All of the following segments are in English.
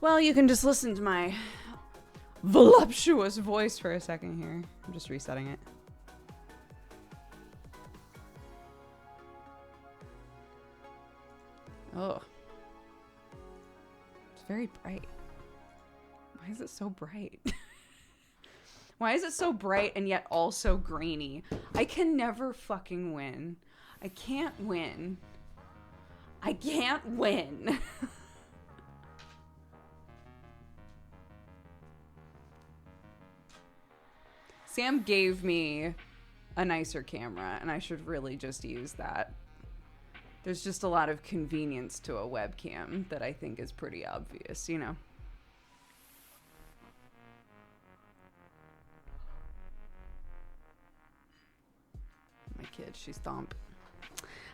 Well, you can just listen to my voluptuous voice for a second here. I'm just resetting it. Oh. It's very bright. Why is it so bright? Why is it so bright and yet also grainy? I can never fucking win. I can't win. I can't win. Sam gave me a nicer camera, and I should really just use that. There's just a lot of convenience to a webcam that I think is pretty obvious, you know? My kid, she's thomp.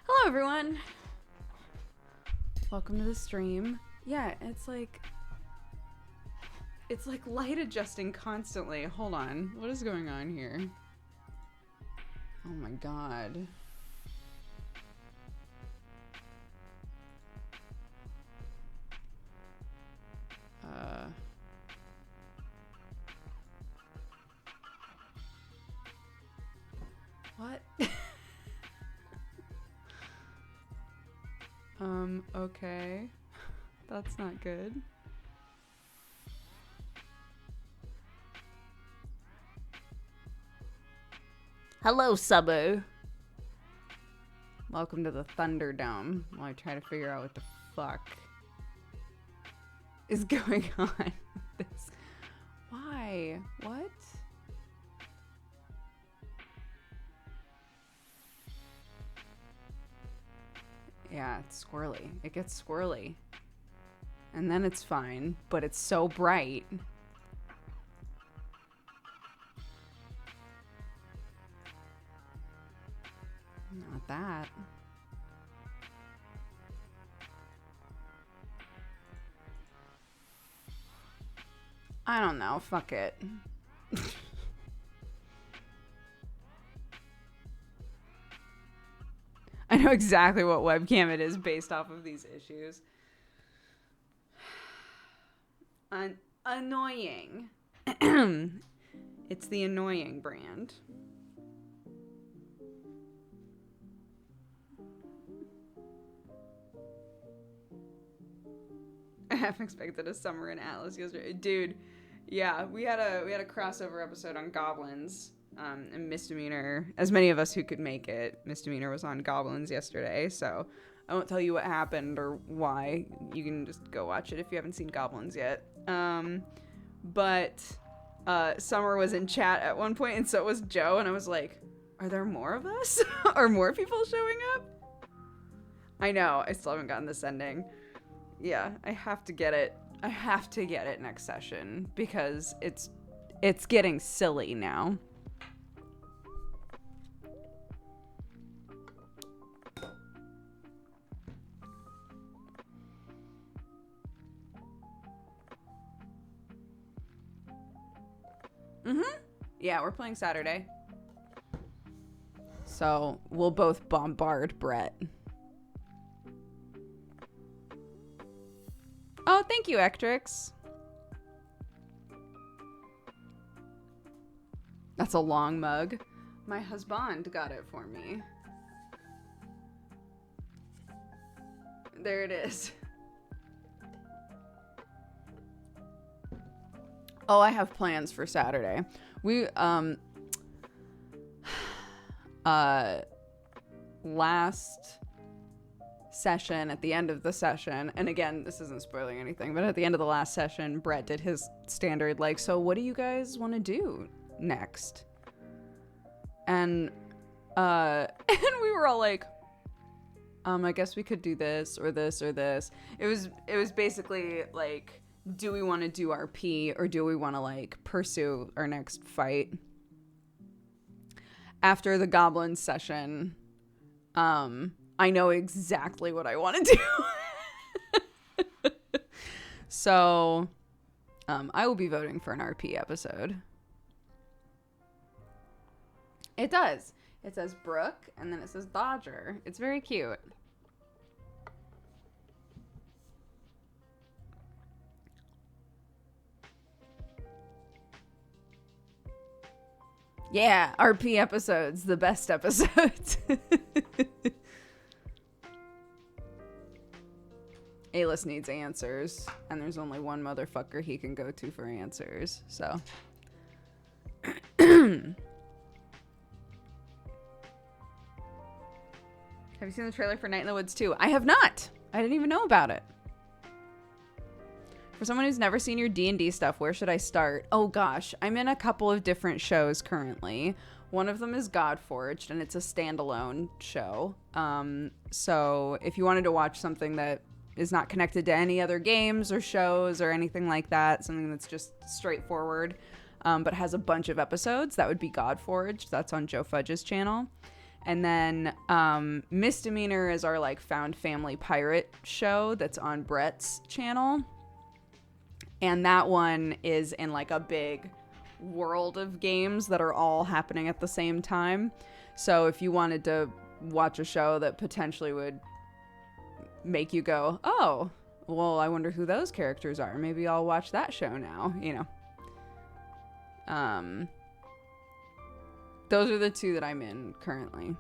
Hello, everyone. Welcome to the stream. Yeah, it's like light adjusting constantly. Hold on. What is going on here? Oh my god. What? Okay. That's not good. Hello, Subbo. Welcome to the Thunderdome while I try to figure out what the fuck is going on with this. Why? What? Yeah, it's squirrely. It gets squirrely. And then it's fine, but it's so bright. Not that. I don't know. Fuck it. I know exactly what webcam it is based off of these issues. Annoying. It's the annoying brand. I half expected a summer in Atlas yesterday. Dude, yeah, we had a crossover episode on goblins. And Misdemeanor, as many of us who could make it, Misdemeanor was on Goblins yesterday, so I won't tell you what happened or why. You can just go watch it if you haven't seen Goblins yet. But Summer was in chat at one point, and so was Joe, and I was like, are there more of us? Are more people showing up? I know, I still haven't gotten this ending. Yeah, I have to get it. I have to get it next session, because it's getting silly now. Yeah, we're playing Saturday. So we'll both bombard Brett. Oh, thank you, Ectrix. That's a long mug. My husband got it for me. There it is. Oh, I have plans for Saturday. We, last session, at the end of the session, and again, this isn't spoiling anything, but at the end of the last session, Brett did his standard, like, so what do you guys want to do next? And and we were all like, I guess we could do this or this or this. It was basically like, do we want to do RP or do we want to like pursue our next fight? After the goblin session, I know exactly what I want to do. So, I will be voting for an RP episode. It does. It says Brooke, and then it says Dodger. It's very cute. Yeah, RP episodes, the best episodes. A-list needs answers, and there's only one motherfucker he can go to for answers, so. Have you seen the trailer for Night in the Woods 2? I have not. I didn't even know about it. For someone who's never seen your D&D stuff, where should I start? Oh gosh, I'm in a couple of different shows currently. One of them is Godforged, and it's a standalone show. So if you wanted to watch something that is not connected to any other games or shows or anything like that, something that's just straightforward, but has a bunch of episodes, that would be Godforged. That's on Joe Fudge's channel. And then Misdemeanor is our like found family pirate show that's on Brett's channel. And that one is in like a big world of games that are all happening at the same time. So if you wanted to watch a show that potentially would make you go, oh, well, I wonder who those characters are. Maybe I'll watch that show now, you know. Those are the two that I'm in currently.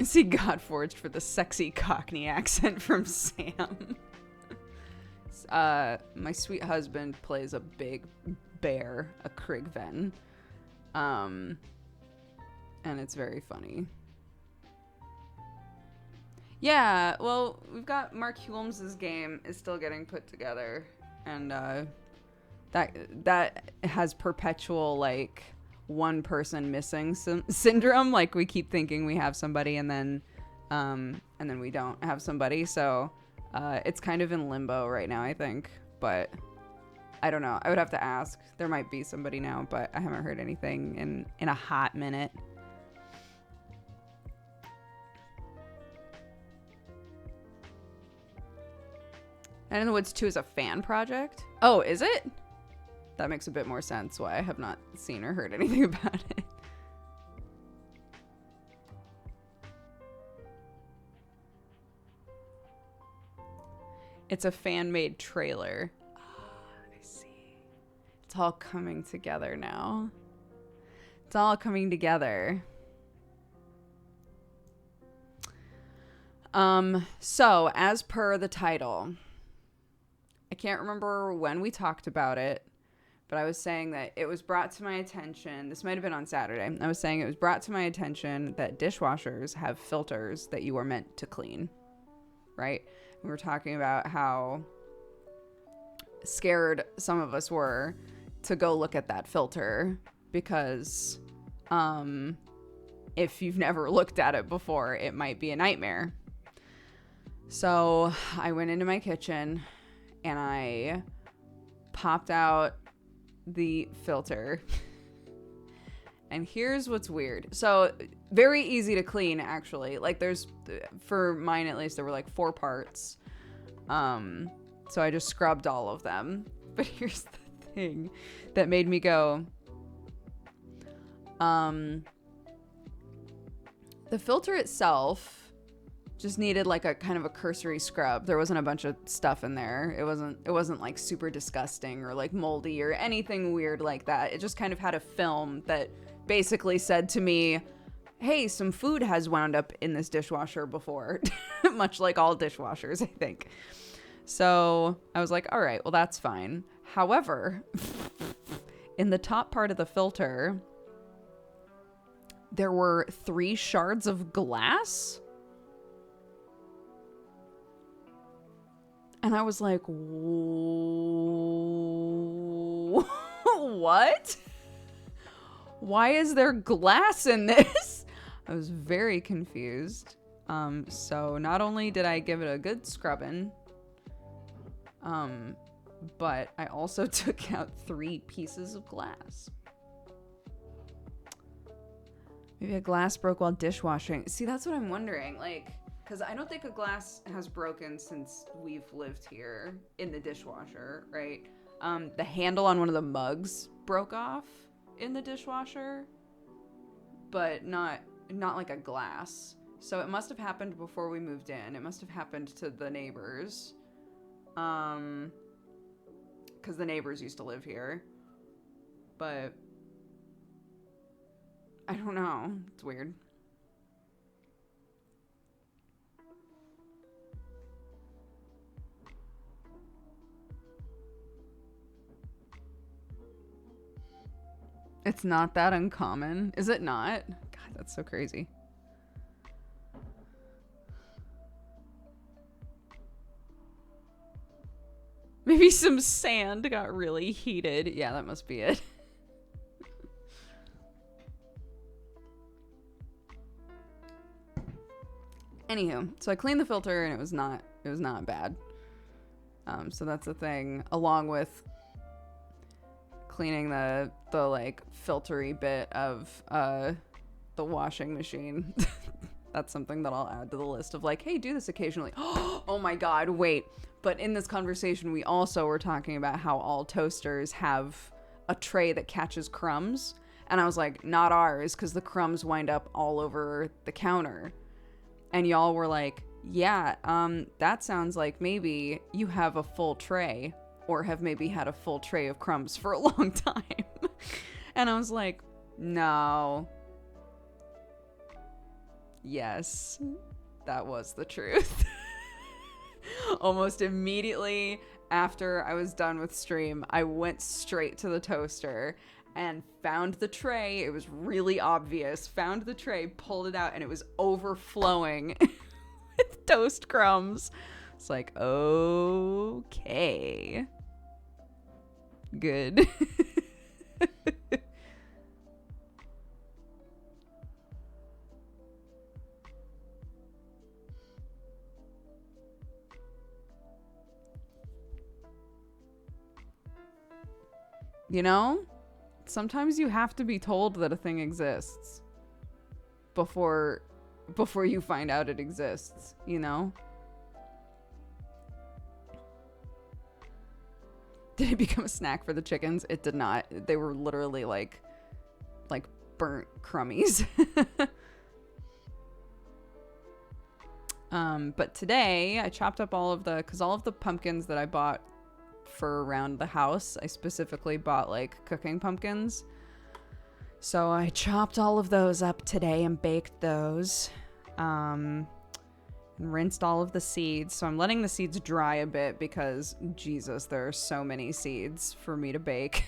See Godforged for the sexy Cockney accent from Sam. My sweet husband plays a big bear, a Krigven. And it's very funny. Yeah, well, we've got Mark Hulmes's game is still getting put together. And that has perpetual, like, one person missing syndrome. Like, we keep thinking we have somebody and then we don't have somebody. So it's kind of in limbo right now, I think. But I don't know. I would have to ask. There might be somebody now, but I haven't heard anything in a hot minute. Night in the Woods 2 is a fan project? Oh, is it? That makes a bit more sense why I have not seen or heard anything about it. It's a fan-made trailer. I see. It's all coming together now. It's all coming together. So, as per the title, I can't remember when we talked about it, but I was saying that it was brought to my attention. This might have been on Saturday. I was saying it was brought to my attention that dishwashers have filters that you are meant to clean, right? We were talking about how scared some of us were to go look at that filter because if you've never looked at it before, it might be a nightmare. So I went into my kitchen and I popped out the filter. And here's what's weird. So very easy to clean, actually. Like, there's, for mine at least, there were like 4 parts. So I just scrubbed all of them. But here's the thing that made me go, the filter itself just needed like a kind of a cursory scrub. There wasn't a bunch of stuff in there. It wasn't like super disgusting or like moldy or anything weird like that. It just kind of had a film that basically said to me, hey, some food has wound up in this dishwasher before. Much like all dishwashers, I think. So I was like, all right, well, that's fine. However, in the top part of the filter, there were 3 shards of glass. And I was like, what? Why is there glass in this? I was very confused. So not only did I give it a good scrubbing, but I also took out 3 pieces of glass. Maybe a glass broke while dishwashing. See, that's what I'm wondering. Like, because I don't think a glass has broken since we've lived here in the dishwasher, right? The handle on one of the mugs broke off in the dishwasher, but not like a glass. So it must have happened before we moved in. It must have happened to the neighbors. Because the neighbors used to live here. But I don't know. It's weird. It's not that uncommon. Is it not? God, that's so crazy. Maybe some sand got really heated. Yeah, that must be it. Anywho, so I cleaned the filter and it was not bad. So that's the thing, along with cleaning the like filtery bit of the washing machine. That's something that I'll add to the list of like, hey, do this occasionally. Oh my God, wait. But in this conversation, we also were talking about how all toasters have a tray that catches crumbs. And I was like, not ours, because the crumbs wind up all over the counter. And y'all were like, yeah, that sounds like maybe you have a full tray or have maybe had a full tray of crumbs for a long time. And I was like, no. Yes, that was the truth. Almost immediately after I was done with stream, I went straight to the toaster and found the tray. It was really obvious. Found the tray, pulled it out, and it was overflowing with toast crumbs. It's like, okay. Good. You know? Sometimes you have to be told that a thing exists before you find out it exists, you know? Did it become a snack for the chickens? It did not. They were literally like burnt crummies. But today I chopped up all of the pumpkins that I bought for around the house, I specifically bought like cooking pumpkins. So I chopped all of those up today and baked those. And rinsed all of the seeds. So I'm letting the seeds dry a bit because Jesus, there are so many seeds for me to bake.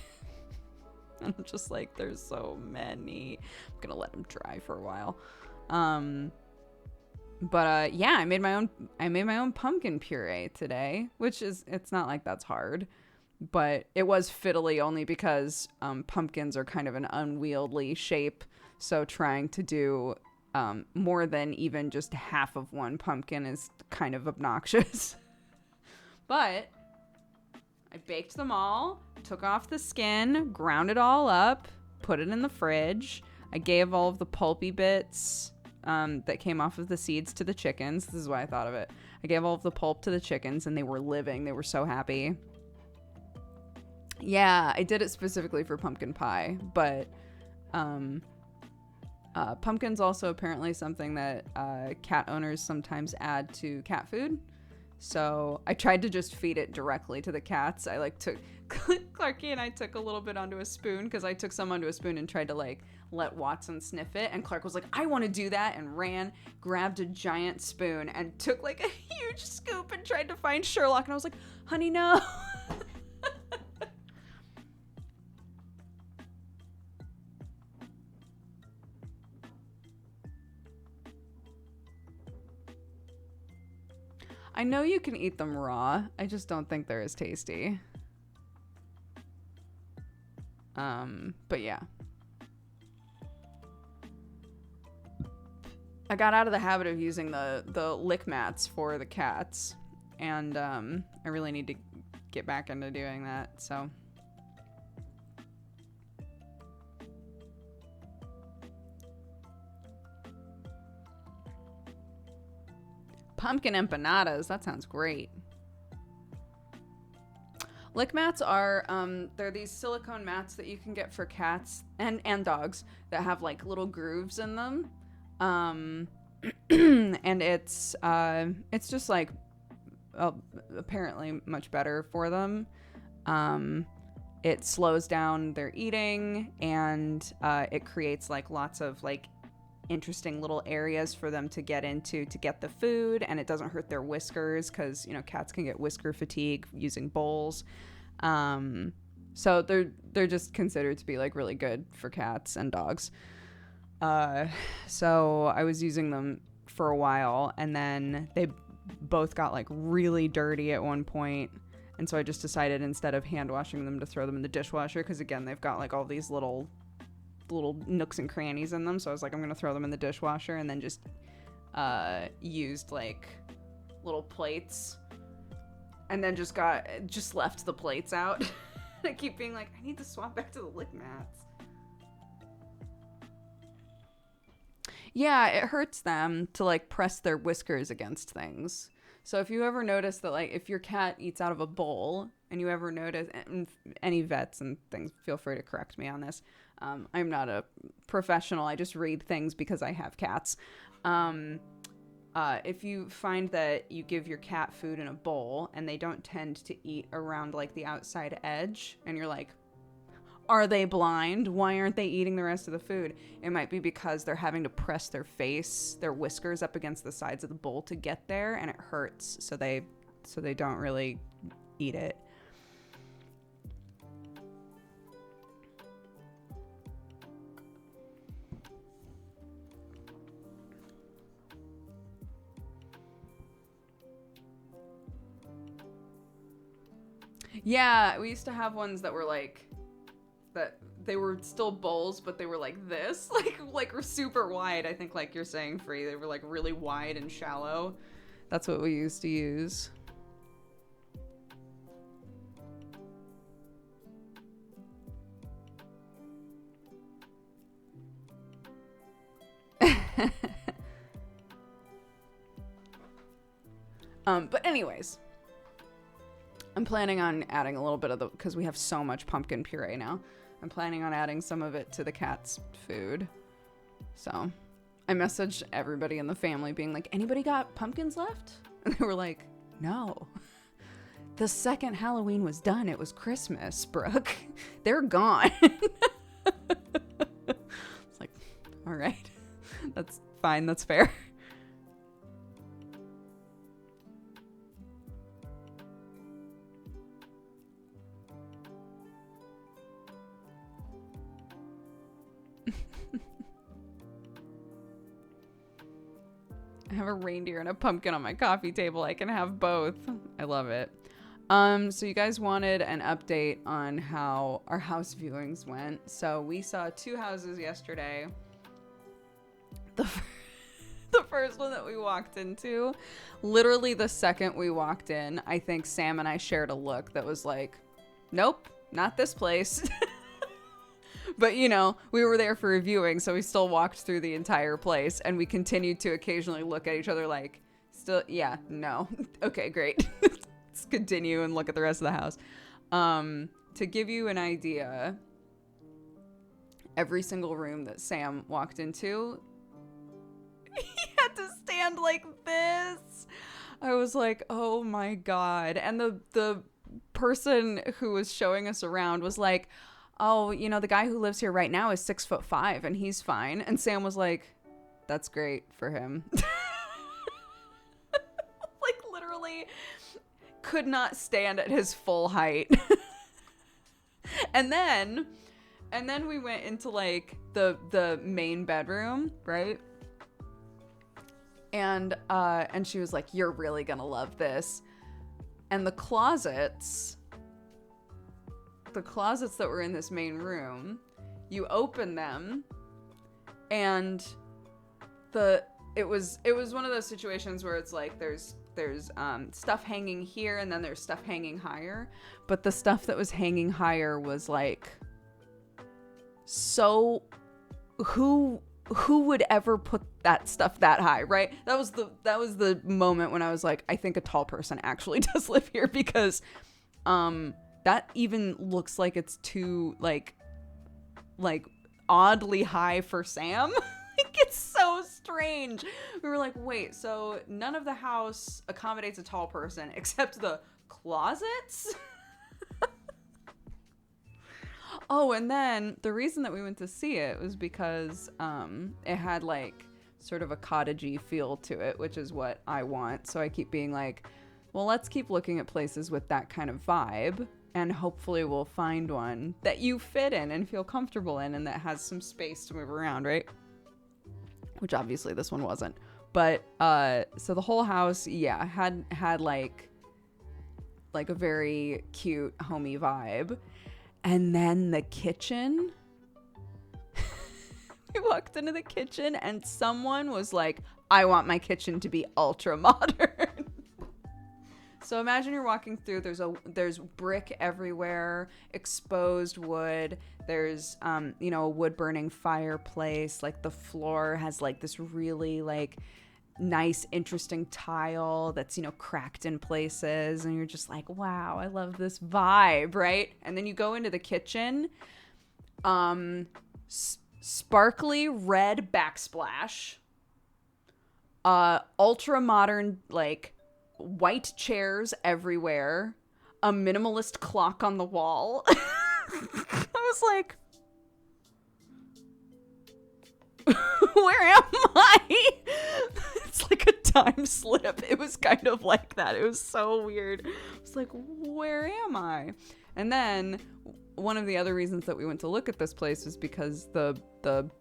I'm just like, there's so many. I'm gonna let them dry for a while. But yeah, I made my own pumpkin puree today, which it's not like that's hard, but it was fiddly only because pumpkins are kind of an unwieldy shape. So trying to do more than even just half of one pumpkin is kind of obnoxious. But I baked them all, took off the skin, ground it all up, put it in the fridge. I gave all of the pulpy bits that came off of the seeds to the chickens. This is why I thought of it. I gave all of the pulp to the chickens and they were living. They were so happy. Yeah, I did it specifically for pumpkin pie, but pumpkin's also apparently something that cat owners sometimes add to cat food. So I tried to just feed it directly to the cats. I took Clarky and I took a little bit onto a spoon because I took some onto a spoon and tried to let Watson sniff it. And Clark was like, I want to do that, and ran, grabbed a giant spoon and took a huge scoop and tried to find Sherlock. And I was like, honey, no. I know you can eat them raw. I just don't think they're as tasty. But yeah. I got out of the habit of using the lick mats for the cats, and I really need to get back into doing that, so. Pumpkin empanadas. That sounds great. Lick mats are, they're these silicone mats that you can get for cats and dogs that have like little grooves in them. And it's just like, apparently much better for them. It slows down their eating, and it creates like lots of like interesting little areas for them to get into to get the food, and it doesn't hurt their whiskers because, you know, cats can get whisker fatigue using bowls. So they're just considered to be like really good for cats and dogs. So I was using them for a while, and then they both got like really dirty at one point. And so I just decided, instead of hand washing them, to throw them in the dishwasher, because again, they've got like all these little nooks and crannies in them. So I was like, I'm gonna throw them in the dishwasher, and then just used like little plates, and then just left the plates out. I keep being like, I need to swap back to the lick mats. Yeah, it hurts them to like press their whiskers against things. So if you ever notice that, like, if your cat eats out of a bowl, and you ever notice, and any vets and things, feel free to correct me on this. I'm not a professional. I just read things because I have cats. If you find that you give your cat food in a bowl and they don't tend to eat around like the outside edge, and you're like, are they blind? Why aren't they eating the rest of the food? It might be because they're having to press their whiskers up against the sides of the bowl to get there, and it hurts, so they don't really eat it. Yeah, we used to have ones that were like, that they were still bowls, but they were like this, like super wide. I think, like you're saying, Free, they were like really wide and shallow. That's what we used to use. But anyways, I'm planning on adding a little bit of because we have so much pumpkin puree now. I'm planning on adding some of it to the cat's food. So I messaged everybody in the family being like, anybody got pumpkins left? And they were like, no. The second Halloween was done, it was Christmas, Brooke. They're gone. It's like, all right. That's fine. That's fair. I have a reindeer and a pumpkin on my coffee table. I can have both. I love it. So you guys wanted an update on how our house viewings went. So we saw 2 houses yesterday. The first one that we walked into, literally the second we walked in, I think Sam and I shared a look that was like, nope, not this place. But, you know, we were there for a viewing, so we still walked through the entire place, and we continued to occasionally look at each other like, still, yeah, no. Okay, great. Let's continue and look at the rest of the house. To give you an idea, every single room that Sam walked into, he had to stand like this. I was like, oh my God. And the person who was showing us around was like, oh, you know, the guy who lives here right now is 6'5" and he's fine. And Sam was like, that's great for him. Like, literally could not stand at his full height. And then we went into like the main bedroom, right? And she was like, you're really gonna love this. And the closets that were in this main room, you open them, and it was one of those situations where it's like there's stuff hanging here, and then there's stuff hanging higher, but the stuff that was hanging higher was like, so who who would ever put that stuff that high, right? That was the moment when I was like, I think a tall person actually does live here, because that even looks like it's too like oddly high for Sam. Like, it's so strange. We were like, wait, so none of the house accommodates a tall person except the closets? Oh, and then the reason that we went to see it was because it had like sort of a cottagey feel to it, which is what I want. So I keep being like, well, let's keep looking at places with that kind of vibe, and hopefully we'll find one that you fit in and feel comfortable in, and that has some space to move around, right? Which obviously this one wasn't. But so the whole house, yeah, had like a very cute homey vibe. And then the kitchen, we walked into the kitchen and someone was like, I want my kitchen to be ultra modern. So imagine you're walking through, there's brick everywhere, exposed wood, there's a wood burning fireplace, like the floor has like this really like nice interesting tile that's cracked in places, and you're just like, wow, I love this vibe, right? And then you go into the kitchen, sparkly red backsplash, ultra modern like white chairs everywhere, a minimalist clock on the wall. I was like, where am I? It's like a time slip. It was kind of like that. It was so weird. I was like, where am I? And then one of the other reasons that we went to look at this place was because the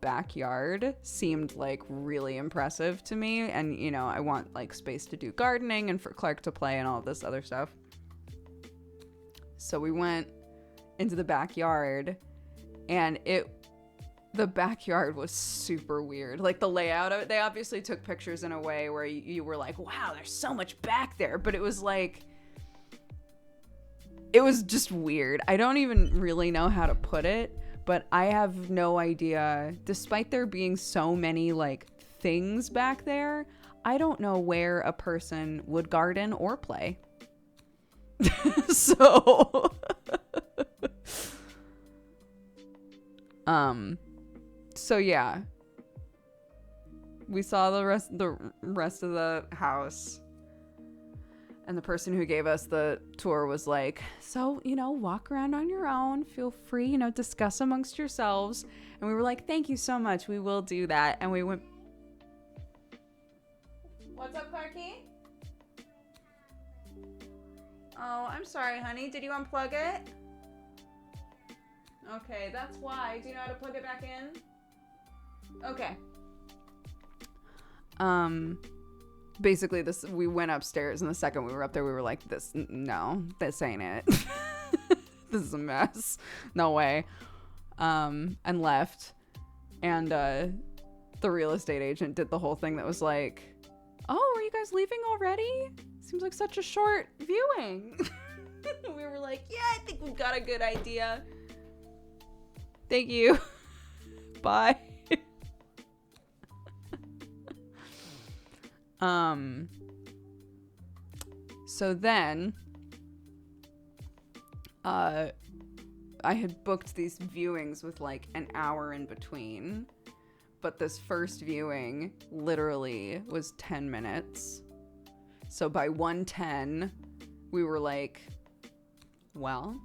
backyard seemed like really impressive to me, and I want like space to do gardening and for Clark to play and all this other stuff. So we went into the backyard, and the backyard was super weird. Like the layout of it, they obviously took pictures in a way where you were like, wow, there's so much back there, but it was like, it was just weird. I don't even really know how to put it, but I have no idea, despite there being so many like things back there, I don't know where a person would garden or play. So so yeah, we saw the rest of the house, and the person who gave us the tour was like, so walk around on your own, feel free, discuss amongst yourselves. And we were like, thank you so much, we will do that. And we went, what's up, Clarky? Oh, I'm sorry, honey, did you unplug it? Okay, that's why. Do you know how to plug it back in? Okay. Basically we went upstairs, and the second we were up there, we were like, this ain't it. This is a mess. No way. And left. And the real estate agent did the whole thing that was like, oh, are you guys leaving already? Seems like such a short viewing. We were like, yeah, I think we've got a good idea. Thank you. Bye. So then I had booked these viewings with like an hour in between, but this first viewing literally was 10 minutes. So by 1:10 we were like, well,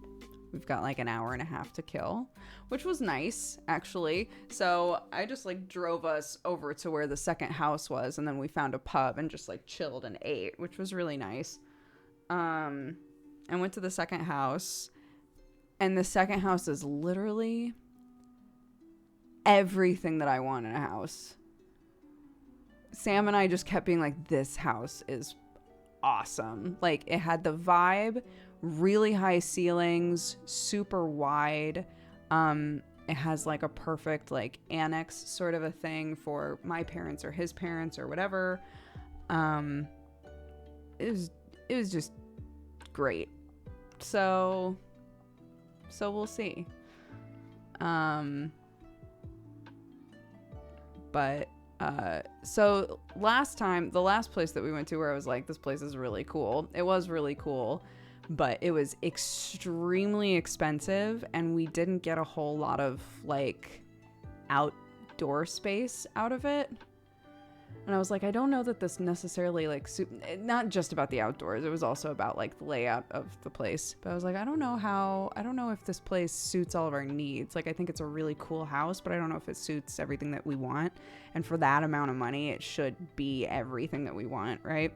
we've got like an hour and a half to kill, which was nice, actually. So I just like drove us over to where the second house was, and then we found a pub and just like chilled and ate, which was really nice. I went to the second house, and the second house is literally everything that I want in a house. Sam and I just kept being like, this house is awesome. Like, it had the vibe, really high ceilings, super wide. It has like a perfect like annex sort of a thing for my parents or his parents or whatever. It was just great. So we'll see. But so the last place that we went to where I was like, this place is really cool. It was really cool, but it was extremely expensive, and we didn't get a whole lot of like outdoor space out of it. And I was like, I don't know that this necessarily like not just about the outdoors. It was also about like the layout of the place. But I was like, I don't know if this place suits all of our needs. Like, I think it's a really cool house, but I don't know if it suits everything that we want. And for that amount of money, it should be everything that we want, right?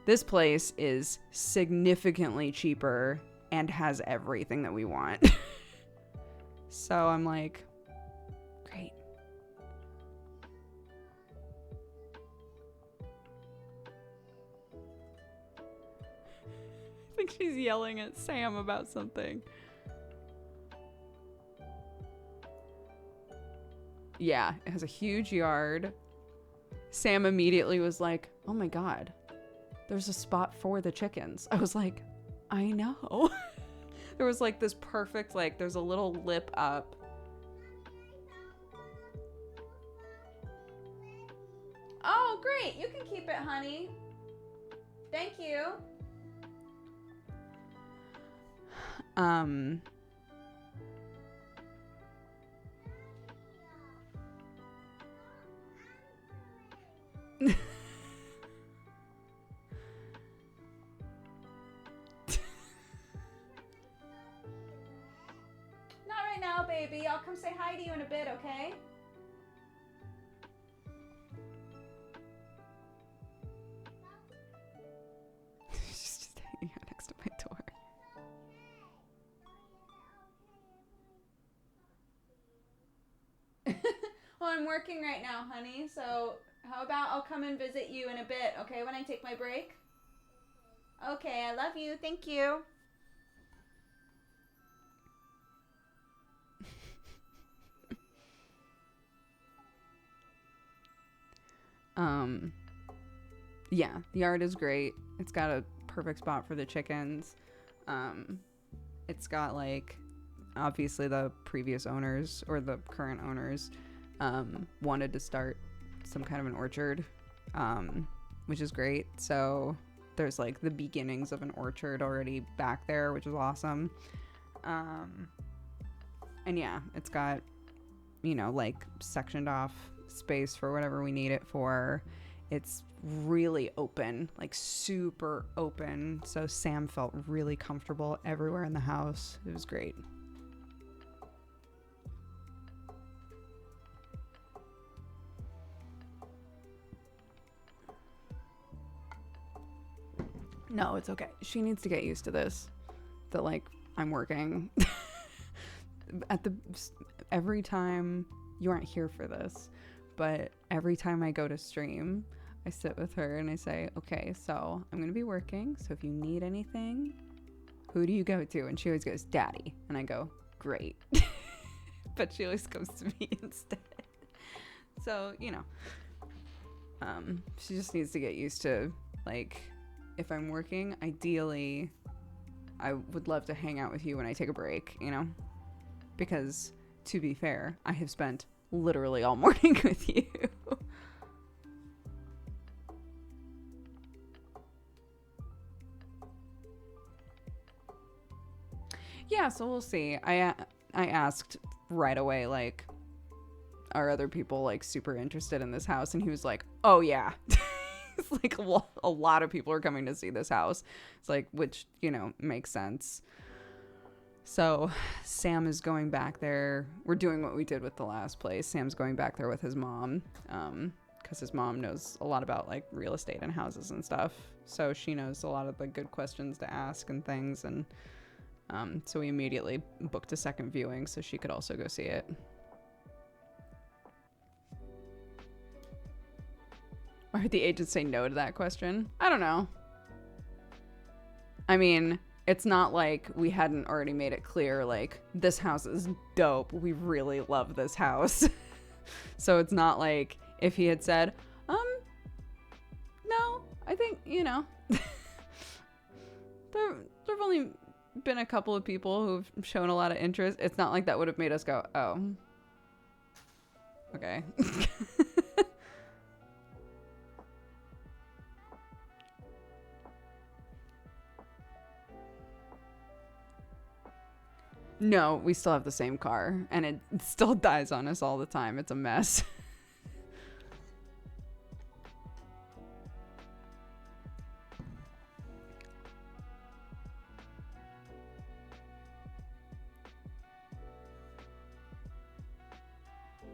This place is significantly cheaper and has everything that we want. So I'm like, great. I think she's yelling at Sam about something. Yeah, it has a huge yard. Sam immediately was like, oh my God, there's a spot for the chickens. I was like, I know. There was like this perfect, like there's a little lip up. Oh, great. You can keep it, honey. Thank you. Not right now, baby. I'll come say hi to you in a bit, okay? She's just hanging out next to my door. Well, I'm working right now, honey, so how about I'll come and visit you in a bit, okay, when I take my break? Okay, I love you. Thank you. Yeah, the yard is great. It's got a perfect spot for the chickens. It's got like, obviously the previous owners or the current owners wanted to start some kind of an orchard, which is great. So there's like the beginnings of an orchard already back there, which is awesome. And yeah, it's got, you know, like sectioned off space for whatever we need it for. It's really open, like super open. So Sam felt really comfortable everywhere in the house. It was great. No, it's okay. She needs to get used to this. That like I'm working every time. You aren't here for this, but every time I go to stream, I sit with her and I say, okay, so I'm gonna be working, so if you need anything, who do you go to? And she always goes, Daddy. And I go, great. But she always comes to me instead. So, you know, she just needs to get used to, like, if I'm working, ideally, I would love to hang out with you when I take a break, you know? Because, to be fair, I have spent literally all morning with you. Yeah, so we'll see. I asked right away, like, are other people, like, super interested in this house? And he was like, oh, yeah. It's like a lot of people are coming to see this house. It's like, which, you know, makes sense. So Sam is going back there. We're doing what we did with the last place. Sam's going back there with his mom, because his mom knows a lot about like real estate and houses and stuff. So she knows a lot of the good questions to ask and things. And so we immediately booked a second viewing so she could also go see it. Why would the agent say no to that question? I don't know. I mean, it's not like we hadn't already made it clear, like, this house is dope. We really love this house. So it's not like if he had said, no, I think, you know, there've only been a couple of people who've shown a lot of interest. It's not like that would have made us go, oh, okay. No, we still have the same car, and it still dies on us all the time. It's a mess.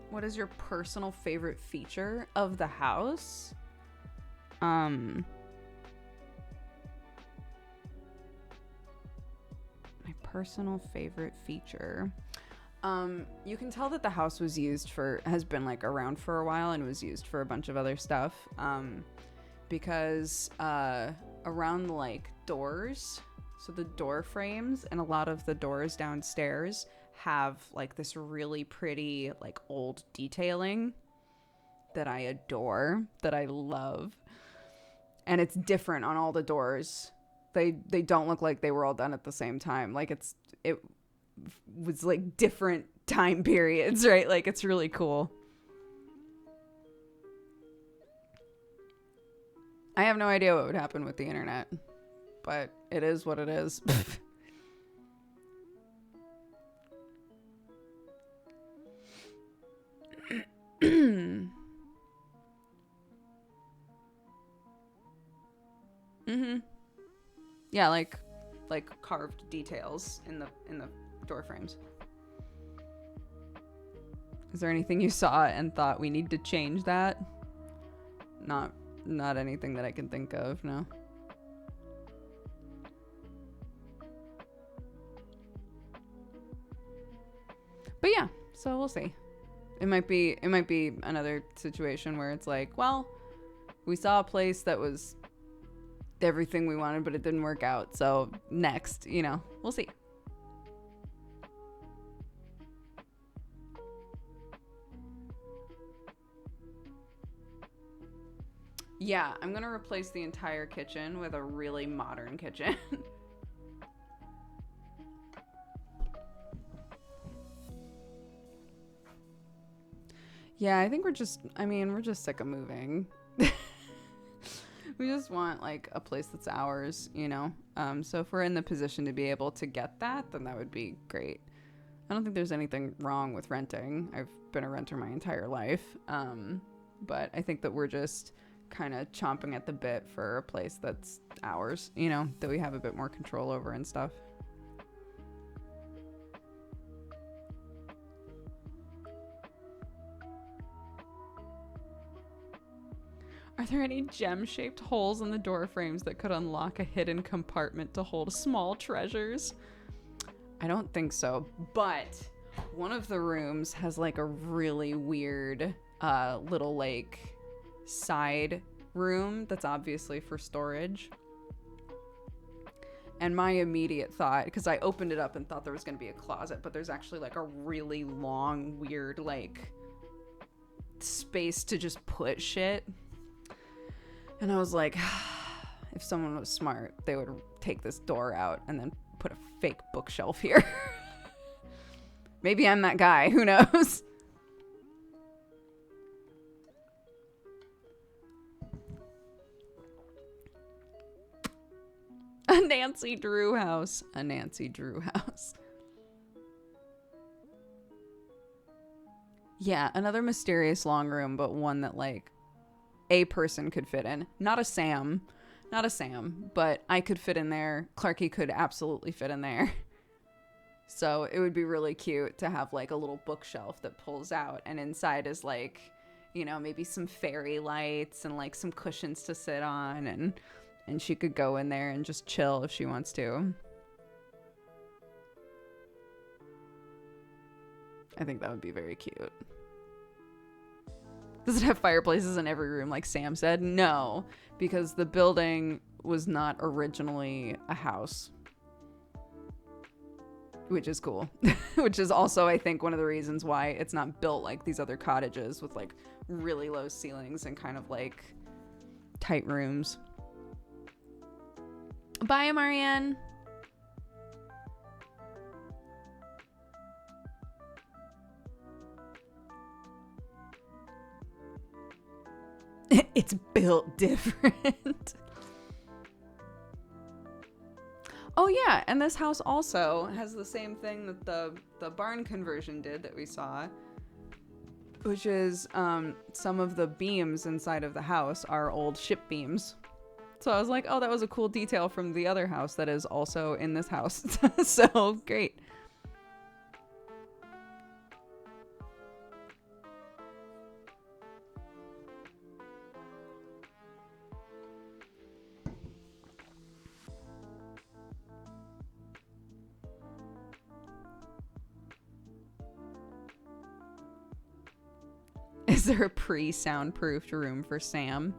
What is your personal favorite feature of the house? My personal favorite feature. You can tell that the house has been like around for a while and was used for a bunch of other stuff. Because around the like doors, so the door frames and a lot of the doors downstairs have like this really pretty like old detailing that I adore, that I love. And it's different on all the doors. They don't look like they were all done at the same time. Like it was like different time periods, right? Like it's really cool. I have no idea what would happen with the internet, but it is what it is. Mm-hmm. Yeah, like carved details in the door frames. Is there anything you saw and thought we need to change that? Not anything that I can think of, no. But yeah, so we'll see. It might be another situation where it's like, well, we saw a place that was everything we wanted, but it didn't work out. So next, we'll see. Yeah, I'm gonna replace the entire kitchen with a really modern kitchen. Yeah, I think we're just sick of moving. We just want like a place that's ours, so if we're in the position to be able to get that, then that would be great. I don't think there's anything wrong with renting. I've been a renter my entire life. But I think that we're just kind of chomping at the bit for a place that's ours, that we have a bit more control over and stuff. Are there any gem-shaped holes in the door frames that could unlock a hidden compartment to hold small treasures? I don't think so, but one of the rooms has like a really weird little like side room that's obviously for storage. And my immediate thought, because I opened it up and thought there was going to be a closet, but there's actually like a really long, weird like space to just put shit. And I was like, if someone was smart, they would take this door out and then put a fake bookshelf here. Maybe I'm that guy. Who knows? A Nancy Drew house. A Nancy Drew house. Yeah, another mysterious long room, but one that like a person could fit in. Not a Sam, but I could fit in there. Clarky could absolutely fit in there. So it would be really cute to have like a little bookshelf that pulls out, and inside is like, maybe some fairy lights and like some cushions to sit on, and she could go in there and just chill if she wants to. I think that would be very cute. Does it have fireplaces in every room like Sam said? No, because the building was not originally a house. Which is cool. Which is also, I think, one of the reasons why it's not built like these other cottages with like really low ceilings and kind of like tight rooms. Bye, Marianne. It's built different. Oh yeah, and this house also has the same thing that the barn conversion did that we saw, which is some of the beams inside of the house are old ship beams. So I was like, oh, that was a cool detail from the other house that is also in this house. So great. Is there a pre-soundproofed room for Sam?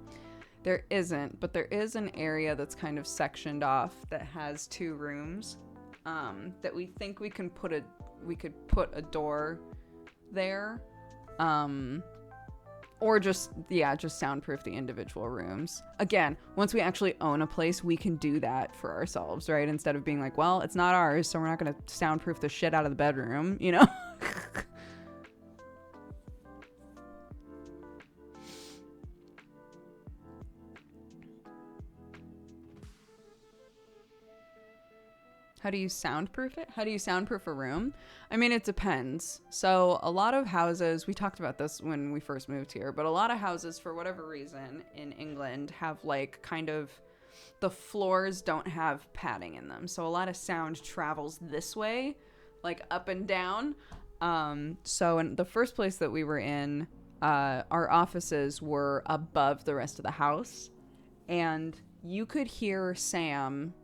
There isn't, but there is an area that's kind of sectioned off that has 2 rooms that we think we could put a door there, or just soundproof the individual rooms. Again, once we actually own a place, we can do that for ourselves, right? Instead of being like, well, it's not ours, so we're not going to soundproof the shit out of the bedroom, you know? How do you soundproof it? How do you soundproof a room? I mean, it depends. So a lot of houses, we talked about this when we first moved here, but a lot of houses, for whatever reason, in England have like kind of, the floors don't have padding in them. So a lot of sound travels this way, like up and down. So in the first place that we were in, our offices were above the rest of the house, and you could hear Sam.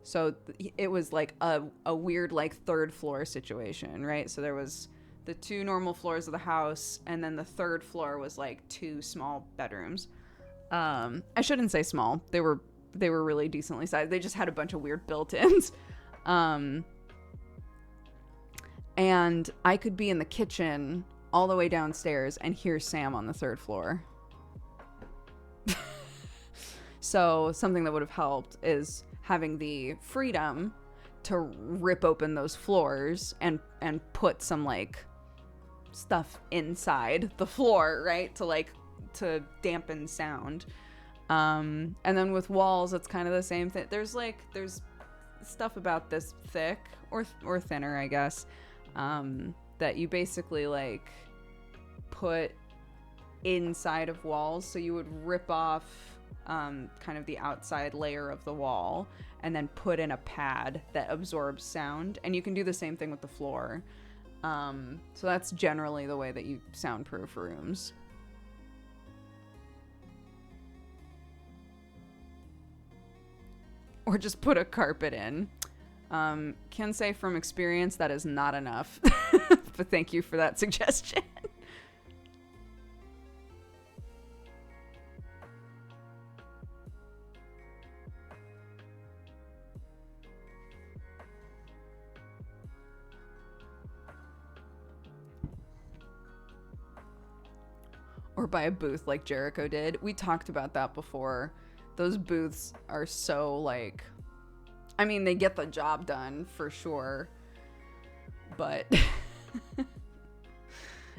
So it was like a weird like 3rd floor situation, right? So there was the 2 normal floors of the house, and then the 3rd floor was like 2 small bedrooms. I shouldn't say small. They were really decently sized. They just had a bunch of weird built-ins. And I could be in the kitchen all the way downstairs and hear Sam on the 3rd floor. So something that would have helped is having the freedom to rip open those floors and put some like stuff inside the floor, right? To dampen sound. And then with walls, it's kind of the same thing. There's stuff about this thick or thinner, I guess, that you basically like put inside of walls. So you would rip off kind of the outside layer of the wall and then put in a pad that absorbs sound, and you can do the same thing with the floor. So that's generally the way that you soundproof rooms. Or just put a carpet in. Can say from experience that is not enough. But thank you for that suggestion. Or buy a booth like Jericho did. We talked about that before. Those booths are so like, I mean, they get the job done for sure, but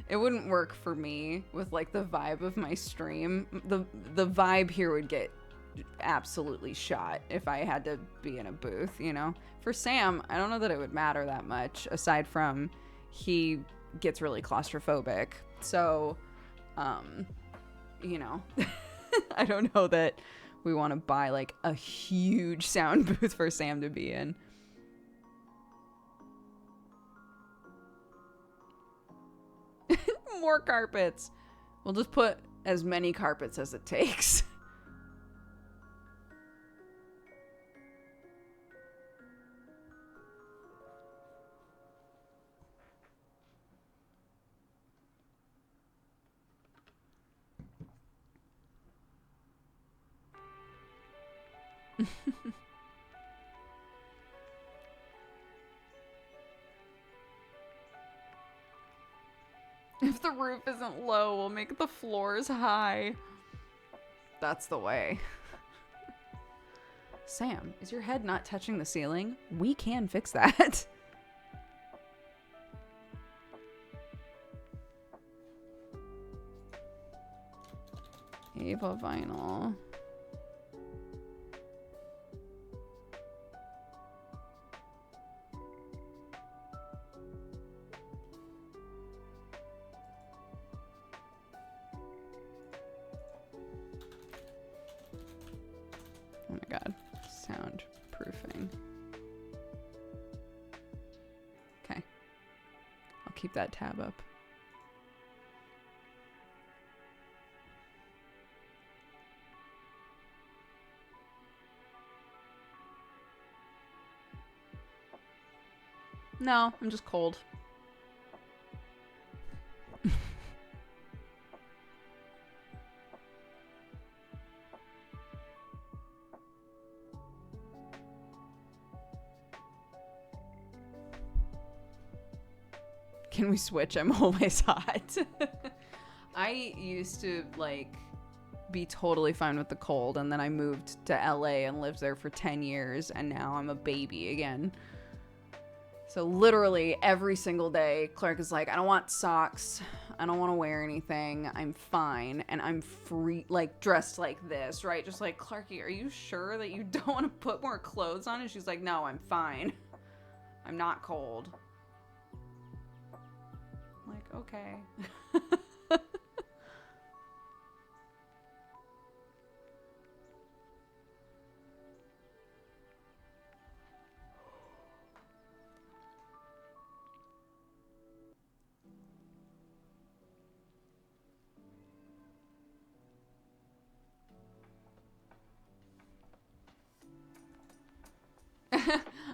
it wouldn't work for me with like the vibe of my stream. The vibe here would get absolutely shot if I had to be in a booth, you know? For Sam, I don't know that it would matter that much, aside from he gets really claustrophobic. So, you know, I don't know that we want to buy like a huge sound booth for Sam to be in. More carpets. We'll just put as many carpets as it takes. If the roof isn't low, we'll make the floors high. That's the way. Sam, is your head not touching the ceiling? We can fix that. Ava vinyl. God. Soundproofing. Okay. I'll keep that tab up. No, I'm just cold. Can we switch? I'm always hot. I used to, like, be totally fine with the cold, and then I moved to LA and lived there for 10 years, and now I'm a baby again. So literally every single day, Clark is like, I don't want socks. I don't want to wear anything. I'm fine. And I'm free, like, dressed like this, right? Just like, Clarky, are you sure that you don't want to put more clothes on? And she's like, no, I'm fine. I'm not cold. I'm like, okay.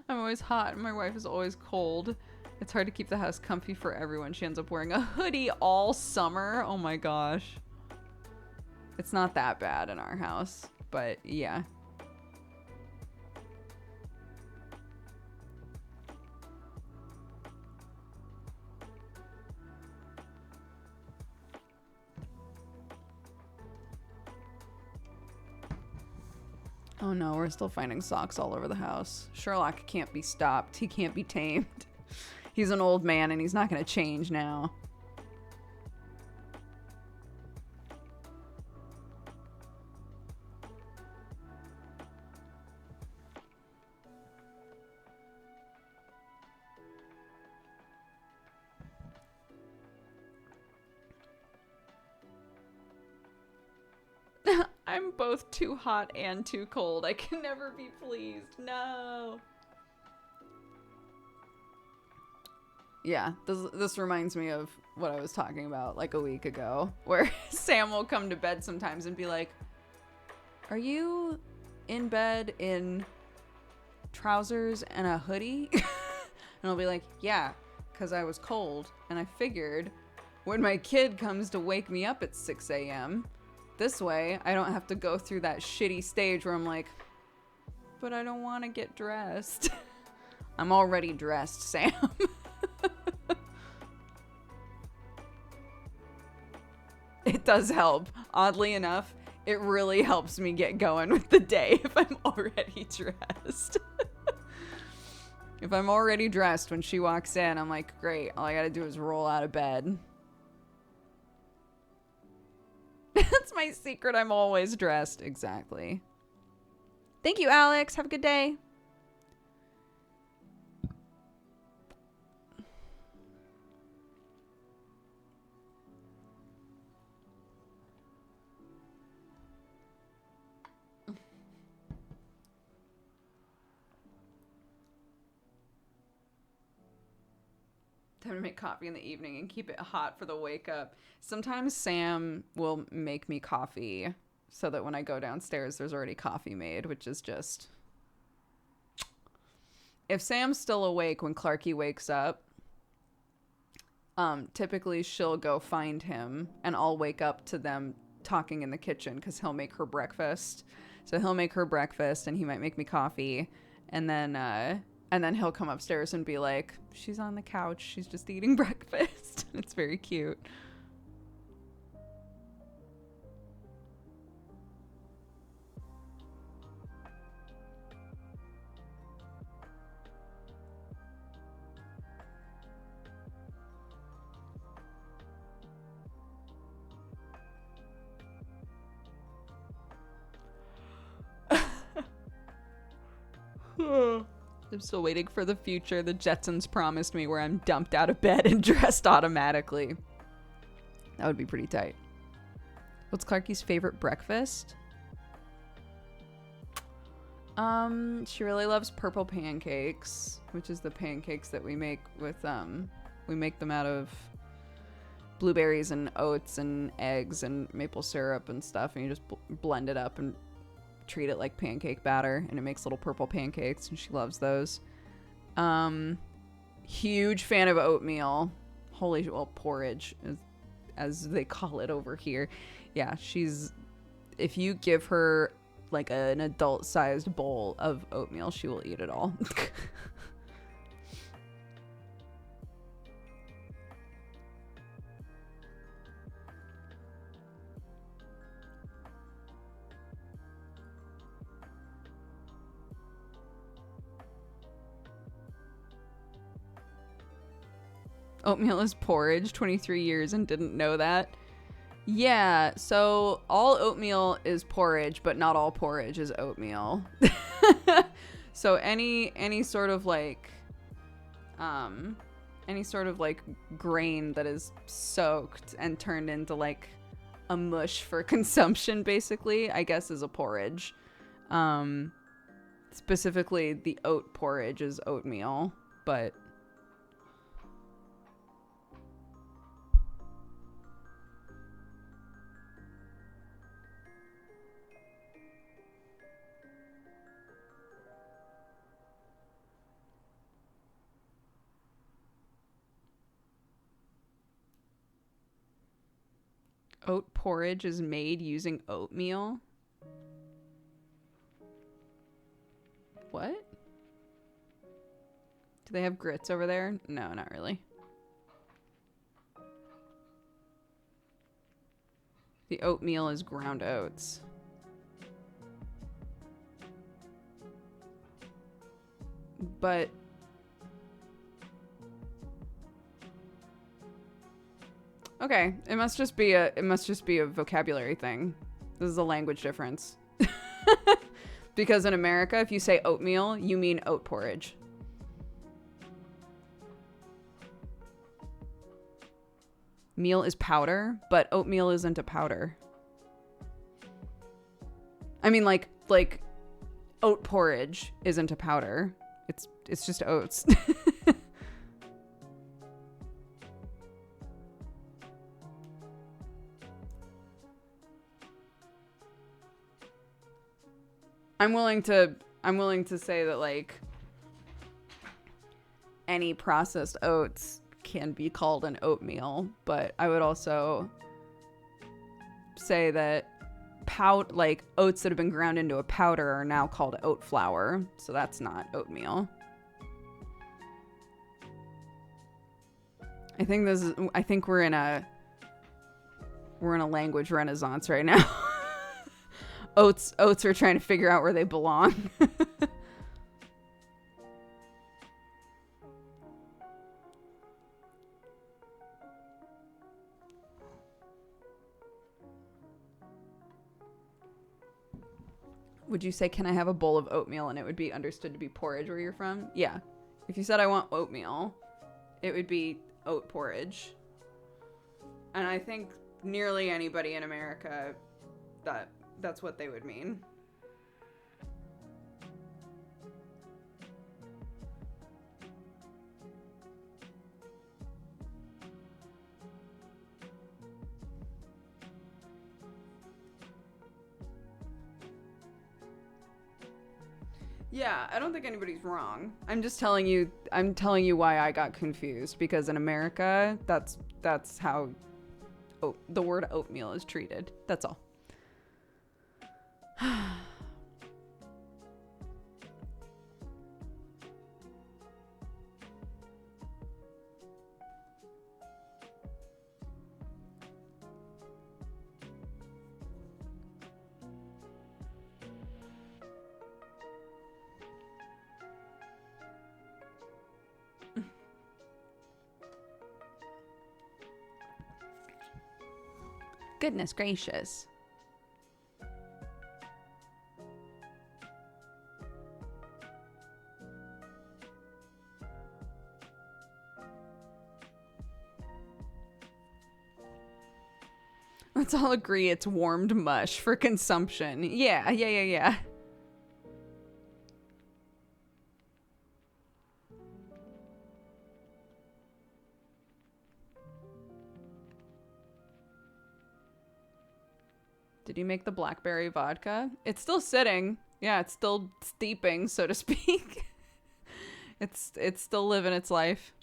I'm always hot. My wife is always cold. It's hard to keep the house comfy for everyone. She ends up wearing a hoodie all summer. Oh my gosh. It's not that bad in our house, but yeah. Oh no, we're still finding socks all over the house. Sherlock can't be stopped. He can't be tamed. He's an old man and he's not going to change now. I'm both too hot and too cold. I can never be pleased. No. Yeah, this reminds me of what I was talking about like a week ago, where Sam will come to bed sometimes and be like, are you in bed in trousers and a hoodie? And I'll be like, yeah, because I was cold. And I figured when my kid comes to wake me up at 6 a.m., this way I don't have to go through that shitty stage where I'm like, but I don't want to get dressed. I'm already dressed, Sam. It does help. Oddly enough, it really helps me get going with the day if I'm already dressed. If I'm already dressed when she walks in, I'm like, great. All I gotta do is roll out of bed. That's my secret. I'm always dressed. Exactly. Thank you, Alex. Have a good day. Time to make coffee in the evening and keep it hot for the wake up. Sometimes Sam will make me coffee so that when I go downstairs, there's already coffee made, which is just... If Sam's still awake when Clarky wakes up, typically she'll go find him and I'll wake up to them talking in the kitchen because he'll make her breakfast. So he'll make her breakfast and he might make me coffee. And then he'll come upstairs and be like, she's on the couch. She's just eating breakfast. It's very cute. I'm still waiting for the future the Jetsons promised me where I'm dumped out of bed and dressed automatically. That would be pretty tight. What's Clarky's favorite breakfast? She really loves purple pancakes, which is the pancakes that we make with, we make them out of blueberries and oats and eggs and maple syrup and stuff, and you just blend it up and treat it like pancake batter, and it makes little purple pancakes, and she loves those. Huge fan of oatmeal. Porridge, as they call it over here. Yeah, if you give her like an adult-sized bowl of oatmeal, she will eat it all. Oatmeal is porridge, 23 years and didn't know that. Yeah, so all oatmeal is porridge, but not all porridge is oatmeal. So any sort of like grain that is soaked and turned into like a mush for consumption, basically, I guess is a porridge. Specifically the oat porridge is oatmeal, but oat porridge is made using oatmeal? What? Do they have grits over there? No, not really. The oatmeal is ground oats. But okay, it must just be a vocabulary thing. This is a language difference. Because in America, if you say oatmeal, you mean oat porridge. Meal is powder, but oatmeal isn't a powder. I mean, like oat porridge isn't a powder. It's just oats. I'm willing to say that like any processed oats can be called an oatmeal, but I would also say that like oats that have been ground into a powder are now called oat flour, so that's not oatmeal. I think we're in a language renaissance right now. Oats are trying to figure out where they belong. Would you say, can I have a bowl of oatmeal, and it would be understood to be porridge where you're from? Yeah. If you said I want oatmeal, it would be oat porridge. And I think nearly anybody in America, that's what they would mean. Yeah, I don't think anybody's wrong. I'm just telling you why I got confused, because in America, that's how the word oatmeal is treated. That's all. Goodness gracious. Let's all agree it's warmed mush for consumption. Yeah. Did you make the blackberry vodka? It's still sitting. Yeah, it's still steeping, so to speak. It's still living its life.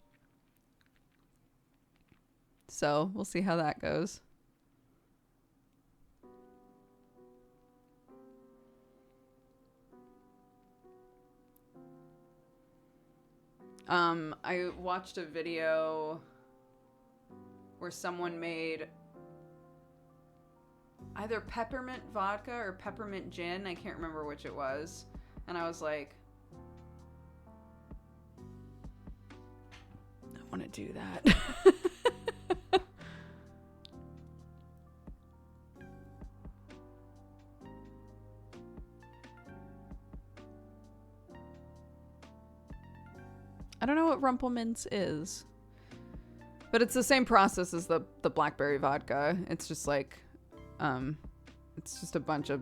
So we'll see how that goes. I watched a video where someone made either peppermint vodka or peppermint gin. I can't remember which it was. And I was like, I want to do that. I don't know what Rumplemints is. But it's the same process as the blackberry vodka. It's just like, it's just a bunch of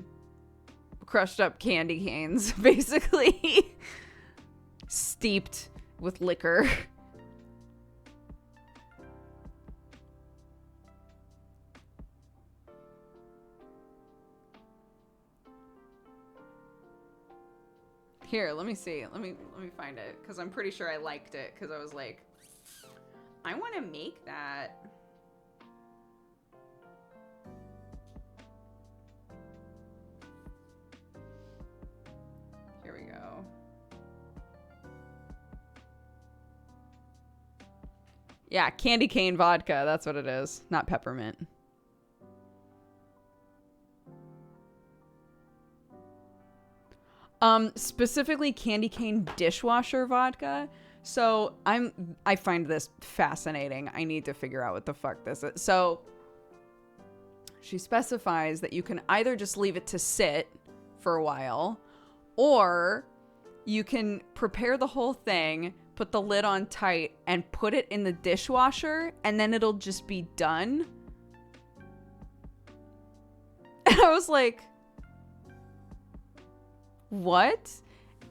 crushed up candy canes, basically. Steeped with liquor. Here, let me see. Let me find it, because I'm pretty sure I liked it, because I was like, I want to make that. Here we go. Yeah, candy cane vodka, that's what it is, not peppermint. Specifically candy cane dishwasher vodka. So I find this fascinating. I need to figure out what the fuck this is. So she specifies that you can either just leave it to sit for a while, or you can prepare the whole thing, put the lid on tight, and put it in the dishwasher, and then it'll just be done. And I was like, what?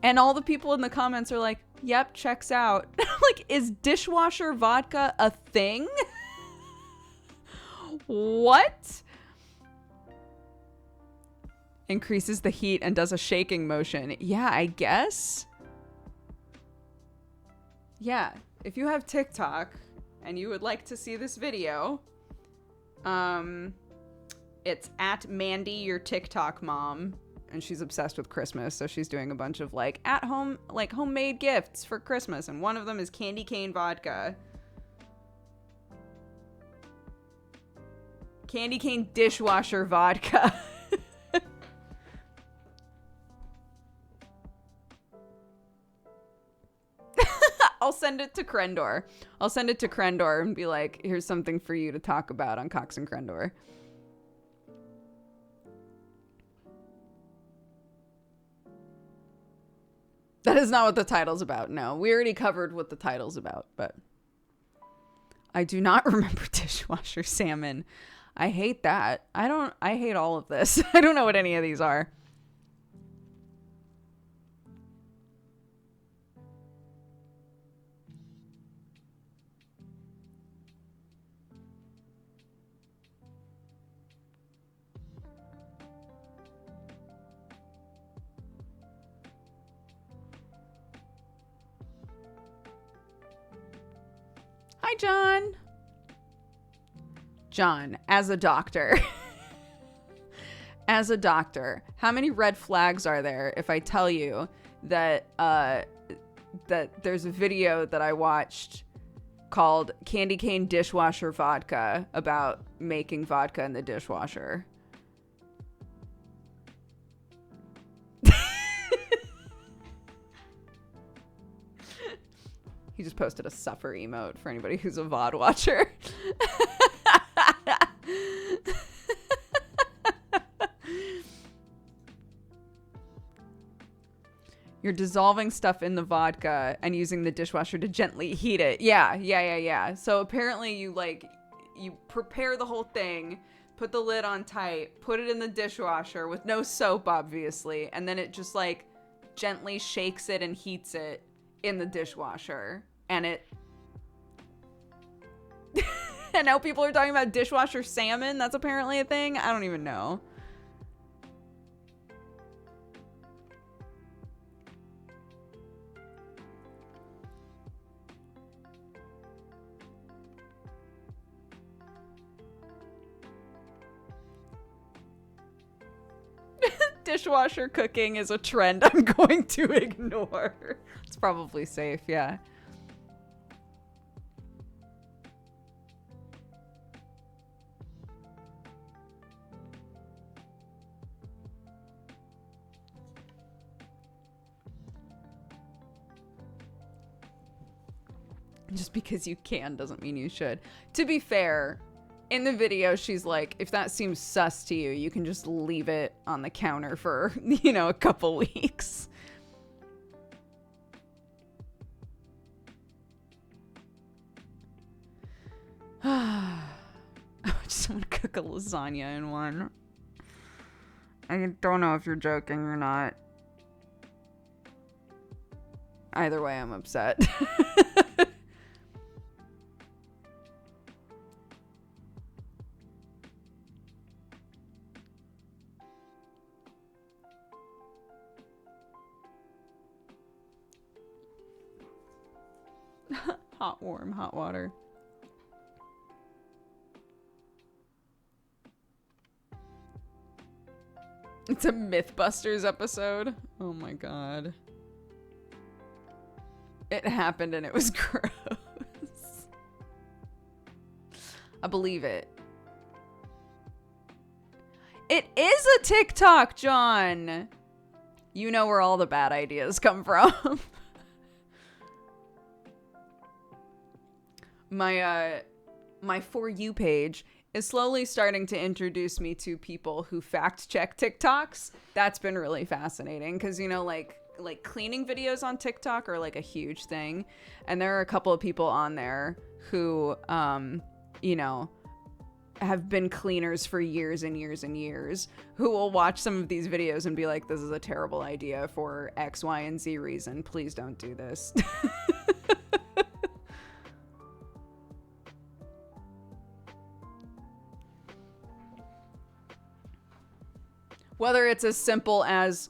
And all the people in the comments are like, yep, checks out. Like, is dishwasher vodka a thing? What? Increases the heat and does a shaking motion. Yeah, I guess. Yeah, if you have TikTok and you would like to see this video, it's at Mandy, your TikTok mom. And she's obsessed with Christmas, so she's doing a bunch of like at home, like homemade gifts for Christmas, and one of them is candy cane vodka. Candy cane dishwasher vodka. I'll send it to Krendor. I'll send it to Krendor and be like, here's something for you to talk about on Cox and Krendor. That is not what the title's about. No, we already covered what the title's about, but I do not remember dishwasher salmon. I hate that. I hate all of this. I don't know what any of these are. Hi, John. John, as a doctor. As a doctor, how many red flags are there if I tell you that that there's a video that I watched called Candy Cane Dishwasher Vodka about making vodka in the dishwasher? He just posted a suffer emote for anybody who's a VOD watcher. You're dissolving stuff in the vodka and using the dishwasher to gently heat it. Yeah. So apparently you prepare the whole thing, put the lid on tight, put it in the dishwasher with no soap, obviously, and then it just like gently shakes it and heats it in the dishwasher, and it and now people are talking about dishwasher salmon. That's apparently a thing. I don't even know. dishwasher cooking is a trend I'm going to ignore. It's probably safe, yeah. Just because you can doesn't mean you should. To be fair, in the video, she's like, if that seems sus to you, you can just leave it on the counter for, you know, a couple weeks. I just want to cook a lasagna in one. I don't know if you're joking or not. Either way, I'm upset. Hot, warm, hot water. It's a Mythbusters episode. Oh my god. It happened and it was gross. I believe it. It is a TikTok, John. You know where all the bad ideas come from. My For You page is slowly starting to introduce me to people who fact check TikToks. That's been really fascinating because, you know, like cleaning videos on TikTok are like a huge thing. And there are a couple of people on there who, you know, have been cleaners for years and years and years, who will watch some of these videos and be like, this is a terrible idea for X, Y, and Z reason. Please don't do this. Whether it's as simple as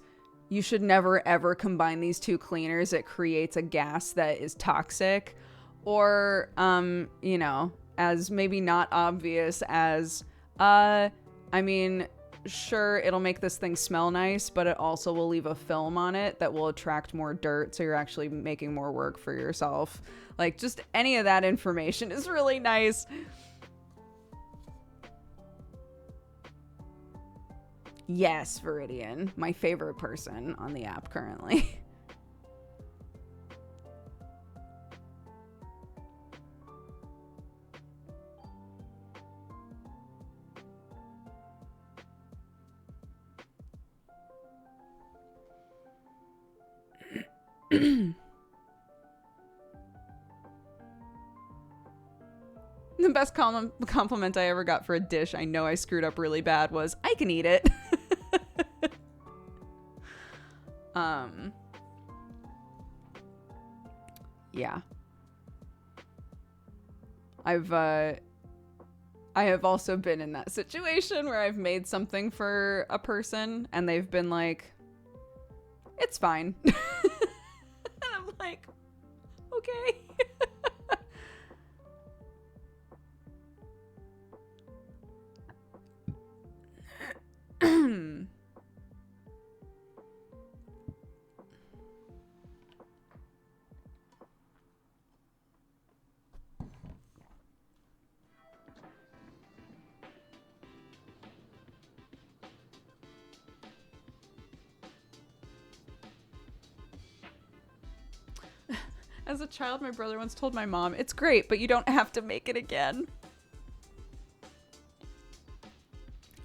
you should never ever combine these two cleaners, it creates a gas that is toxic, or, you know, as maybe not obvious as, I mean, sure, it'll make this thing smell nice, but it also will leave a film on it that will attract more dirt, so you're actually making more work for yourself. Like, just any of that information is really nice. Yes, Viridian, my favorite person on the app currently. The best compliment I ever got for a dish I know I screwed up really bad was, I can eat it. Yeah. I have also been in that situation where I've made something for a person and they've been like, it's fine. And I'm like, okay. As a child, my brother once told my mom, it's great, but you don't have to make it again.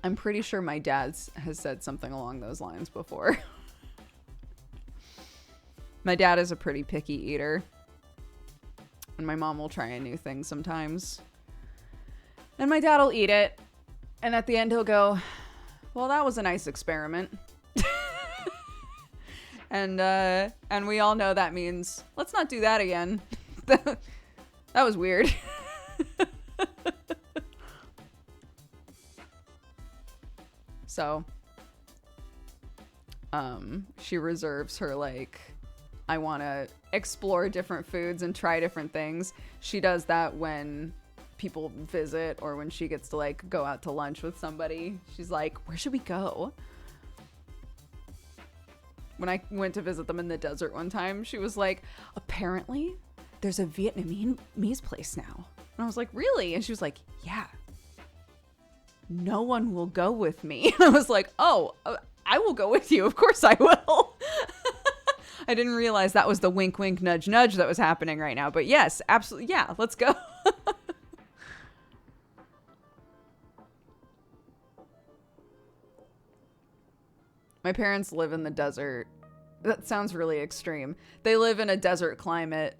I'm pretty sure my dad has said something along those lines before. My dad is a pretty picky eater. And my mom will try a new thing sometimes. And my dad will eat it. And at the end he'll go, well, that was a nice experiment. And we all know that means, let's not do that again. That was weird. So, she reserves her, like, I want to explore different foods and try different things. She does that when people visit or when she gets to, like, go out to lunch with somebody. She's like, where should we go? when I went to visit them in the desert one time, she was like, apparently there's a Vietnamese place now. And I was like, really? And she was like, yeah. No one will go with me. And I was like, oh, I will go with you. Of course I will. I didn't realize that was the wink, wink, nudge, nudge that was happening right now. But yes, absolutely. Yeah, let's go. My parents live in the desert. That sounds really extreme. They live in a desert climate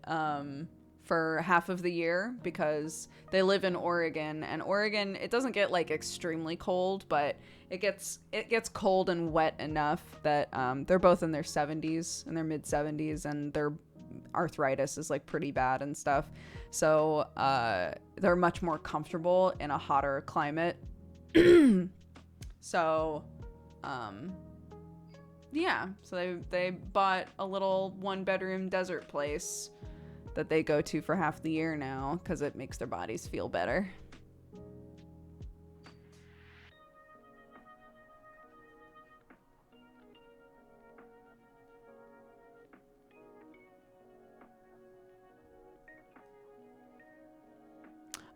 for half of the year because they live in Oregon. And Oregon, it doesn't get like extremely cold, but it gets cold and wet enough that they're both in their 70s, in their mid 70s, and their arthritis is like pretty bad and stuff. So they're much more comfortable in a hotter climate. So yeah, so they bought a little 1-bedroom desert place that they go to for half the year now because it makes their bodies feel better.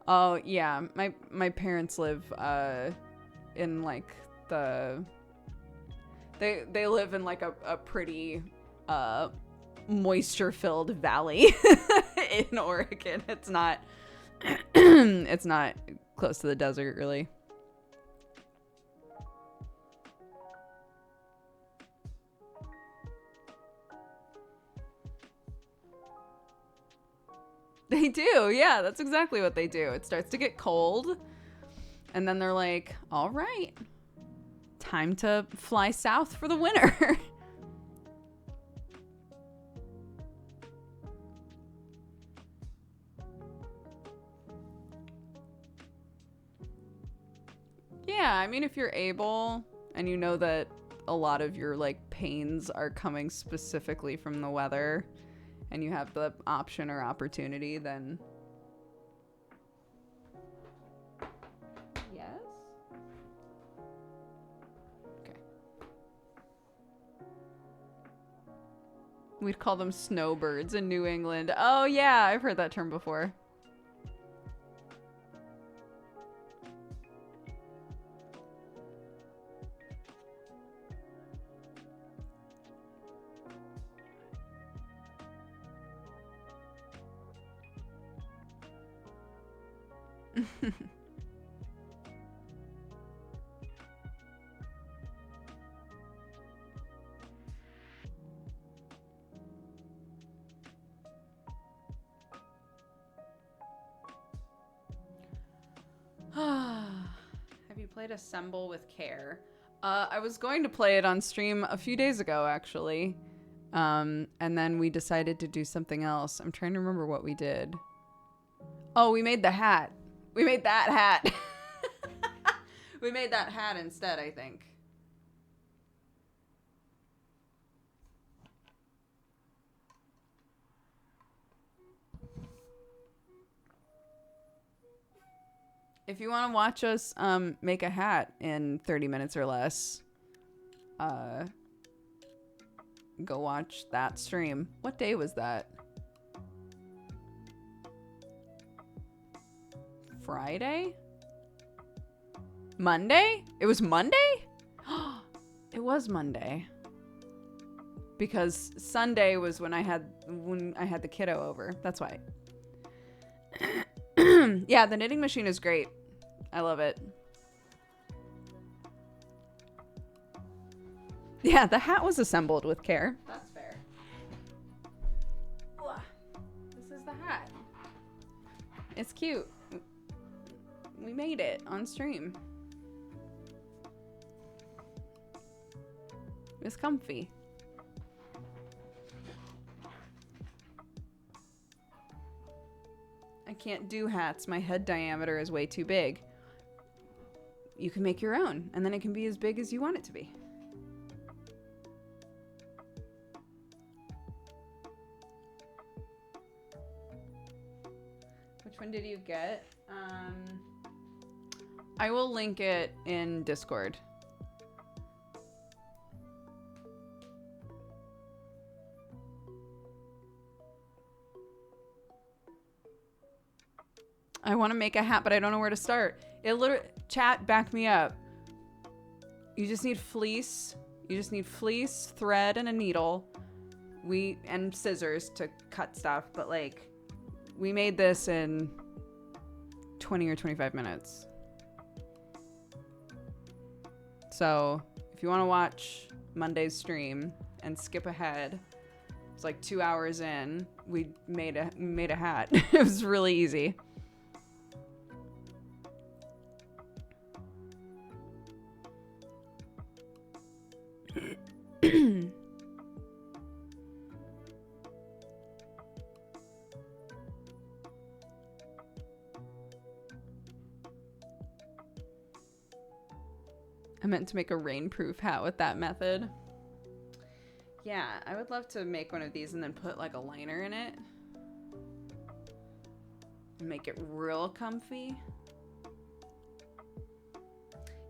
Oh yeah, my parents live in like they live in like a pretty moisture-filled valley in Oregon. It's not it's not close to the desert really. They do, yeah, that's exactly what they do. It starts to get cold, and then they're like, all right, time to fly south for the winter. Yeah, I mean, if you're able, and you know that a lot of your, like, pains are coming specifically from the weather, and you have the option or opportunity, then... Yes? Okay. We'd call them snowbirds in New England. Oh, yeah, I've heard that term before. Have you played Assemble with Care? I was going to play it on stream a few days ago, actually. And then we decided to do something else. I'm trying to remember what we did. Oh, we made the hat. We made that hat. We made that hat instead, I think. If you want to watch us make a hat in 30 minutes or less, go watch that stream. What day was that? Friday? Monday? It was Monday? It was Monday. Because Sunday was when I had the kiddo over. That's why. Yeah, the knitting machine is great. I love it. Yeah, the hat was assembled with care. That's fair. This is the hat. It's cute. We made it on stream. It's comfy. I can't do hats. My head diameter is way too big. You can make your own, and then it can be as big as you want it to be. Which one did you get? I will link it in Discord. want to make a hat, but I don't know where to start. It literally, chat, back me up. You just need fleece. You just need fleece, thread, and a needle. And scissors to cut stuff. But like, we made this in 20 or 25 minutes. So if you want to watch Monday's stream and skip ahead, it's like 2 hours in. We made a hat. It was really easy. I meant to make a rainproof hat with that method. Yeah, I would love to make one of these and then put like a liner in it. And make it real comfy.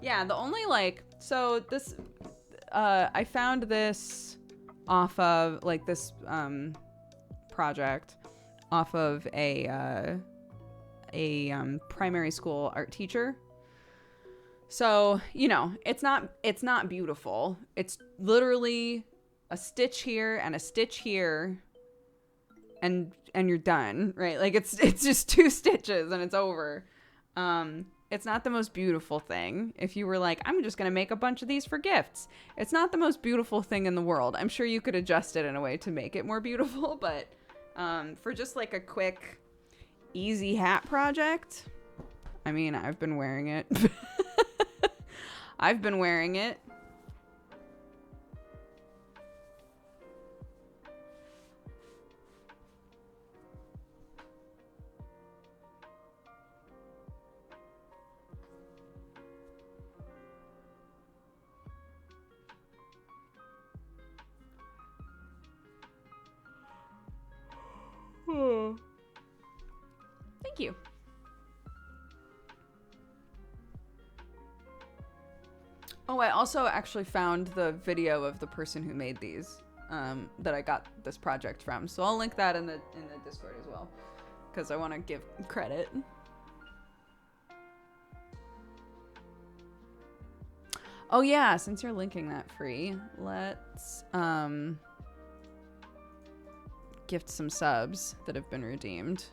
Yeah, the only like, so this, I found this off of like this project off of a primary school art teacher. So, you know, it's not beautiful. It's literally a stitch here and a stitch here and you're done, right? Like it's just 2 stitches and it's over. It's not the most beautiful thing. If you were like, I'm just going to make a bunch of these for gifts. It's not the most beautiful thing in the world. I'm sure you could adjust it in a way to make it more beautiful, but for just like a quick, easy hat project, I mean, I've been wearing it. I've been wearing it. Thank you. Oh, I also actually found the video of the person who made these that I got this project from. So I'll link that in the Discord as well, because I want to give credit. Oh yeah, since you're linking that free, let's gift some subs that have been redeemed.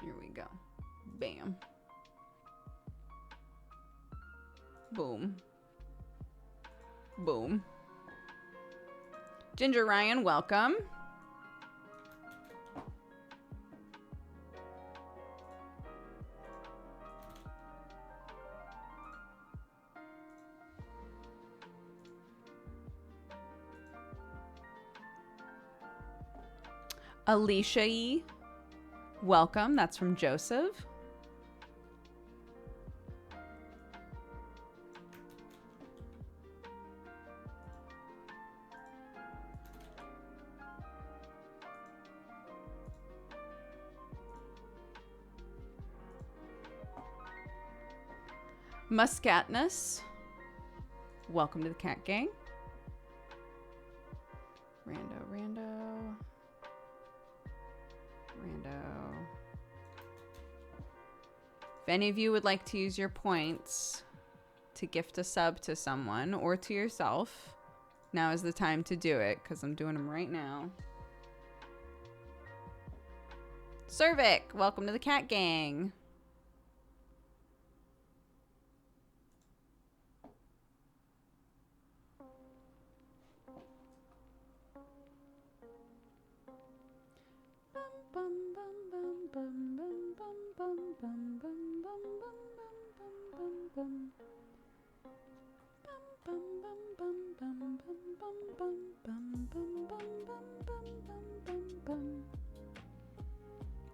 Here we go. Bam. Boom. Boom. Ginger Ryan, welcome. Alicia E, welcome. That's from Joseph. Muscatnus, welcome to the Cat Gang. Rando. If any of you would like to use your points to gift a sub to someone or to yourself, now is the time to do it, because I'm doing them right now. Cervic, welcome to the Cat Gang.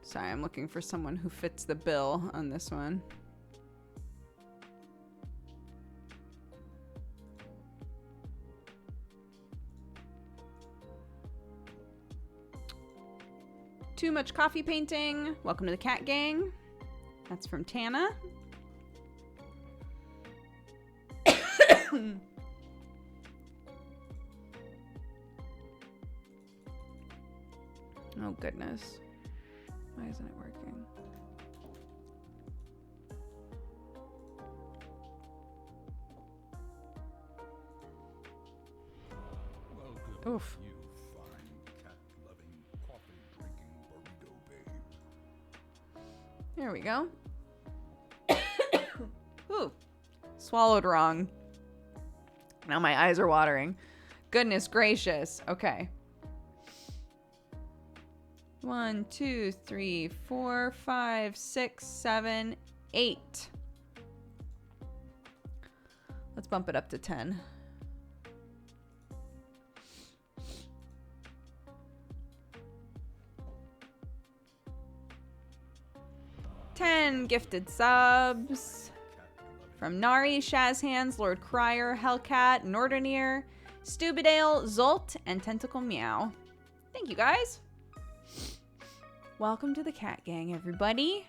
Sorry, I'm looking for someone who fits the bill on this one. Too much coffee painting. Welcome to the cat gang. That's from Tana. Oh goodness. Why isn't it working? Oof. You fine cat-loving, coffee-drinking burrito babe. There we go. Ooh. Swallowed wrong. Now my eyes are watering. Goodness gracious. Okay. 1, 2, 3, 4, 5, 6, 7, 8. Let's bump it up to 10. Gifted subs from Nari, Shazhands, Lord Crier, Hellcat, Nordernier, Stubidale, Zolt, and Tentacle Meow. Thank you guys. Welcome to the cat gang, everybody.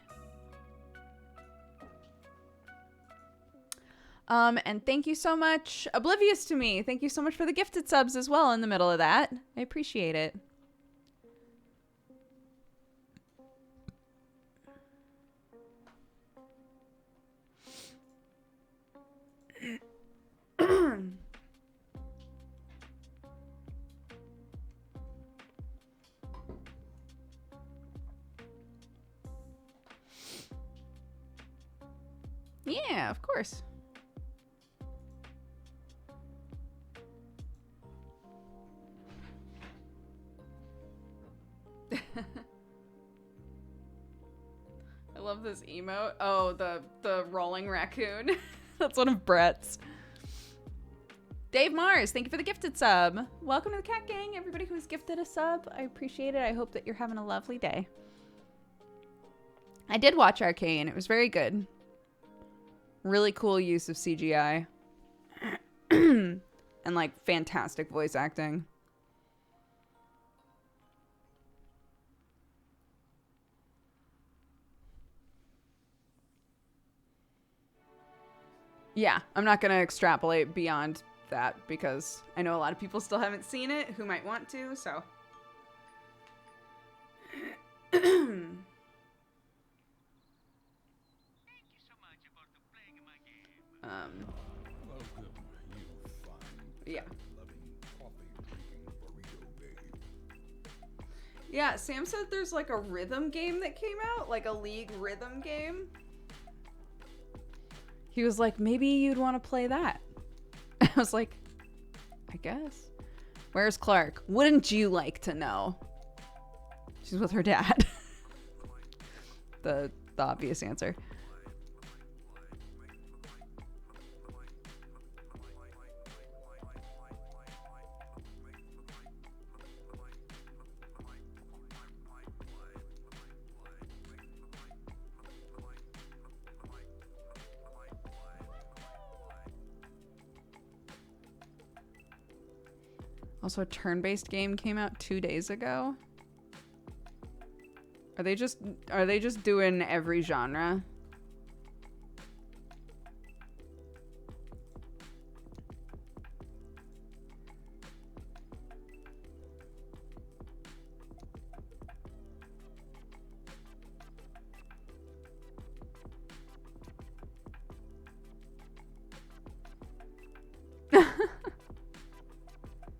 And thank you so much, Oblivious to Me. Thank you so much for the gifted subs as well in the middle of that. I appreciate it. Yeah, of course. I love this emote. Oh, the rolling raccoon. That's one of Brett's. Dave Mars, thank you for the gifted sub. Welcome to the cat gang, everybody who's gifted a sub. I appreciate it. I hope that you're having a lovely day. I did watch Arcane. It was very good. Really cool use of CGI. And like fantastic voice acting. Yeah, I'm not going to extrapolate beyond that because I know a lot of people still haven't seen it who might want to, so. Yeah. Yeah, Sam said there's like a rhythm game that came out, like a League rhythm game. He was like, maybe you'd want to play that. I was like, I guess. Where's Clark? Wouldn't you like to know? She's with her dad. the obvious answer. Also, a turn-based game came out 2 days ago. Are they just doing every genre?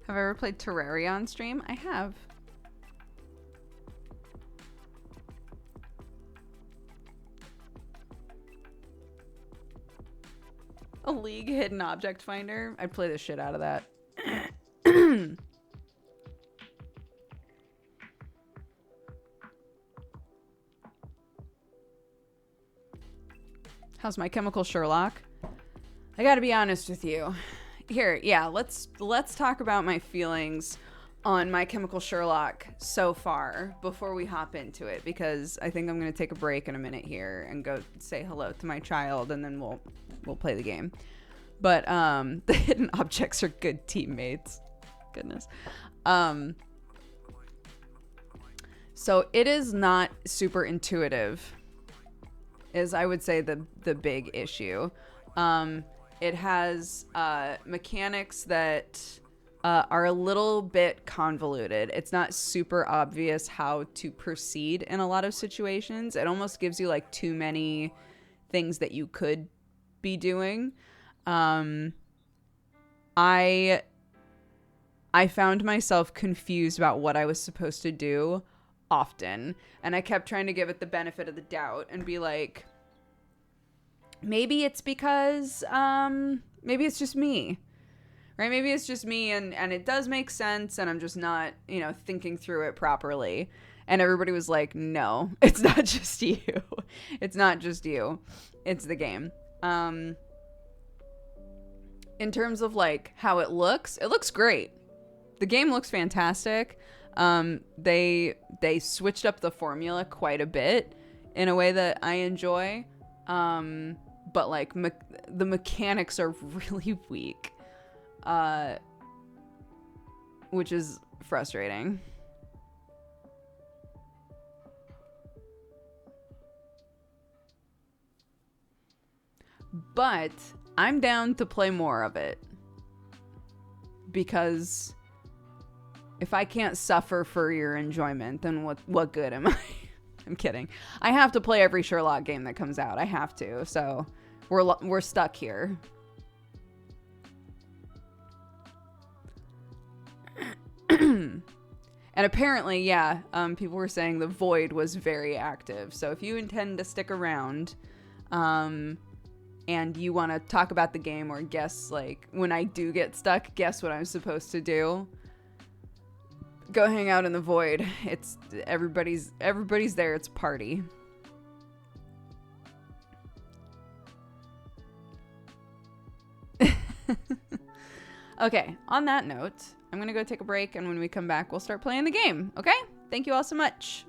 Have I ever played Terraria on stream? I have. A League hidden object finder? I'd play the shit out of that. How's My Chemical Sherlock? I gotta be honest with you. Here, yeah, let's talk about my feelings on My Chemical Sherlock so far before we hop into it, because I think I'm gonna take a break in a minute here and go say hello to my child, and then we'll play the game. But the hidden objects are good teammates. Goodness. So it is not super intuitive, is I would say the big issue. It has mechanics that are a little bit convoluted. It's not super obvious how to proceed in a lot of situations. It almost gives you like too many things that you could be doing. I found myself confused about what I was supposed to do often, and I kept trying to give it the benefit of the doubt and be like, maybe it's because maybe it's just me, right? Maybe it's just me, and it does make sense, and I'm just not, thinking through it properly. And everybody was like, no, it's not just you. It's not just you. It's the game. In terms of like how it looks great. The game looks fantastic. They switched up the formula quite a bit in a way that I enjoy. But like the mechanics are really weak, which is frustrating. But I'm down to play more of it, because if I can't suffer for your enjoyment, then what good am I? I'm kidding. I have to play every Sherlock game that comes out. I have to. So we're stuck here. And apparently, yeah, people were saying the void was very active. So if you intend to stick around, and you want to talk about the game or guess, like, when I do get stuck, guess what I'm supposed to do, go hang out in the void. It's everybody's there. It's a party. Okay, on that note, I'm gonna go take a break, and when we come back, we'll start playing the game. Okay? Thank you all so much.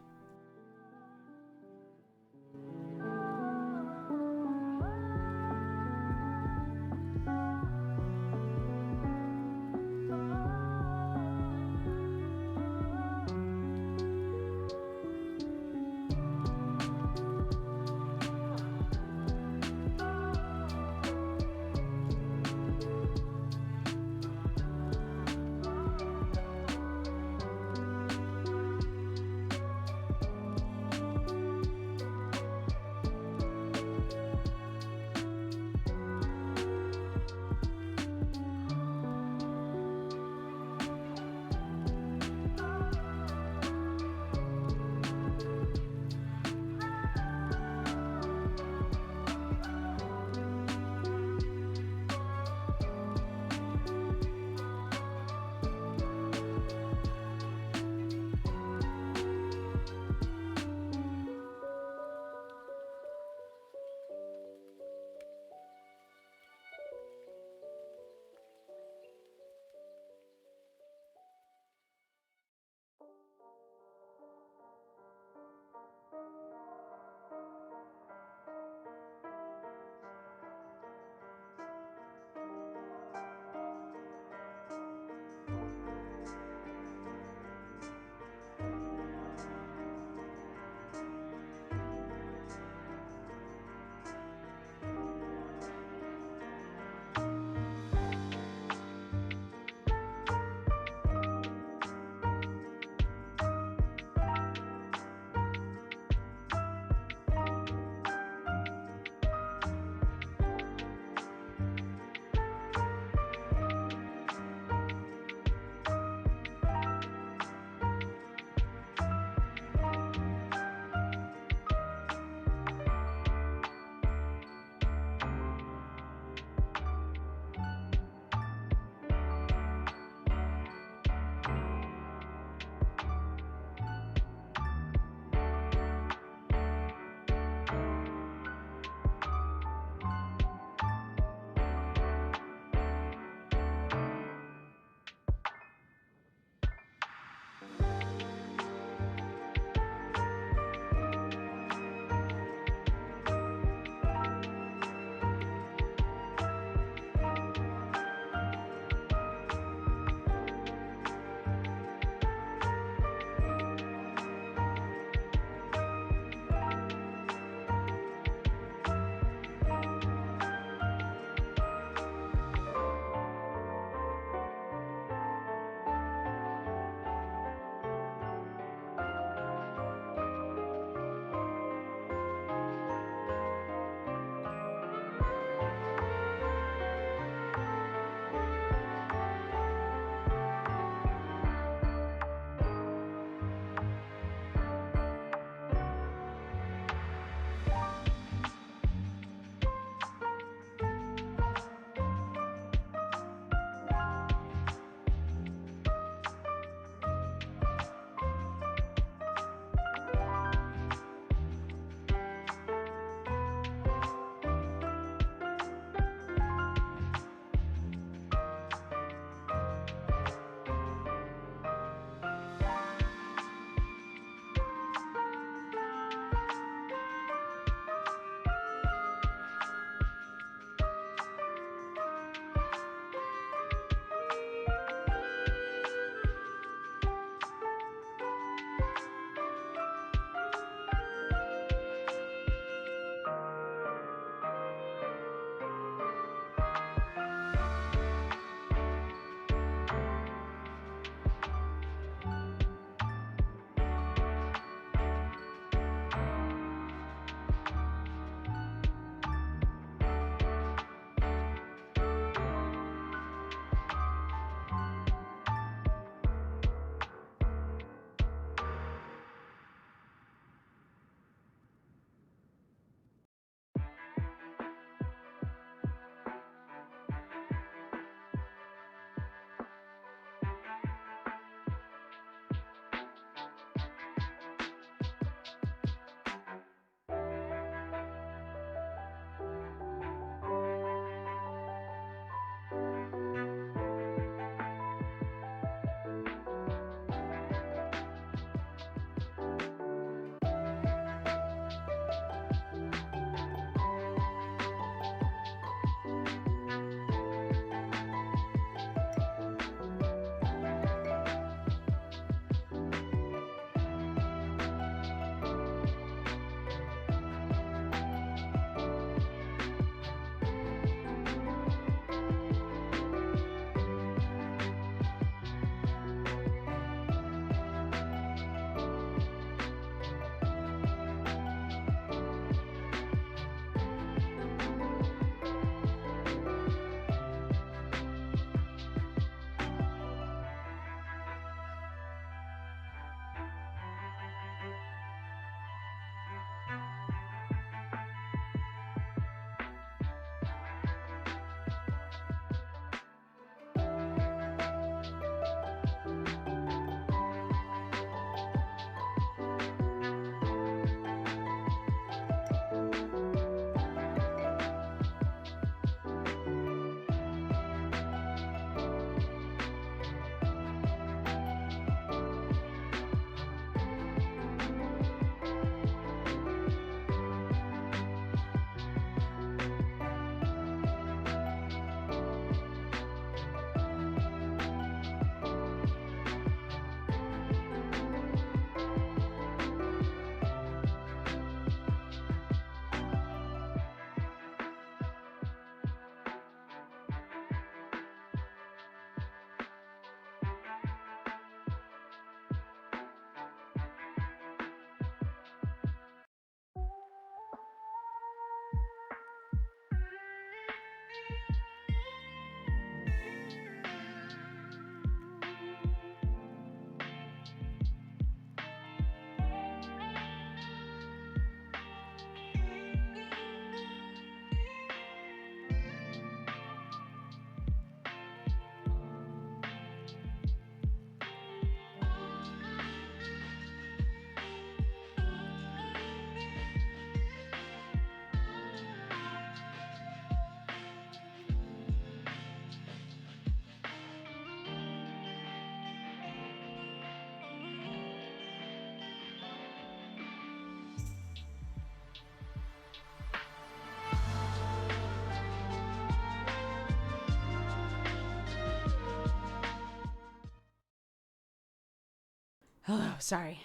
Hello, sorry.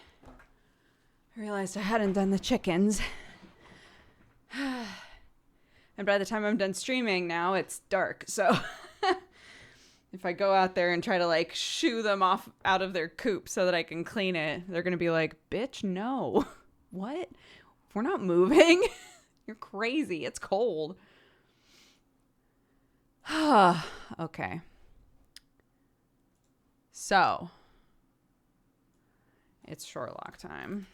I realized I hadn't done the chickens. And by the time I'm done streaming now, it's dark. So if I go out there and try to like shoo them off out of their coop so that I can clean it, they're going to be like, bitch, no. What? We're not moving. You're crazy. It's cold. Okay. So it's Sherlock time.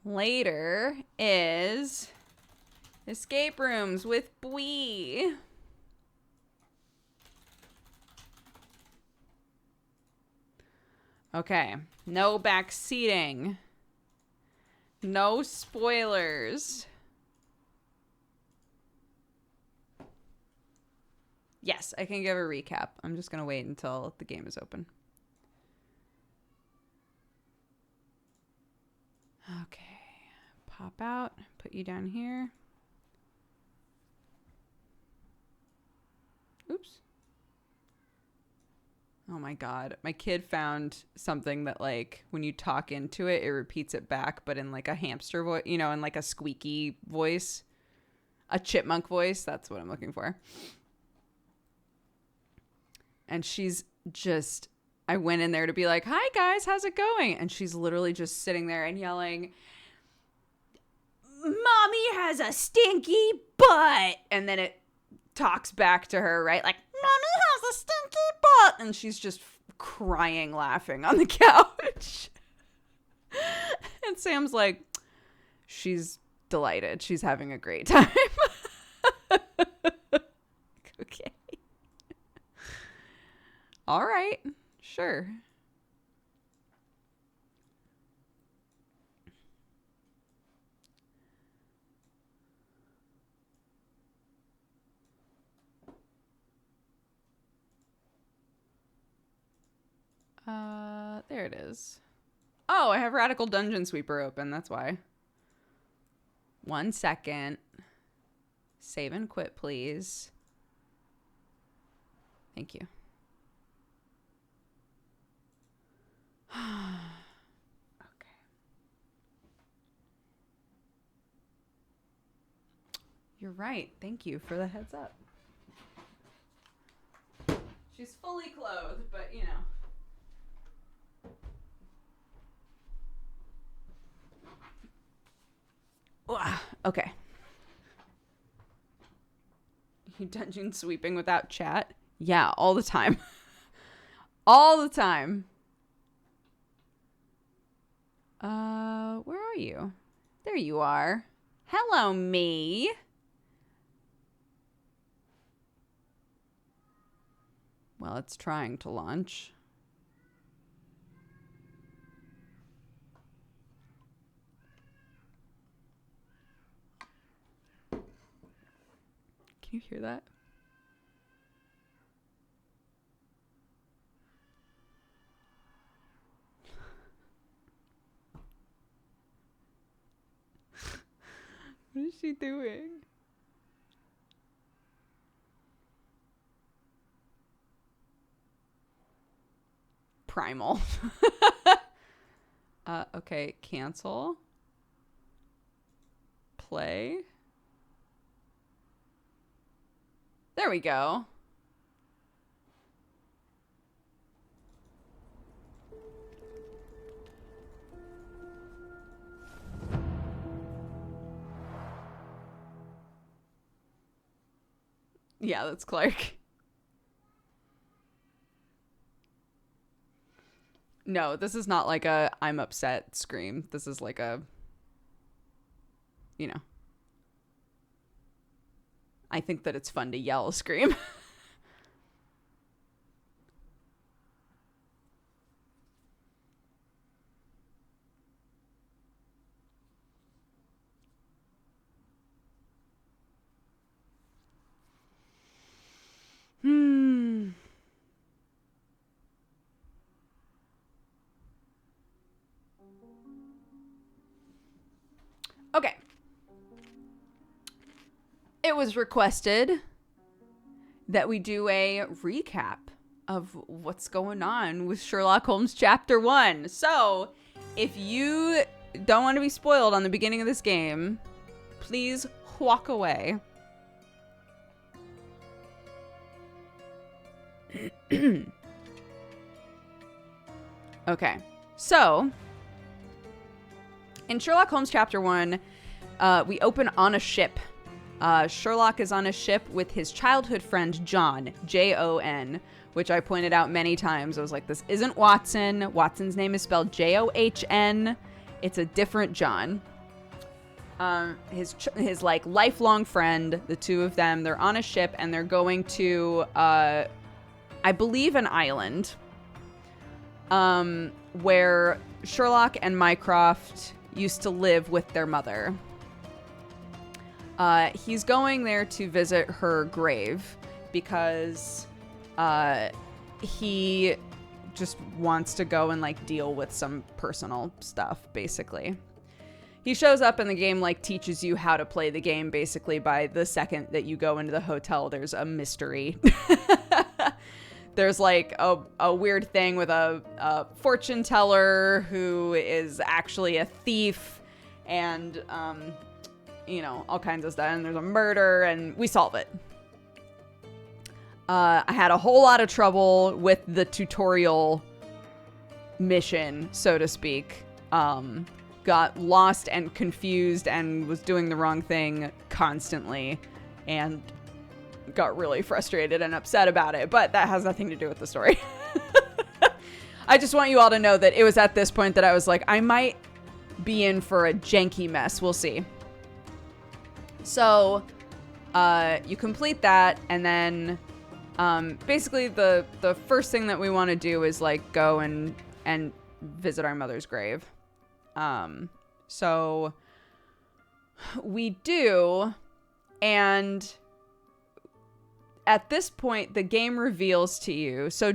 Later is escape rooms with Bwee. Okay, no back seating. No spoilers. Yes, I can give a recap. I'm just going to wait until the game is open. Okay. Pop out. Put you down here. Oops. Oh my god. My kid found something that, like, when you talk into it, it repeats it back, but in, like, a hamster voice, you know, in, like, a squeaky voice. A chipmunk voice. That's what I'm looking for. And she's just, I went in there to be like, hi guys, how's it going? And she's literally just sitting there and yelling, Mommy has a stinky butt. And then it talks back to her, right? Like, Mommy has a stinky butt. And she's just crying, laughing on the couch. And Sam's like, she's delighted. She's having a great time. Okay. All right. Sure. There it is. Oh, I have Radical Dungeon Sweeper open. That's why. 1 second. Save and quit, please. Thank you. Okay. You're right. Thank you for the heads up. She's fully clothed, but you know. Okay. You dungeon sweeping without chat? Yeah, all the time. All the time. Where are you? There you are. Hello, me. Well, it's trying to launch. Can you hear that? What is she doing? Primal. Okay, cancel. Play. There we go. Yeah, that's Clark. No, this is not like a I'm upset scream. This is like a, you know, I think that it's fun to yell scream. it was requested that we do a recap of what's going on with Sherlock Holmes Chapter 1. So, if you don't want to be spoiled on the beginning of this game, please walk away. Okay, so in Sherlock Holmes Chapter 1, we open on a ship. Sherlock is on a ship with his childhood friend John, Jon, which I pointed out many times. I was like, this isn't Watson. Watson's name is spelled John. It's a different John. His like lifelong friend, the two of them, they're on a ship and they're going to, I believe, an island, where Sherlock and Mycroft used to live with their mother. He's going there to visit her grave because he just wants to go and like deal with some personal stuff, basically. He shows up and the game like teaches you how to play the game. Basically, by the second that you go into the hotel, there's a mystery. There's like a weird thing with a fortune teller who is actually a thief, and all kinds of stuff. And there's a murder, and we solve it. I had a whole lot of trouble with the tutorial mission, so to speak. Got lost and confused and was doing the wrong thing constantly, and got really frustrated and upset about it, but that has nothing to do with the story. I just want you all to know that it was at this point that I was like, I might be in for a janky mess. We'll see. So, you complete that, and then, basically the first thing that we want to do is like go and visit our mother's grave. So we do, and at this point, the game reveals to you. So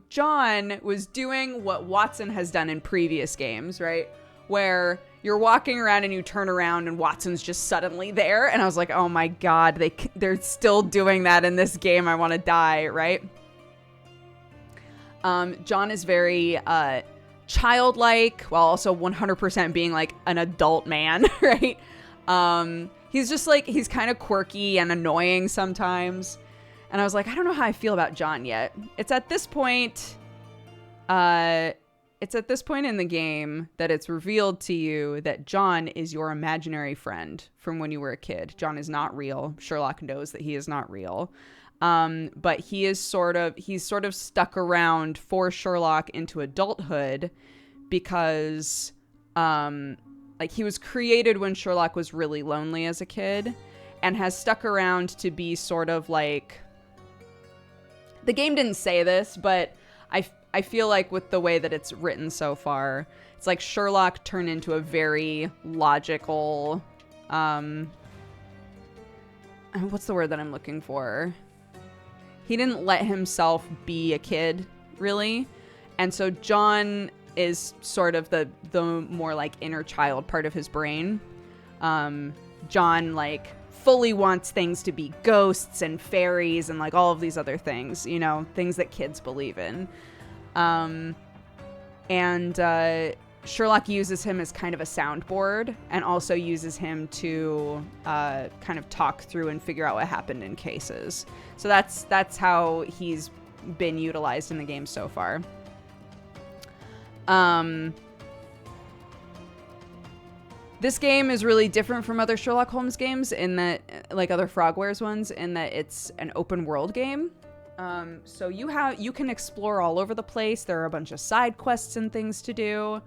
John was doing what Watson has done in previous games, right? Where you're walking around and you turn around and Watson's just suddenly there. And I was like, oh my God, they're still doing that in this game. I want to die, right? John is very childlike while also 100% being like an adult man, right? He's just like, he's kind of quirky and annoying sometimes. And I was like, I don't know how I feel about John yet. It's at this point in the game that it's revealed to you that John is your imaginary friend from when you were a kid. John is not real. Sherlock knows that he is not real. But he's sort of stuck around for Sherlock into adulthood because, like, he was created when Sherlock was really lonely as a kid and has stuck around to be sort of like, the game didn't say this, but I feel like with the way that it's written so far, it's like Sherlock turned into a very logical, what's the word that I'm looking for? He didn't let himself be a kid, really. And so John is sort of the more like inner child part of his brain. John like fully wants things to be ghosts and fairies and like all of these other things, things that kids believe in. Sherlock uses him as kind of a soundboard and also uses him to kind of talk through and figure out what happened in cases. So that's how he's been utilized in the game so far. This game is really different from other Sherlock Holmes games in that, like other Frogwares ones, in that it's an open world game. So you can explore all over the place. There are a bunch of side quests and things to do.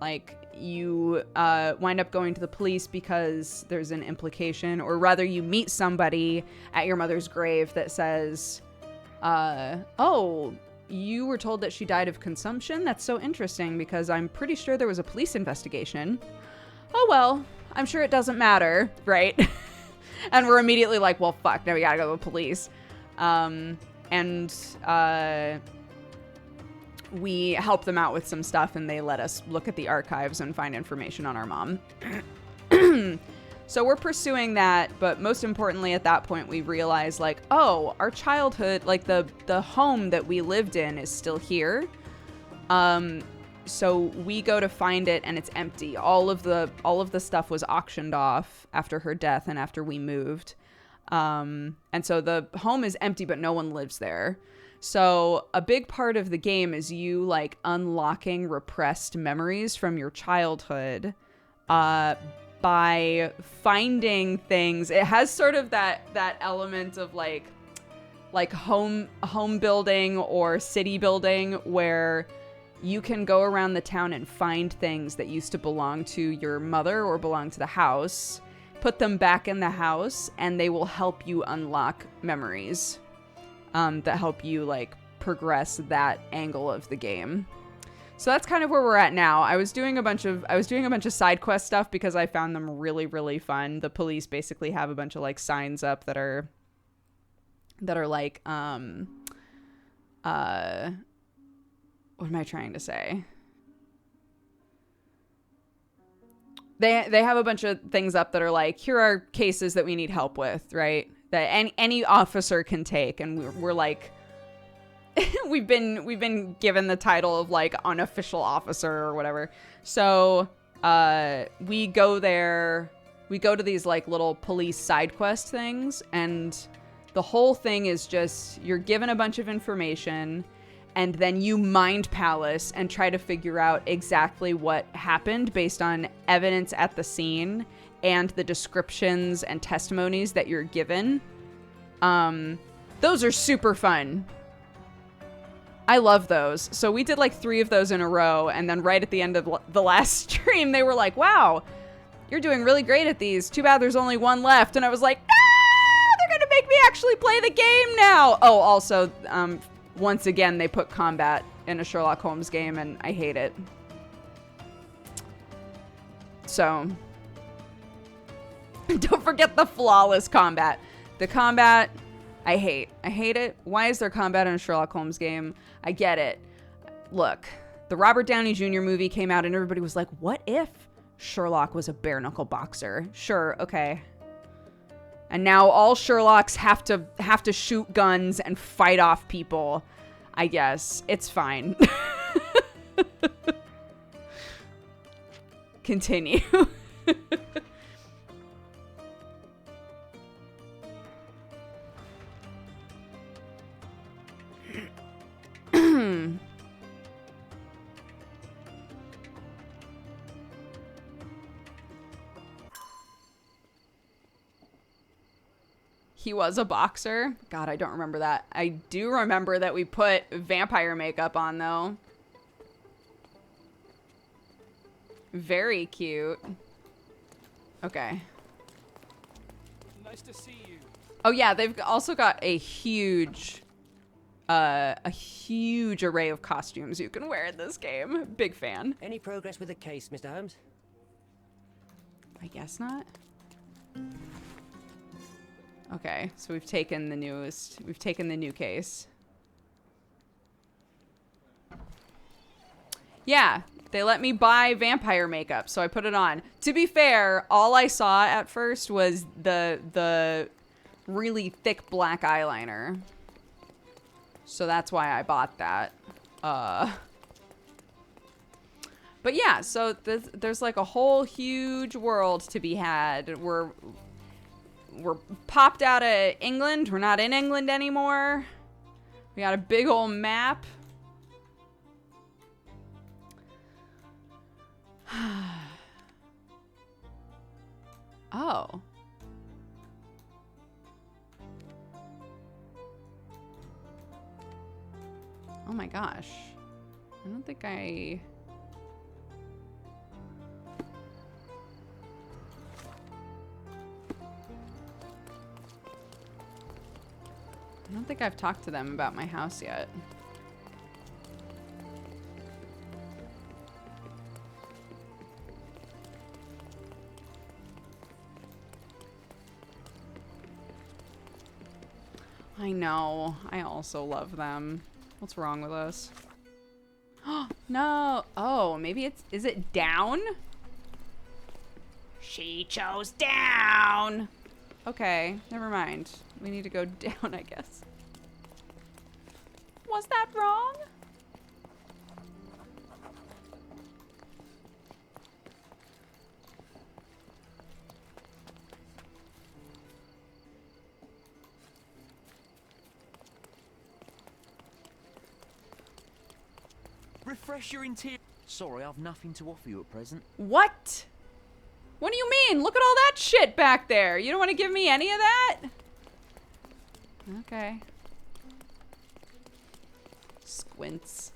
Like you wind up going to the police because there's an implication, or rather you meet somebody at your mother's grave that says, oh, you were told that she died of consumption? That's so interesting because I'm pretty sure there was a police investigation. Oh, well, I'm sure it doesn't matter, right? And we're immediately like, well, fuck, now we gotta go to the police. We help them out with some stuff and they let us look at the archives and find information on our mom. So we're pursuing that, but most importantly at that point we realize like, oh, our childhood, like the home that we lived in is still here. So we go to find it and it's empty. All of the stuff was auctioned off after her death and after we moved. And so the home is empty, but no one lives there. So a big part of the game is you like unlocking repressed memories from your childhood, by finding things. It has sort of that element of like home building or city building where you can go around the town and find things that used to belong to your mother or belong to the house, put them back in the house, and they will help you unlock memories that help you like progress that angle of the game. So that's kind of where we're at now. I was doing a bunch of side quest stuff because I found them really, really fun. The police basically have a bunch of like signs up that are like what am I trying to say? They have a bunch of things up that are like, here are cases that we need help with, right? That any officer can take, and we're like we've been given the title of like unofficial officer or whatever. So we go there, we go to these like little police side quest things, and the whole thing is just you're given a bunch of information and then you mind palace and try to figure out exactly what happened based on evidence at the scene and the descriptions and testimonies that you're given. Those are super fun. I love those. So we did like 3 of those in a row, and then right at the end of the last stream, they were like, wow, you're doing really great at these. Too bad there's only 1 left. And I was like, no, they're going to make me actually play the game now. Oh, also, once again, they put combat in a Sherlock Holmes game, and I hate it. So, don't forget the flawless combat. The combat, I hate. I hate it. Why is there combat in a Sherlock Holmes game? I get it. Look, the Robert Downey Jr. movie came out and everybody was like, what if Sherlock was a bare knuckle boxer? Sure, okay. And now all Sherlocks have to shoot guns and fight off people. I guess. It's fine. Continue. He was a boxer? God, I don't remember that. I do remember that we put vampire makeup on, though. Very cute. Okay. Nice to see you. Oh, yeah, they've also got a huge array of costumes you can wear in this game. Big fan. Any progress with the case, Mr. Holmes? I guess not. Okay, so we've taken the new case. Yeah, they let me buy vampire makeup, so I put it on. To be fair, all I saw at first was the really thick black eyeliner. So that's why I bought that. But yeah, so there's like a whole huge world to be had. We're popped out of England. We're not in England anymore. We got a big old map. Oh. Oh my gosh. I don't think I don't think I've talked to them about my house yet. I know. I also love them. What's wrong with us? No. Oh, maybe is it down? She chose down. Okay, never mind. We need to go down, I guess. Was that wrong? Refresh your interior. Sorry, I've nothing to offer you at present. What? What do you mean? Look at all that shit back there. You don't want to give me any of that? Okay. Squints.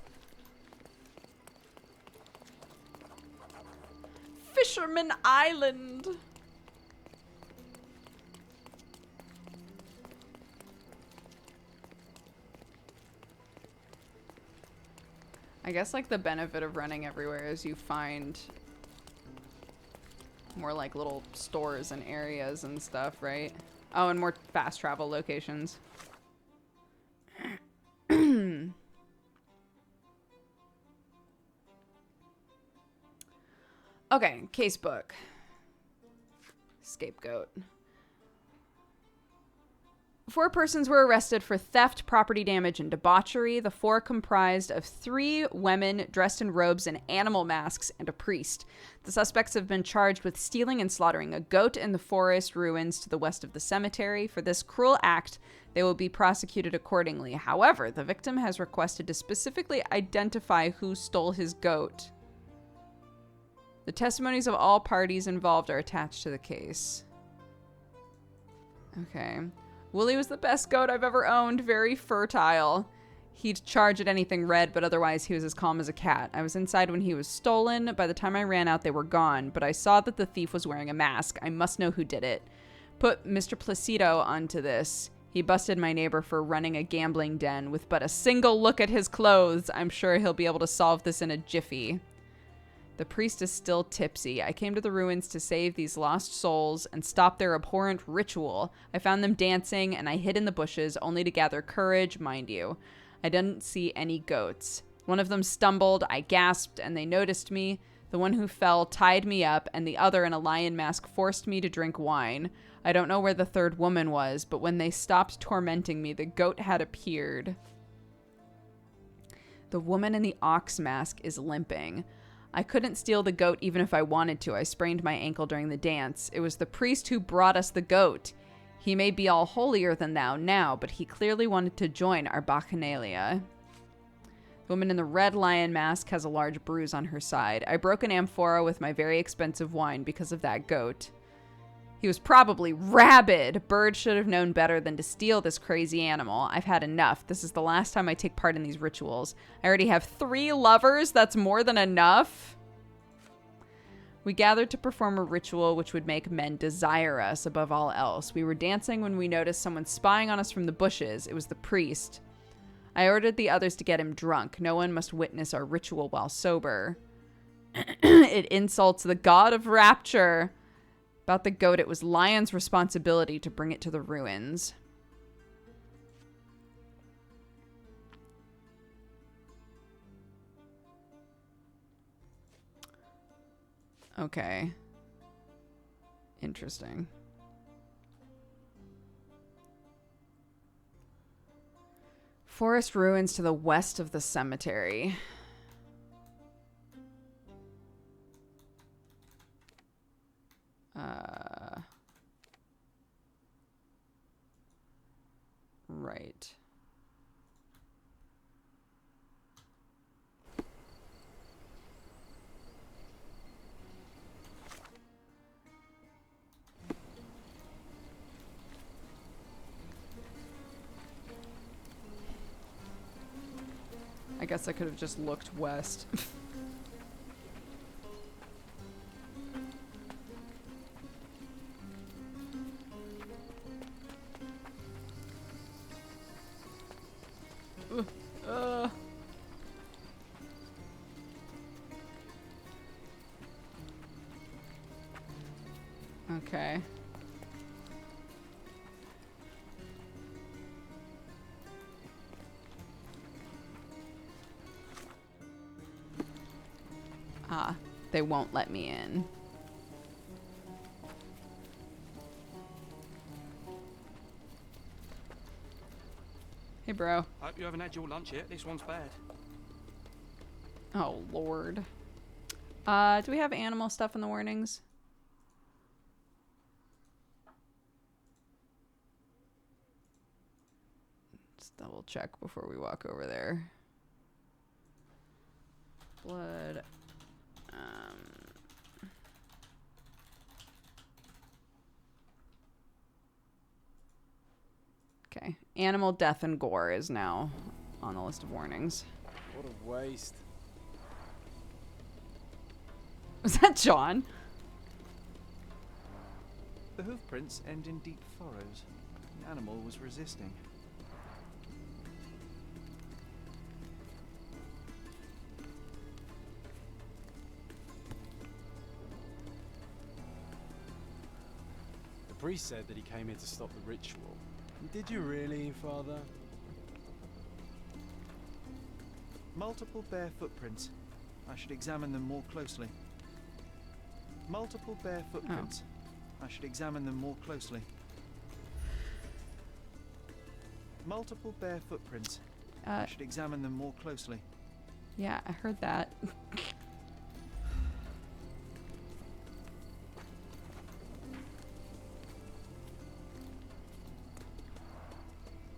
Fisherman Island. I guess like the benefit of running everywhere is you find more like little stores and areas and stuff, right? Oh, and more fast travel locations. Okay, casebook. Scapegoat. 4 persons were arrested for theft, property damage, and debauchery. The 4 comprised of 3 women dressed in robes and animal masks and a priest. The suspects have been charged with stealing and slaughtering a goat in the forest ruins to the west of the cemetery. For this cruel act, they will be prosecuted accordingly. However, the victim has requested to specifically identify who stole his goat. The testimonies of all parties involved are attached to the case. Okay. Wooly was the best goat I've ever owned, very fertile. He'd charge at anything red, but otherwise he was as calm as a cat. I was inside when he was stolen. By the time I ran out, they were gone, but I saw that the thief was wearing a mask. I must know who did it. Put Mr. Placido onto this. He busted my neighbor for running a gambling den with but a single look at his clothes. I'm sure he'll be able to solve this in a jiffy. The priest is still tipsy. I came to the ruins to save these lost souls and stop their abhorrent ritual. I found them dancing, and I hid in the bushes, only to gather courage, mind you. I didn't see any goats. One of them stumbled, I gasped, and they noticed me. The one who fell tied me up, and the other in a lion mask forced me to drink wine. I don't know where the third woman was, but when they stopped tormenting me, the goat had appeared. The woman in the ox mask is limping. I couldn't steal the goat even if I wanted to. I sprained my ankle during the dance. It was the priest who brought us the goat. He may be all holier than thou now, but he clearly wanted to join our bacchanalia. The woman in the red lion mask has a large bruise on her side. I broke an amphora with my very expensive wine because of that goat. He was probably rabid. Bird should have known better than to steal this crazy animal. I've had enough. This is the last time I take part in these rituals. I already have 3 lovers. That's more than enough. We gathered to perform a ritual which would make men desire us above all else. We were dancing when we noticed someone spying on us from the bushes. It was the priest. I ordered the others to get him drunk. No one must witness our ritual while sober. It insults the god of rapture. About the goat, it was Lion's responsibility to bring it to the ruins. Okay. Interesting. Forest ruins to the west of the cemetery. Right. I guess I could have just looked west. Okay. Ah, they won't let me in. bro. Hope you haven't had your lunch yet. This one's bad. Oh, Lord. Do we have animal stuff in the warnings? Just double check before we walk over there. Blood. Okay. Animal death and gore is now on the list of warnings. What a waste. Was that John? The hoof prints end in deep furrows. The animal was resisting. The priest said that he came here to stop the ritual. Did you really, Father? Multiple bare footprints. I should examine them more closely. Multiple bare footprints. I should examine them more closely. Multiple bare footprints. I should examine them more closely. Yeah, I heard that.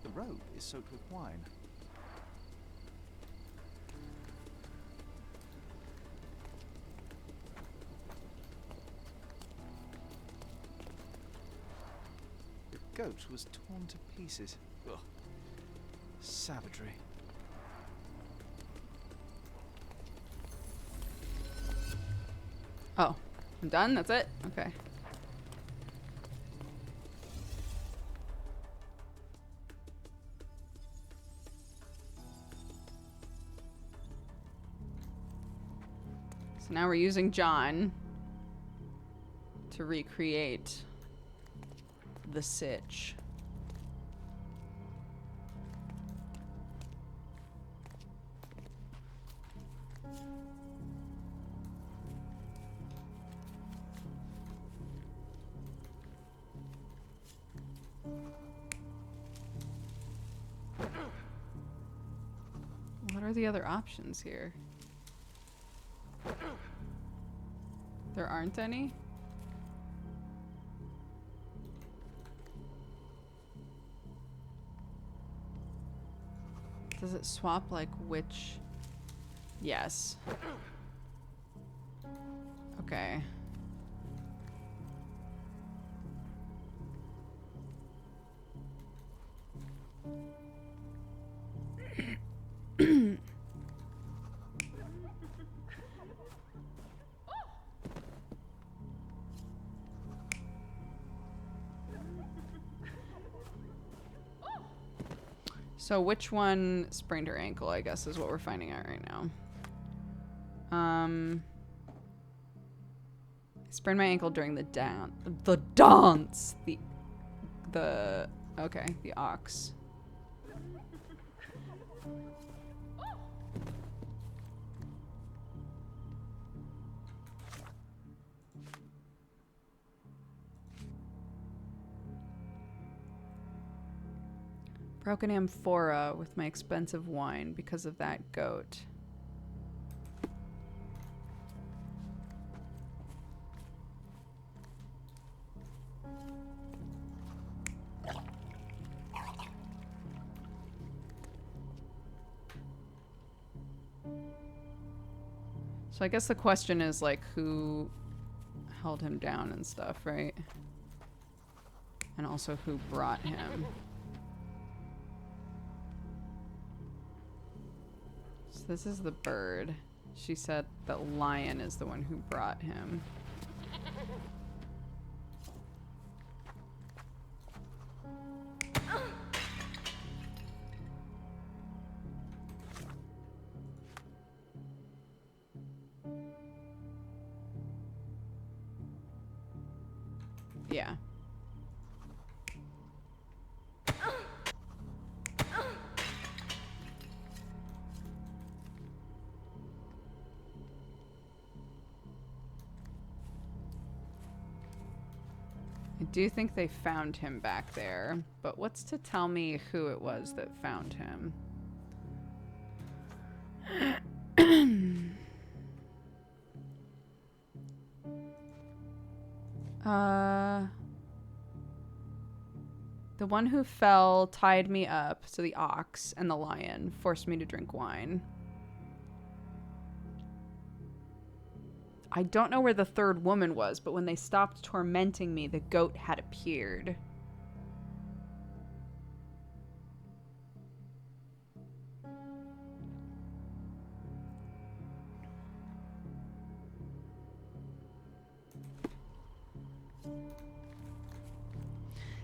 The robe is soaked with wine. The goat was torn to pieces. Ugh. Savagery. Oh, I'm done? That's it? Okay. So now we're using John to recreate the sitch. What are the other options here? There aren't any? Does it swap like which? Yes. Okay. So which one sprained her ankle, I guess, is what we're finding out right now. I sprained my ankle during the dance. Okay, the ox. Broken amphora with my expensive wine because of that goat. So I guess the question is like who held him down and stuff, right? And also who brought him. So this is the bird. She said the lion is the one who brought him. Yeah. I do think they found him back there, but what's to tell me who it was that found him? The one who fell tied me up, so the ox and the lion forced me to drink wine. I don't know where the third woman was, but when they stopped tormenting me, the goat had appeared.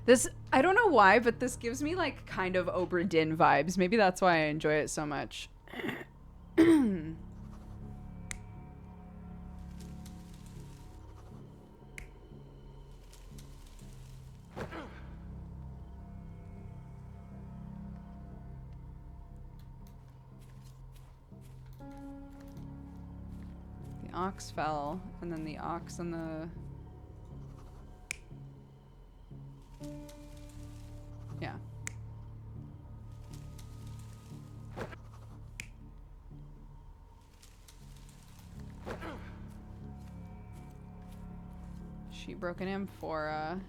This, I don't know why, but this gives me like kind of Obra Dinn vibes. Maybe that's why I enjoy it so much. The ox fell, and then the ox and the... Yeah. She broke an amphora.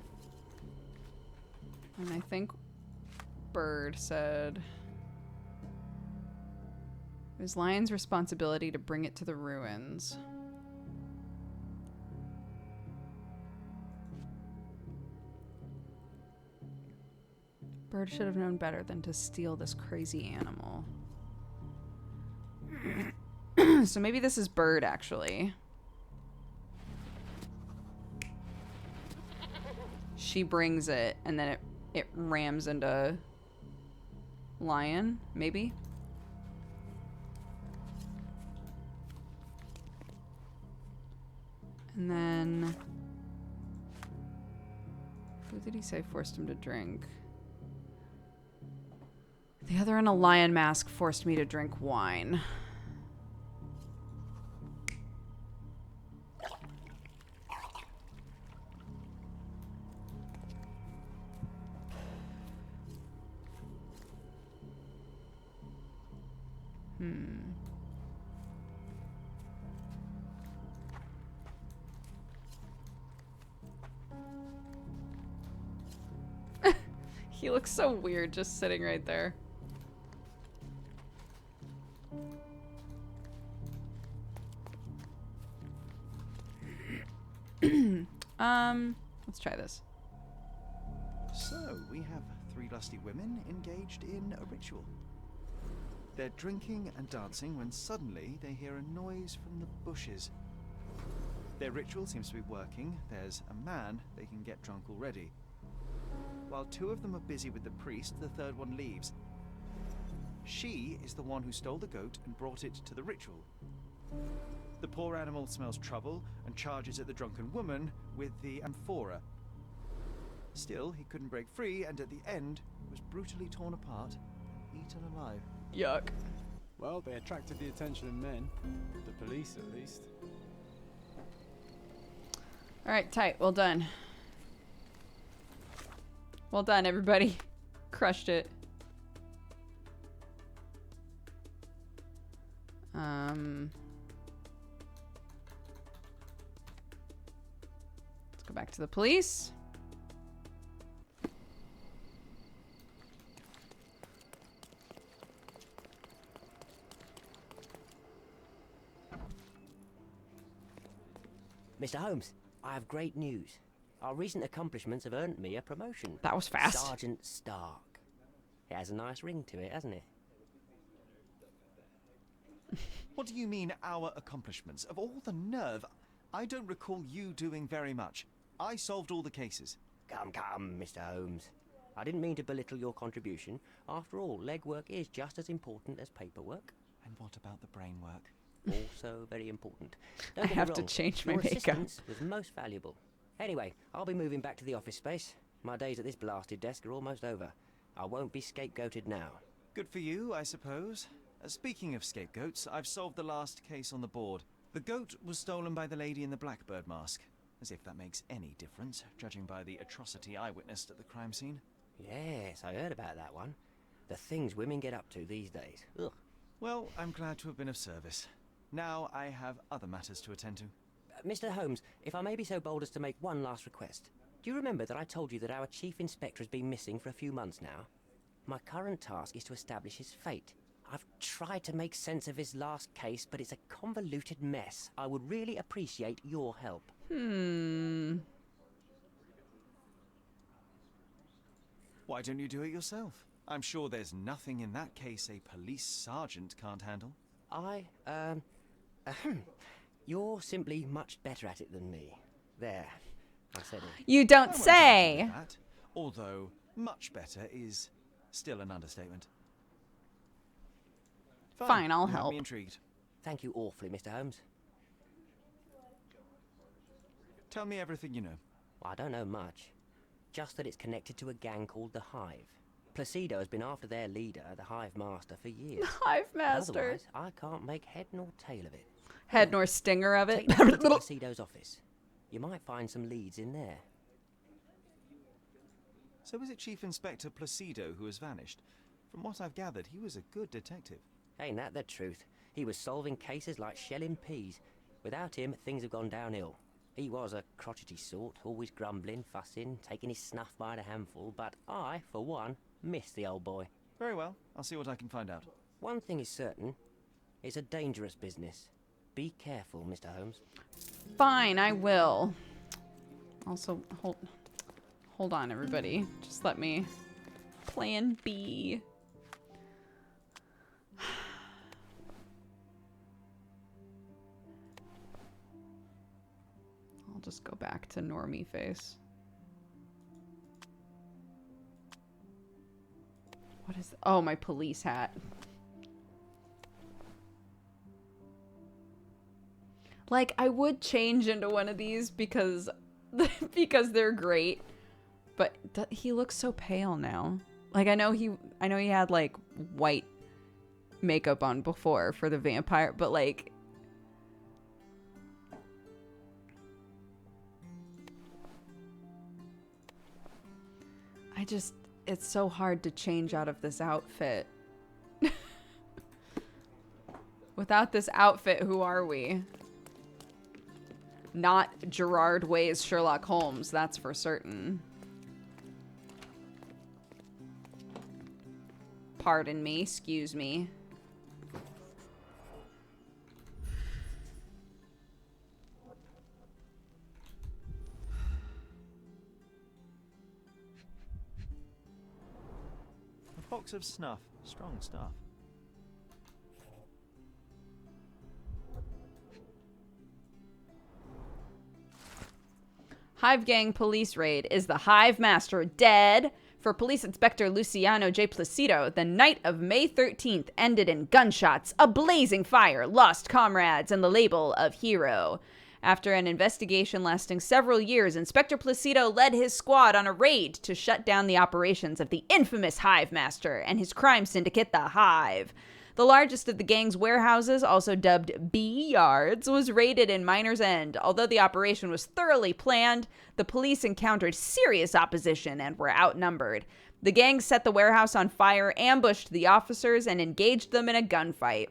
And I think Bird said it was Lion's responsibility to bring it to the ruins. Bird should have known better than to steal this crazy animal. So maybe this is Bird, actually. She brings it, and then it rams into Lion, maybe? And then... who did he say forced him to drink? The other in a lion mask forced me to drink wine. He looks so weird just sitting right there. Let's try this. So, we have 3 lusty women engaged in a ritual. They're drinking and dancing when suddenly they hear a noise from the bushes. Their ritual seems to be working. There's a man they can get drunk already. While 2 of them are busy with the priest, the third one leaves. She is the one who stole the goat and brought it to the ritual. The poor animal smells trouble and charges at the drunken woman with the amphora. Still, he couldn't break free, and at the end was brutally torn apart and eaten alive. Yuck. Well, they attracted the attention of men. The police, at least. Alright, tight. Well done. Well done, everybody. Crushed it. Let's go back to the police. Mr. Holmes, I have great news. Our recent accomplishments have earned me a promotion. That was fast. Sergeant Stark. It has a nice ring to it, hasn't it? What do you mean, our accomplishments? Of all the nerve, I don't recall you doing very much. I solved all the cases. Come, Mr. Holmes. I didn't mean to belittle your contribution. After all, legwork is just as important as paperwork. And what about the brain work? Also very important. Don't I get me have to wrong, change my your makeup. assistance was most valuable. Anyway, I'll be moving back to the office space. My days at this blasted desk are almost over. I won't be scapegoated now. Good for you, I suppose. Speaking of scapegoats, I've solved the last case on the board. The goat was stolen by the lady in the blackbird mask. As if that makes any difference, judging by the atrocity I witnessed at the crime scene. Yes, I heard about that one. The things women get up to these days. Ugh. Well, I'm glad to have been of service. Now I have other matters to attend to. Mr. Holmes, if I may be so bold as to make one last request. Do you remember that I told you that our chief inspector has been missing for a few months now? My current task is to establish his fate. I've tried to make sense of his last case, but it's a convoluted mess. I would really appreciate your help. Why don't you do it yourself? I'm sure there's nothing in that case a police sergeant can't handle. You're simply much better at it than me. There, I said it. You don't I won't say. argue with that, although much better is still an understatement. Fine, I'll you have help. me intrigued. Thank you awfully, Mr. Holmes. Tell me everything you know. I don't know much. Just that it's connected to a gang called the Hive. Placido has been after their leader, the Hive Master, for years. Hive Master. Otherwise, I can't make head nor tail of it. Head nor stinger of it. Take me to Placido's office. You might find some leads in there. So is it Chief Inspector Placido who has vanished? From what I've gathered, he was a good detective. Ain't that the truth? He was solving cases like shelling peas. Without him, things have gone downhill. He was a crotchety sort, always grumbling, fussing, taking his snuff by the handful, but I, for one, miss the old boy. Very well, I'll see what I can find out. One thing is certain, it's a dangerous business. Be careful, Mr. Holmes. Fine, I will. Also, hold on, everybody. Just let me. Plan B. I'll just go back to normie face. What is? Oh, my police hat. Like, I would change into one of these because because they're great, but he looks so pale now. Like, I know he had like white makeup on before for the vampire, but like it's so hard to change out of this outfit. Without this outfit, who are we? Not Gerard Way's Sherlock Holmes, that's for certain. Pardon me, excuse me. A box of snuff. Strong stuff. Hive Gang police raid. Is the Hive Master dead? For Police Inspector Luciano J. Placido, the night of May 13th ended in gunshots, a blazing fire, lost comrades, and the label of hero. After an investigation lasting several years, Inspector Placido led his squad on a raid to shut down the operations of the infamous Hive Master and his crime syndicate, the Hive. The largest of the gang's warehouses, also dubbed B Yards, was raided in Miner's End. Although the operation was thoroughly planned, the police encountered serious opposition and were outnumbered. The gang set the warehouse on fire, ambushed the officers, and engaged them in a gunfight.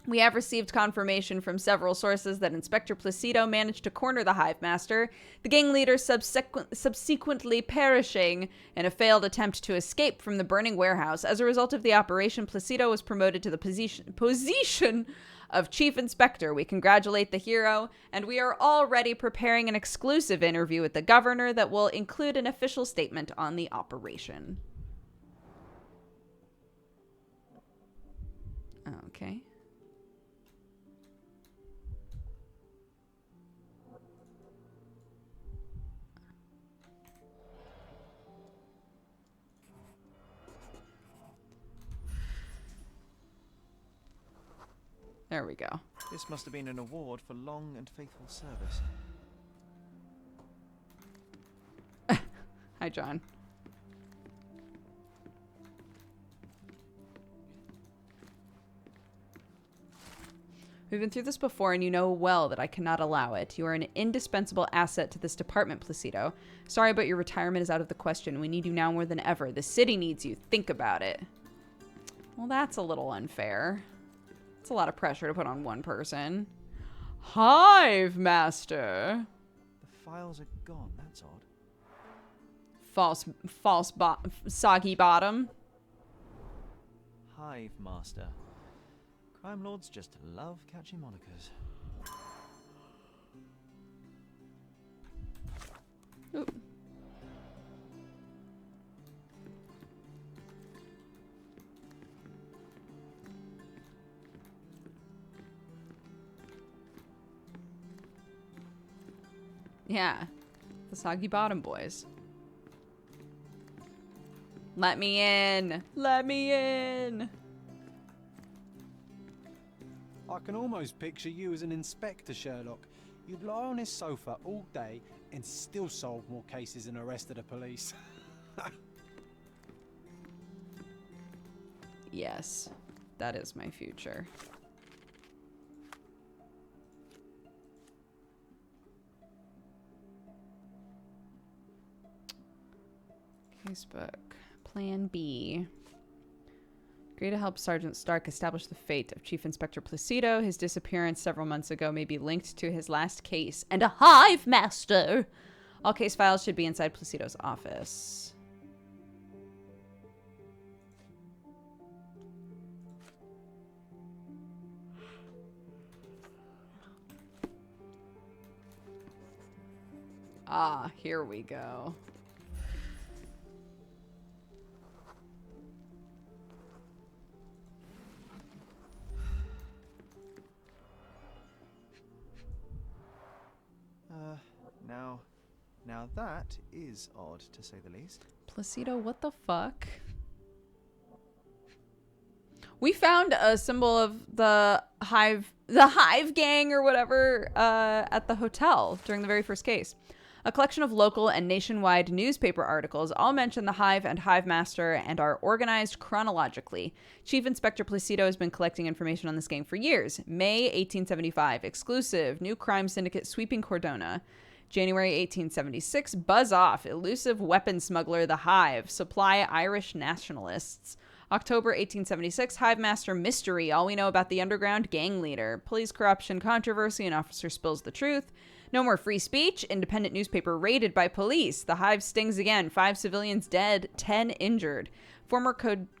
We have received confirmation from several sources that Inspector Placido managed to corner the Hive Master, the gang leader subsequently perishing in a failed attempt to escape from the burning warehouse. As a result of the operation, Placido was promoted to the position of Chief Inspector. We congratulate the hero, and we are already preparing an exclusive interview with the governor that will include an official statement on the operation. Okay. There we go. This must have been an award for long and faithful service. Hi, John. We've been through this before, and you know well that I cannot allow it. You are an indispensable asset to this department, Placido. Sorry, but your retirement is out of the question. We need you now more than ever. The city needs you. Think about it. Well, that's a little unfair. It's a lot of pressure to put on one person. Hive Master. The files are gone, that's odd. Soggy bottom. Hive Master. Crime lords just love catching monikers. Ooh. Yeah, the Soggy Bottom Boys. Let me in! Let me in! I can almost picture you as an inspector, Sherlock. You'd lie on his sofa all day and still solve more cases than the rest of the police. Yes, that is my future. Casebook. Plan B. Agree to help Sergeant Stark establish the fate of Chief Inspector Placido. His disappearance several months ago may be linked to his last case. And a hive master! All case files should be inside Placido's office. Ah, here we go. Now that is odd, to say the least. Placido, what the fuck? We found a symbol of the hive gang or whatever at the hotel during the very first case. A collection of local and nationwide newspaper articles all mention the Hive and Hive Master and are organized chronologically. Chief Inspector Placido has been collecting information on this gang for years. May 1875, exclusive, new crime syndicate sweeping Cordona. January 1876, buzz off, elusive weapon smuggler The Hive, supply Irish nationalists. October 1876, Hive Master mystery, all we know about the underground gang leader. Police corruption controversy, an officer spills the truth. No more free speech, independent newspaper raided by police. The Hive stings again, 5 civilians dead, 10 injured. Former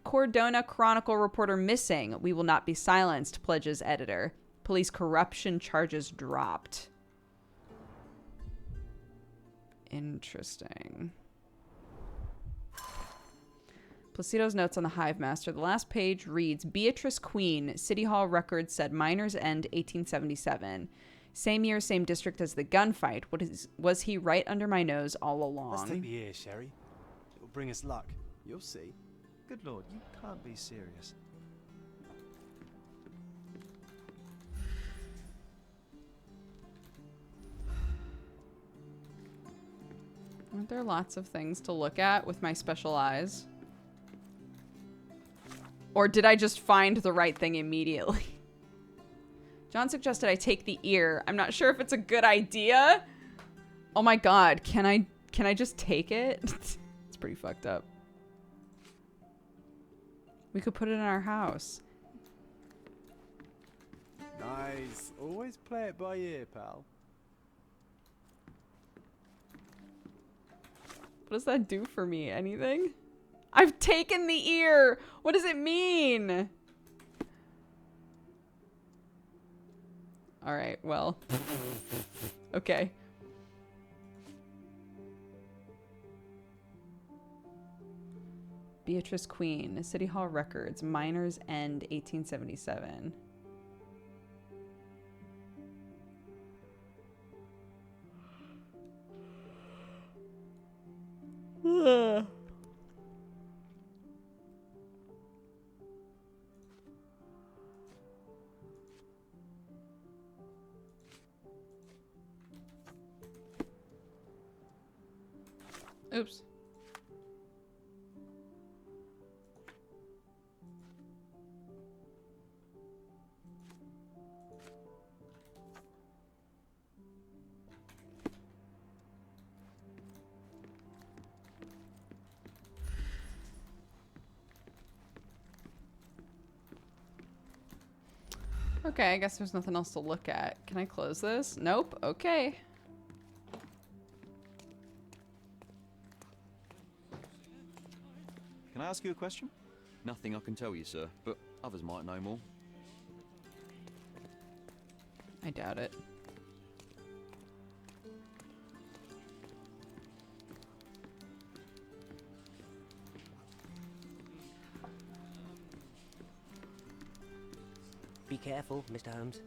Cordona Chronicle reporter missing. We will not be silenced, pledges editor. Police corruption charges dropped. Interesting. Placido's notes on the Hive Master. The last page reads, Beatrice Queen, City Hall records said Miners End 1877. Same year, same district as the gunfight. Was he right under my nose all along? Let's take the ear, Sherry. It will bring us luck. You'll see. Good lord, you can't be serious. Aren't there lots of things to look at with my special eyes? Or did I just find the right thing immediately? John suggested I take the ear. I'm not sure if it's a good idea. Oh my god, can I just take it? It's pretty fucked up. We could put it in our house. Nice. Always play it by ear, pal. What does that do for me? Anything? I've taken the ear! What does it mean? Alright, well. Okay. Beatrice Queen, City Hall Records, Miners End, 1877. Oops. Okay, I guess there's nothing else to look at. Can I close this? Nope. Okay. Can I ask you a question? Nothing I can tell you, sir, but others might know more. I doubt it. Be careful, Mr. Holmes.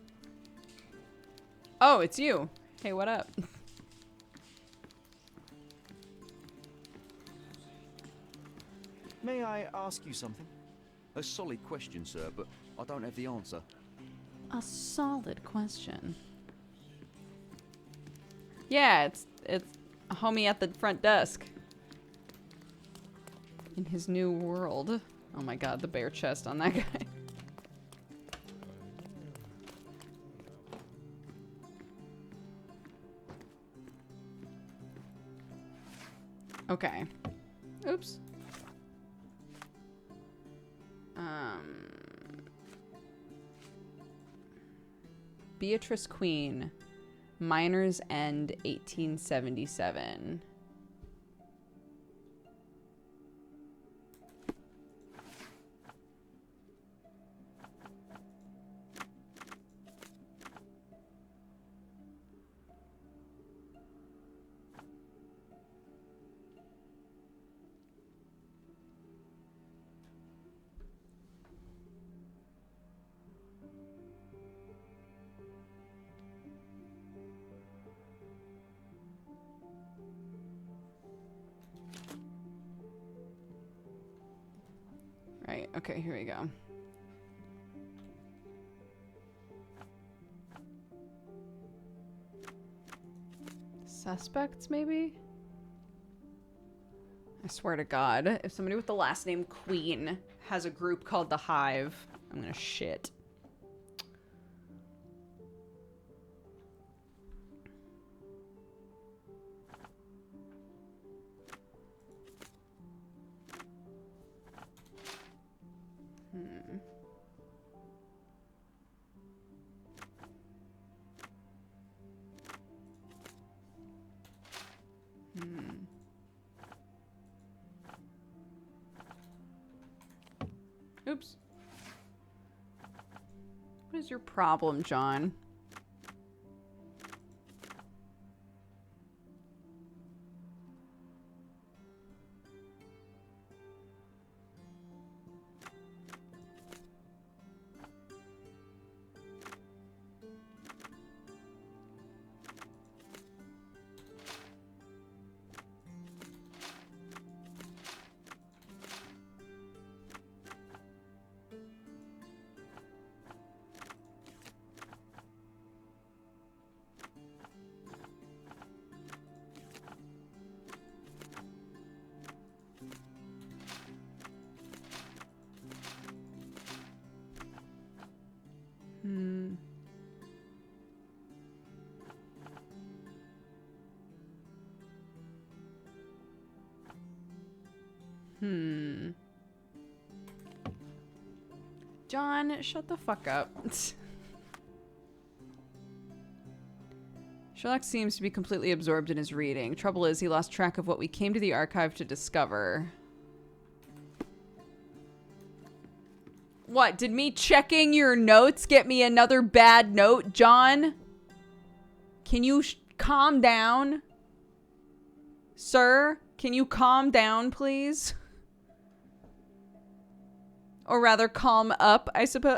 Oh, it's you. Hey, what up? May I ask you something? A solid question, sir, but I don't have the answer. A solid question. Yeah, it's a homie at the front desk. In his new world. Oh my god, the bare chest on that guy. Okay. Oops. Beatrice Queen, Miners End, 1877. Right, okay, here we go. Suspects, maybe? I swear to God, if somebody with the last name Queen has a group called The Hive, I'm gonna shit. Oops. What is your problem, John? John, shut the fuck up. Sherlock seems to be completely absorbed in his reading. Trouble is, he lost track of what we came to the archive to discover. What, did me checking your notes get me another bad note, John? Can you calm down? Sir, can you calm down, please? Or rather, calm up, I suppose.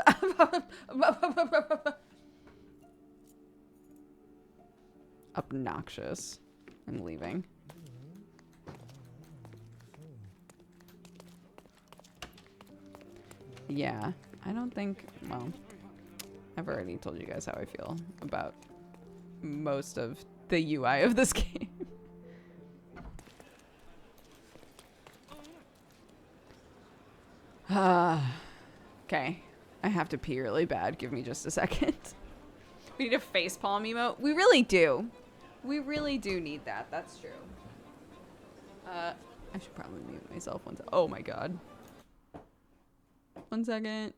Obnoxious. I'm leaving. Yeah, I don't think, well, I've already told you guys how I feel about most of the UI of this game. Okay, I have to pee really bad. Give me just a second. We need a facepalm emote. We really do. We really do need that. That's true. I should probably mute myself once. Oh my god. 1 second.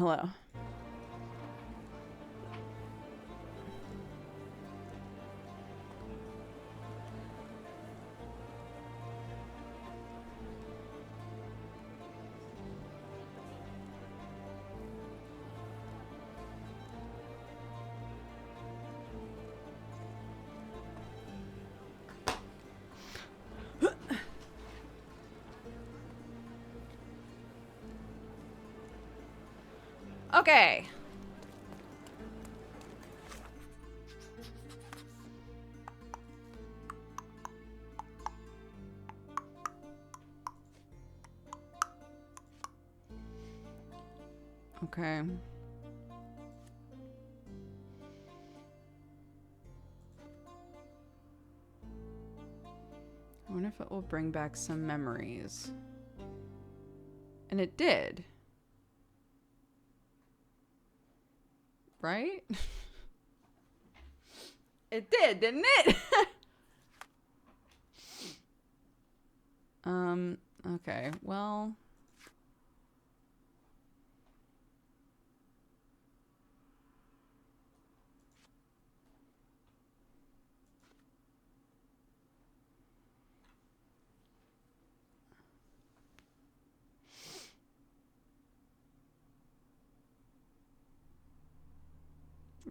hello. Okay. Okay. I wonder if it will bring back some memories. And it did. Right? It did, didn't it? Okay, well.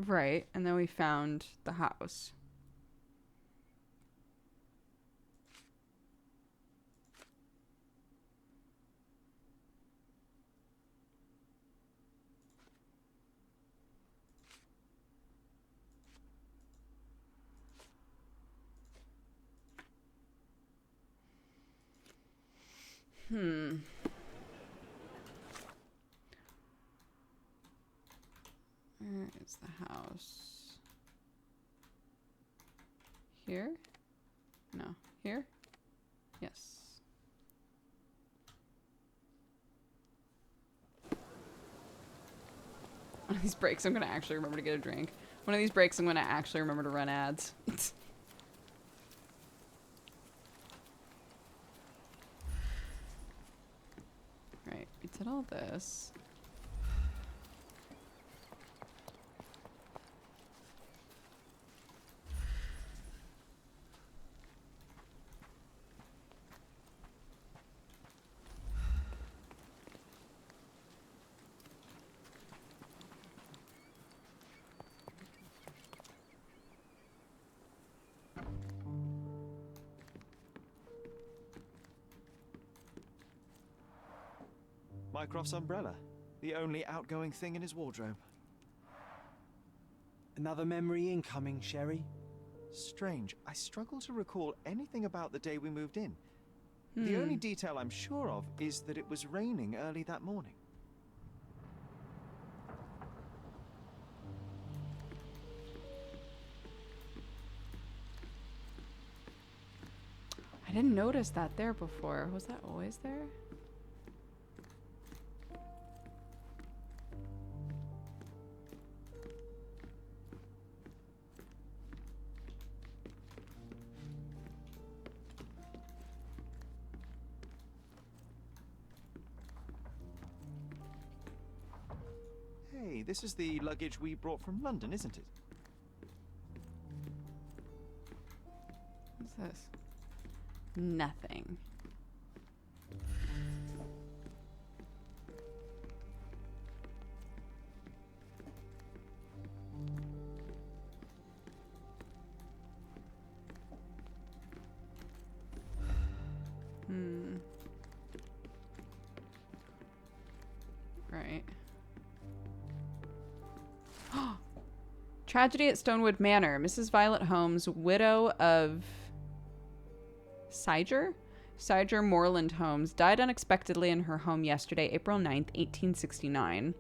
Right, and then we found the house. Where is the house? Here? No. Here? Yes. One of these breaks, I'm going to actually remember to get a drink. One of these breaks, I'm going to actually remember to run ads. Right, we did all this. Mycroft's umbrella, the only outgoing thing in his wardrobe. Another memory incoming, Sherry. Strange. I struggle to recall anything about the day we moved in. The only detail I'm sure of is that it was raining early that morning. I didn't notice that there before. Was that always there? Hey, this is the luggage we brought from London, isn't it? What's this? Nothing. Right. Tragedy at Stonewood Manor. Mrs. Violet Holmes, widow of Siger Moreland Holmes, died unexpectedly in her home yesterday, April 9th, 1869.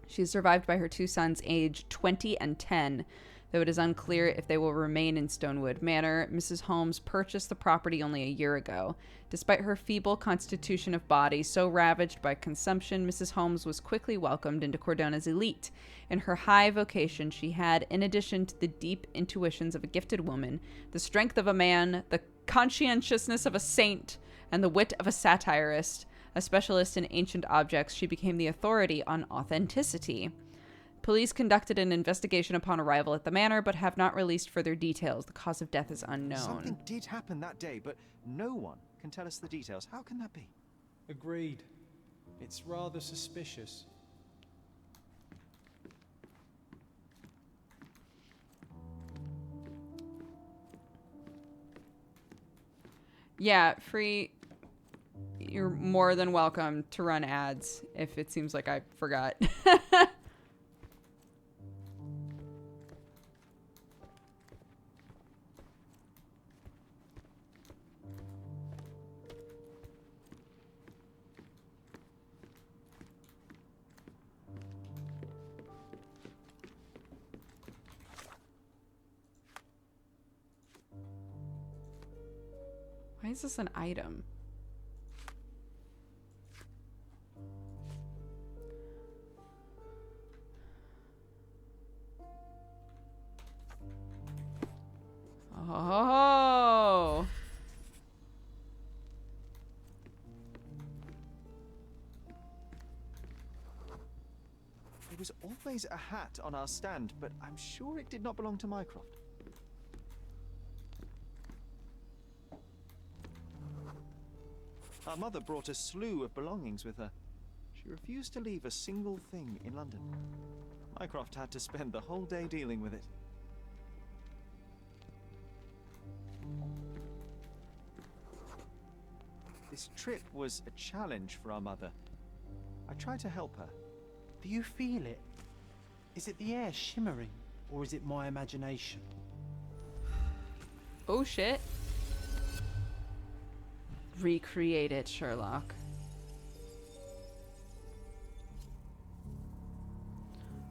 She is survived by her two sons, aged 20 and 10, though it is unclear if they will remain in Stonewood Manor. Mrs. Holmes purchased the property only a year ago. Despite her feeble constitution of body, so ravaged by consumption, Mrs. Holmes was quickly welcomed into Cordona's elite. In her high vocation, she had, in addition to the deep intuitions of a gifted woman, the strength of a man, the conscientiousness of a saint, and the wit of a satirist. A specialist in ancient objects, she became the authority on authenticity. Police conducted an investigation upon arrival at the manor, but have not released further details. The cause of death is unknown. Something did happen that day, but no one can tell us the details. How can that be? Agreed. It's rather suspicious. Yeah, Free, you're more than welcome to run ads if it seems like I forgot. Why is this an item? Oh. There was always a hat on our stand, but I'm sure it did not belong to Mycroft. Our mother brought a slew of belongings with her. She refused to leave a single thing in London. Mycroft had to spend the whole day dealing with it. This trip was a challenge for our mother. I tried to help her. Do you feel it? Is it the air shimmering, or is it my imagination? Oh shit. Recreate it, Sherlock.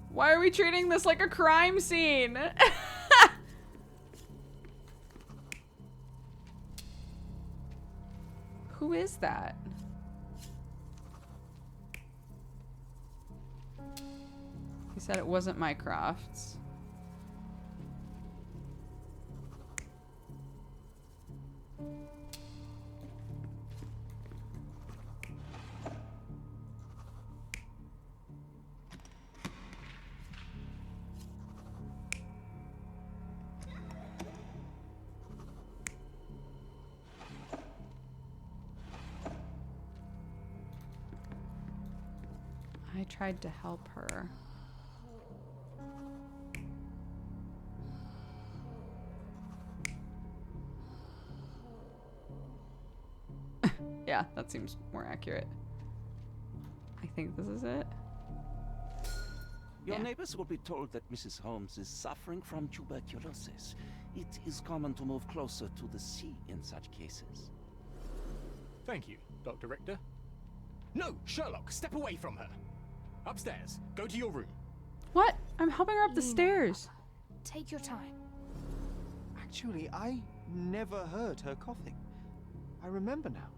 Why are we treating this like a crime scene? Who is that? He said it wasn't Mycroft's. I tried to help her. Yeah, that seems more accurate. I think this is it. Your Yeah. neighbors will be told that Mrs. Holmes is suffering from tuberculosis. It is common to move closer to the sea in such cases. Thank you, Dr. Richter. No, Sherlock, step away from her. Upstairs. Go to your room. What? I'm helping her up the Lean on stairs. Papa. Take your time. Actually, I never heard her coughing. I remember now.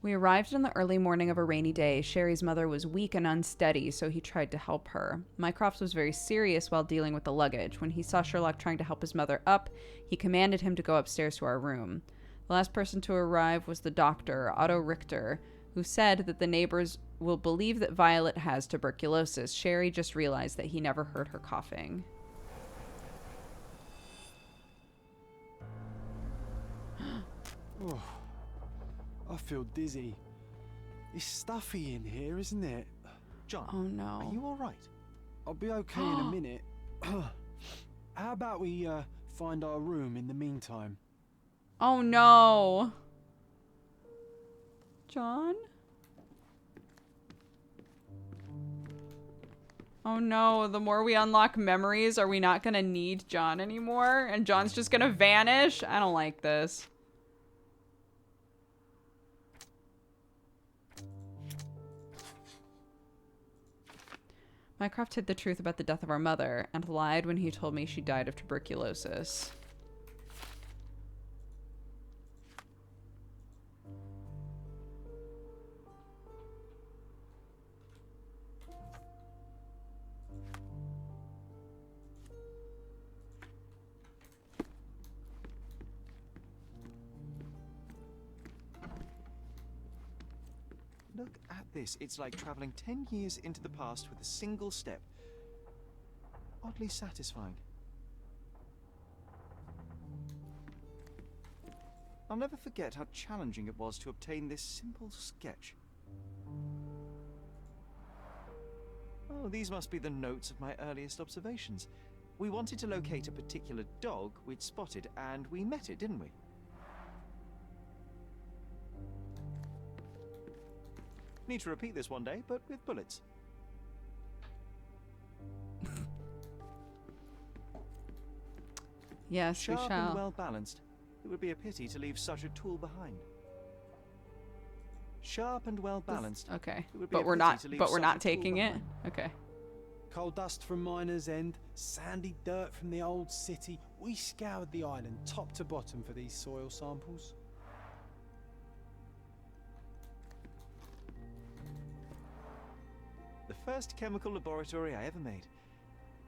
We arrived in the early morning of a rainy day. Sherry's mother was weak and unsteady, so he tried to help her. Mycroft was very serious while dealing with the luggage. When he saw Sherlock trying to help his mother up, he commanded him to go upstairs to our room. The last person to arrive was the doctor, Otto Richter, who said that the neighbors will believe that Violet has tuberculosis. Sherry just realized that he never heard her coughing. Oh, I feel dizzy. It's stuffy in here, isn't it? John, Oh no. are you all right? I'll be okay in a minute. How about we find our room in the meantime? Oh no. John? Oh no, the more we unlock memories, are we not gonna need John anymore? And John's just gonna vanish? I don't like this. Mycroft hid the truth about the death of our mother and lied when he told me she died of tuberculosis. this. It's like traveling 10 years into the past with a single step. Oddly satisfying. I'll never forget how challenging it was to obtain this simple sketch. Oh, these must be the notes of my earliest observations. We wanted to locate a particular dog we'd spotted, and we met it, didn't we? Need to repeat this one day, but with bullets. Yes, we Sharp shall. and well balanced. It would be a pity to leave such a tool behind. Sharp and well balanced. Okay, It would be a but we're pity not. to leave But we're such not a tool taking it. behind. Okay. Coal dust from Miner's End, sandy dirt from the old city. We scoured the island top to bottom for these soil samples. The first chemical laboratory I ever made.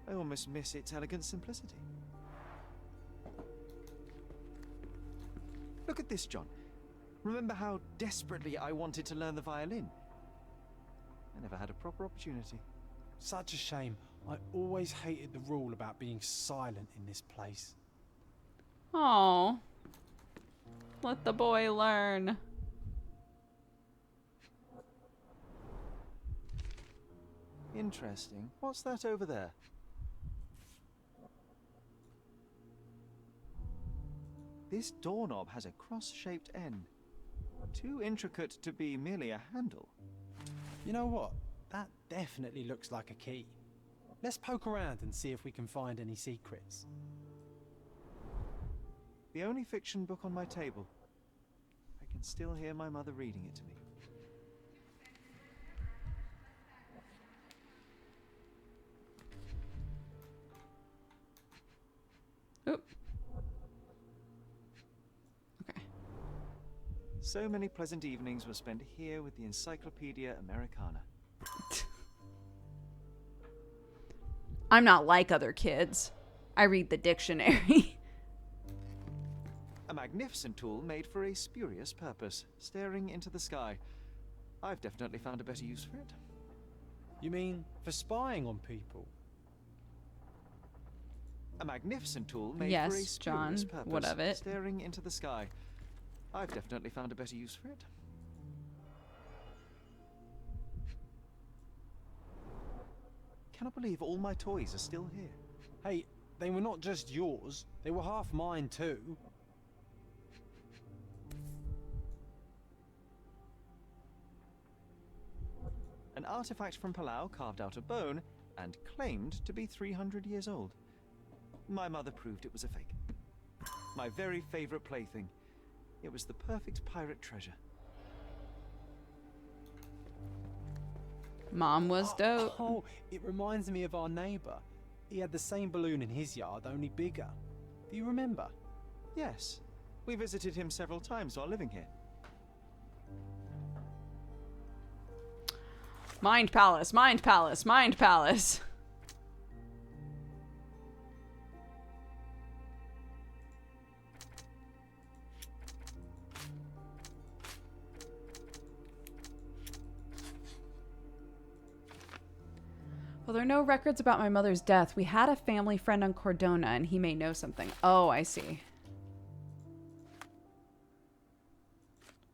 I almost miss its elegant simplicity. Look at this, John. Remember how desperately I wanted to learn the violin? I never had a proper opportunity. Such a shame. I always hated the rule about being silent in this place. Oh. Let the boy learn. Interesting. What's that over there? This doorknob has a cross-shaped end. Too intricate to be merely a handle. You know what? That definitely looks like a key. Let's poke around and see if we can find any secrets. The only fiction book on my table. I can still hear my mother reading it to me. Oop. Okay. So many pleasant evenings were spent here with the Encyclopedia Americana. I'm not like other kids. I read the dictionary. A magnificent tool made for a spurious purpose, staring into the sky. I've definitely found a better use for it. You mean for spying on people? A magnificent tool made Yes, for a John, spurious purpose, what of it? staring into the sky. I've definitely found a better use for it. Cannot believe all my toys are still here. Hey, they were not just yours, they were half mine too. An artifact from Palau carved out of bone and claimed to be 300 years old. My mother proved it was a fake. My very favorite plaything. It was the perfect pirate treasure. Mom was dope. Oh, it reminds me of our neighbour. He had the same balloon in his yard, only bigger. Do you remember? Yes, we visited him several times while living here. Mind Palace, Mind Palace, Mind Palace. Well, there are no records about my mother's death. We had a family friend on Cordona, and he may know something. Oh, I see.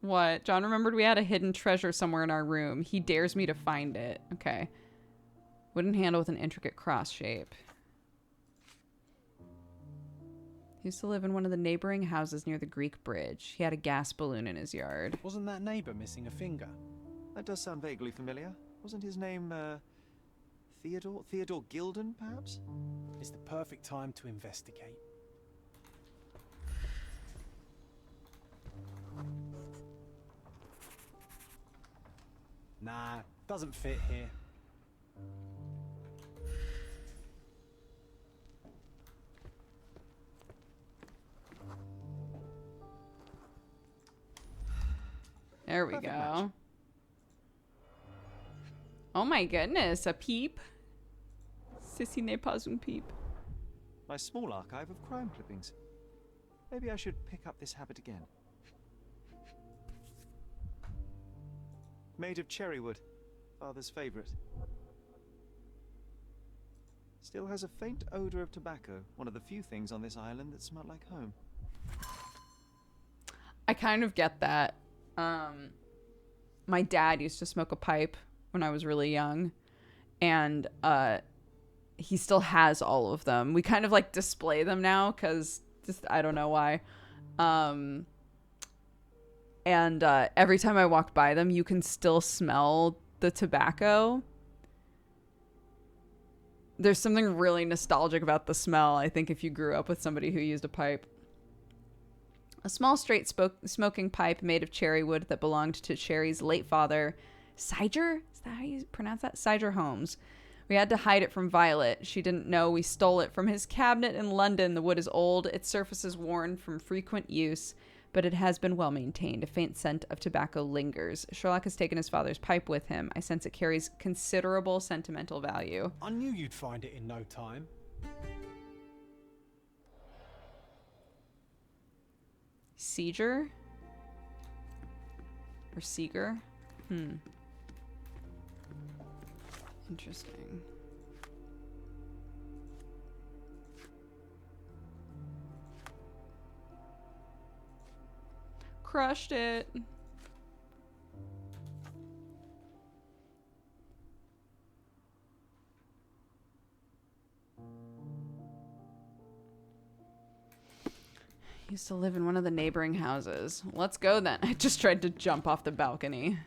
What? John remembered we had a hidden treasure somewhere in our room. He dares me to find it. Okay. Wooden handle with an intricate cross shape. He used to live in one of the neighboring houses near the Greek bridge. He had a gas balloon in his yard. Wasn't that neighbour missing a finger? That does sound vaguely familiar. Wasn't his name, Theodore? Theodore Gilden, perhaps? It's the perfect time to investigate. Nah, doesn't fit here. There we Perfect go. match. Oh my goodness, a peep. Ceci n'est pas un peep. My small archive of crime clippings. Maybe I should pick up this habit again. Made of cherry wood. Father's favourite. Still has a faint odour of tobacco. One of the few things on this island that smell like home. I kind of get that. My dad used to smoke a pipe when I was really young, and he still has all of them. We kind of like display them now because just I don't know why. And every time I walk by them, you can still smell the tobacco. There's something really nostalgic about the smell, I think, if you grew up with somebody who used a pipe. A small straight smoking pipe made of cherry wood that belonged to Sherry's late father, Siger? Is that how you pronounce that? Siger Holmes. We had to hide it from Violet. She didn't know we stole it from his cabinet in London. The wood is old, its surface is worn from frequent use, but it has been well maintained. A faint scent of tobacco lingers. Sherlock has taken his father's pipe with him. I sense it carries considerable sentimental value. I knew you'd find it in no time. Seeger? Or Seeger? Interesting. Crushed it. Used to live in one of the neighboring houses. Let's go then. I just tried to jump off the balcony.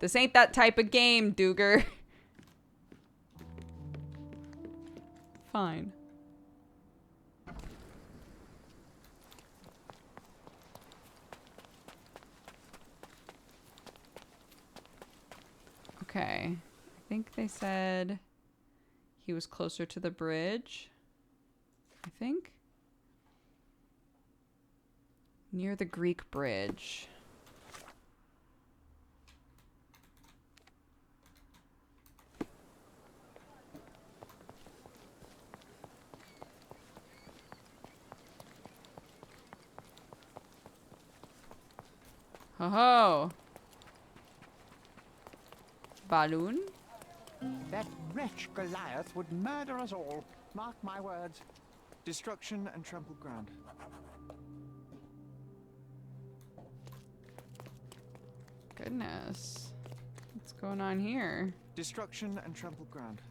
This ain't that type of game, Duger. Fine. Okay. I think they said he was closer to the bridge. I think. Near the Greek bridge. Ho-ho! Balloon? That wretch Goliath would murder us all. Mark my words. Destruction and trampled ground. Goodness. What's going on here? Destruction and trampled ground.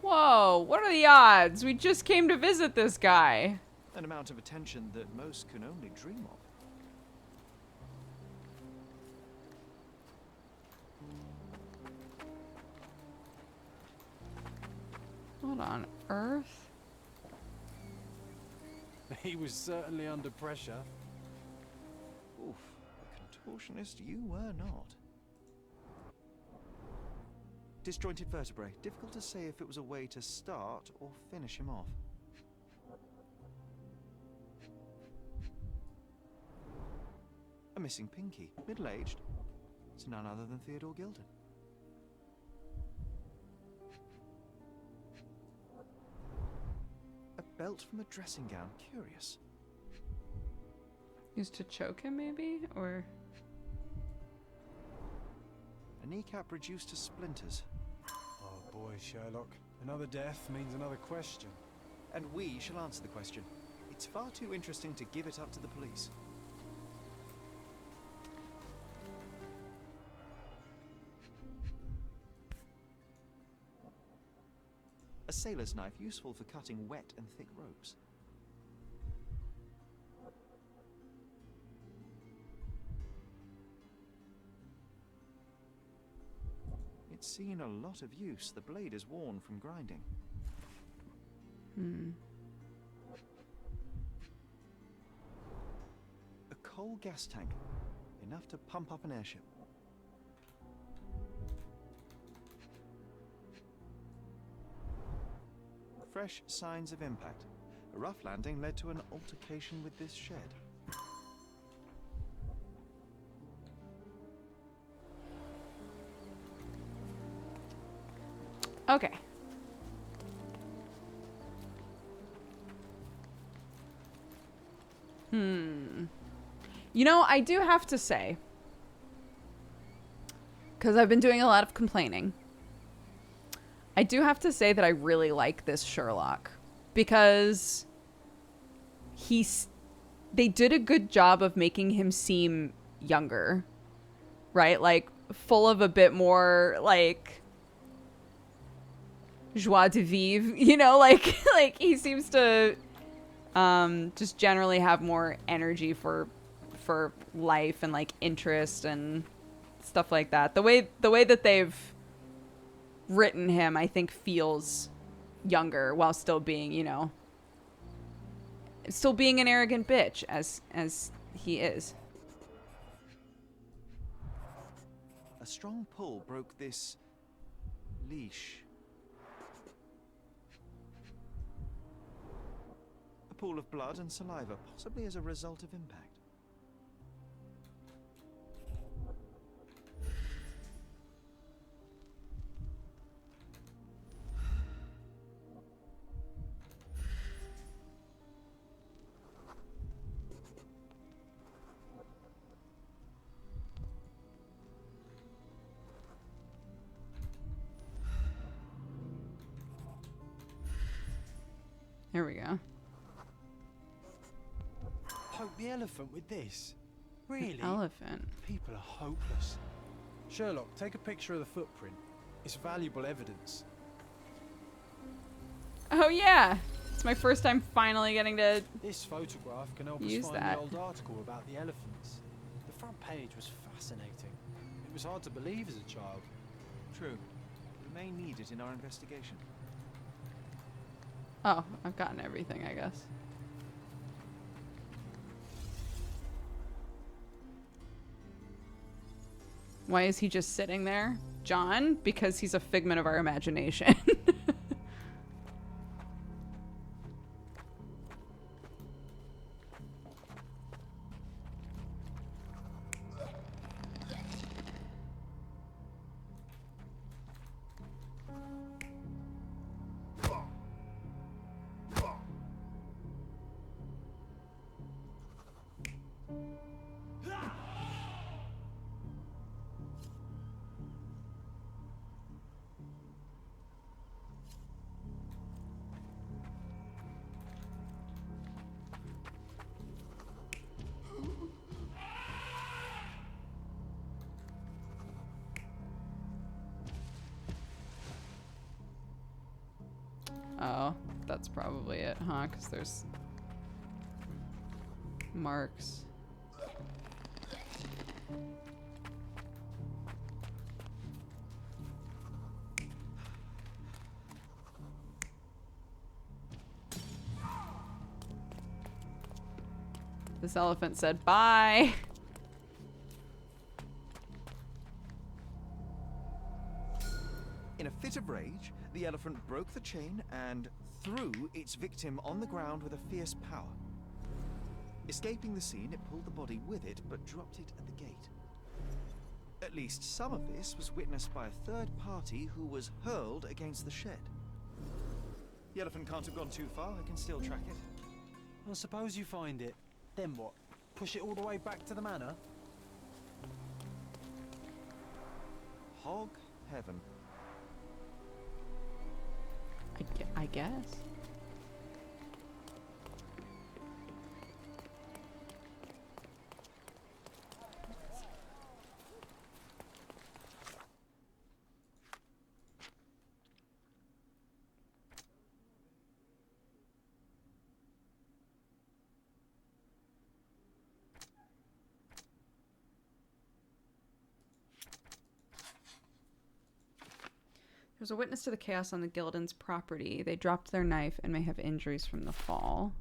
Whoa, what are the odds? We just came to visit this guy. An amount of attention that most can only dream of. What on earth? He was certainly under pressure. Oof, a contortionist you were not. Disjointed vertebrae. Difficult to say if it was a way to start or finish him off. A missing pinky. Middle-aged. It's none other than Theodore Gilden. A belt from a dressing gown. Curious. Used to choke him, maybe? Or... A kneecap reduced to splinters. Oh boy, Sherlock. Another death means another question. And we shall answer the question. It's far too interesting to give it up to the police. A sailor's knife, useful for cutting wet and thick ropes. It's seen a lot of use. The blade is worn from grinding. A coal gas tank. Enough to pump up an airship. Fresh signs of impact. A rough landing led to an altercation with this shed. Okay. You know, I do have to say, because I've been doing a lot of complaining, I do have to say that I really like this Sherlock, because they did a good job of making him seem younger, right? Like, full of a bit more, like, joie de vivre, you know? Like he seems to just generally have more energy for life and, like, interest and stuff like that. The way that they've written him, I think, feels younger while still being, you know, still being an arrogant bitch as he is. A strong pull broke this leash. A pool of blood and saliva, possibly as a result of impact. Here we go. Poke the elephant with this? Really? Elephant. People are hopeless. Sherlock, take a picture of the footprint. It's valuable evidence. Oh yeah, it's my first time finally getting to. This photograph can help Use us find that. the old article about the elephants. The front page was fascinating. It was hard to believe as a child. True. We may need it in our investigation. Oh, I've gotten everything, I guess. Why is he just sitting there? John? Because he's a figment of our imagination. Oh, that's probably it, huh? Because there's marks. This elephant said bye. In a fit of rage, the elephant broke the chain and threw its victim on the ground with a fierce power. Escaping the scene, it pulled the body with it, but dropped it at the gate. At least some of this was witnessed by a third party who was hurled against the shed. The elephant can't have gone too far. I can still track it. Well, suppose you find it. Then what? Push it all the way back to the manor? Hog heaven. I guess. There's a witness to the chaos on the Gildens' property. They dropped their knife and may have injuries from the fall.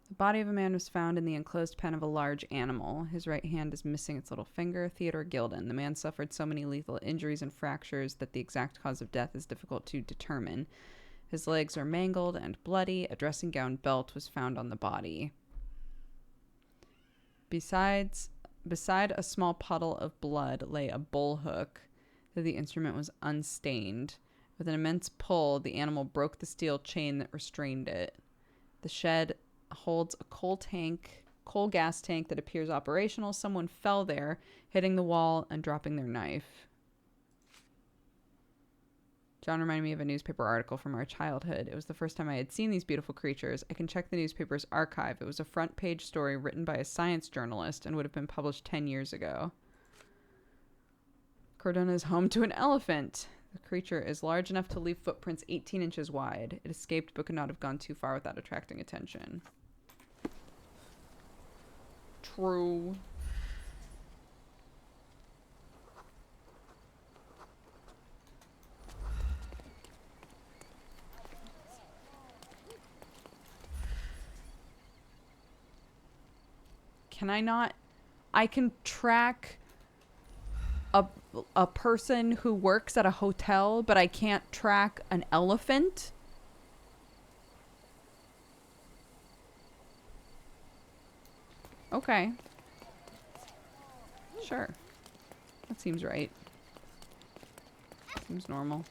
The body of a man was found in the enclosed pen of a large animal. His right hand is missing its little finger. Theodore Gilden. The man suffered so many lethal injuries and fractures that the exact cause of death is difficult to determine. His legs are mangled and bloody. A dressing gown belt was found on the body. Beside a small puddle of blood lay a bull hook, though the instrument was unstained, With an immense pull, the animal broke the steel chain that restrained it. The shed holds a coal gas tank that appears operational. Someone fell there, hitting the wall and dropping their knife. John reminded me of a newspaper article from our childhood. It was the first time I had seen these beautiful creatures. I can check the newspaper's archive. It was a front page story written by a science journalist and would have been published 10 years ago. Cordona is home to an elephant. The creature is large enough to leave footprints 18 inches wide. It escaped but could not have gone too far without attracting attention. True. Can I not? I can track a person who works at a hotel, but I can't track an elephant? Okay. Sure. That seems right. Seems normal.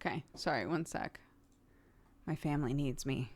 Okay, sorry, one sec. My family needs me.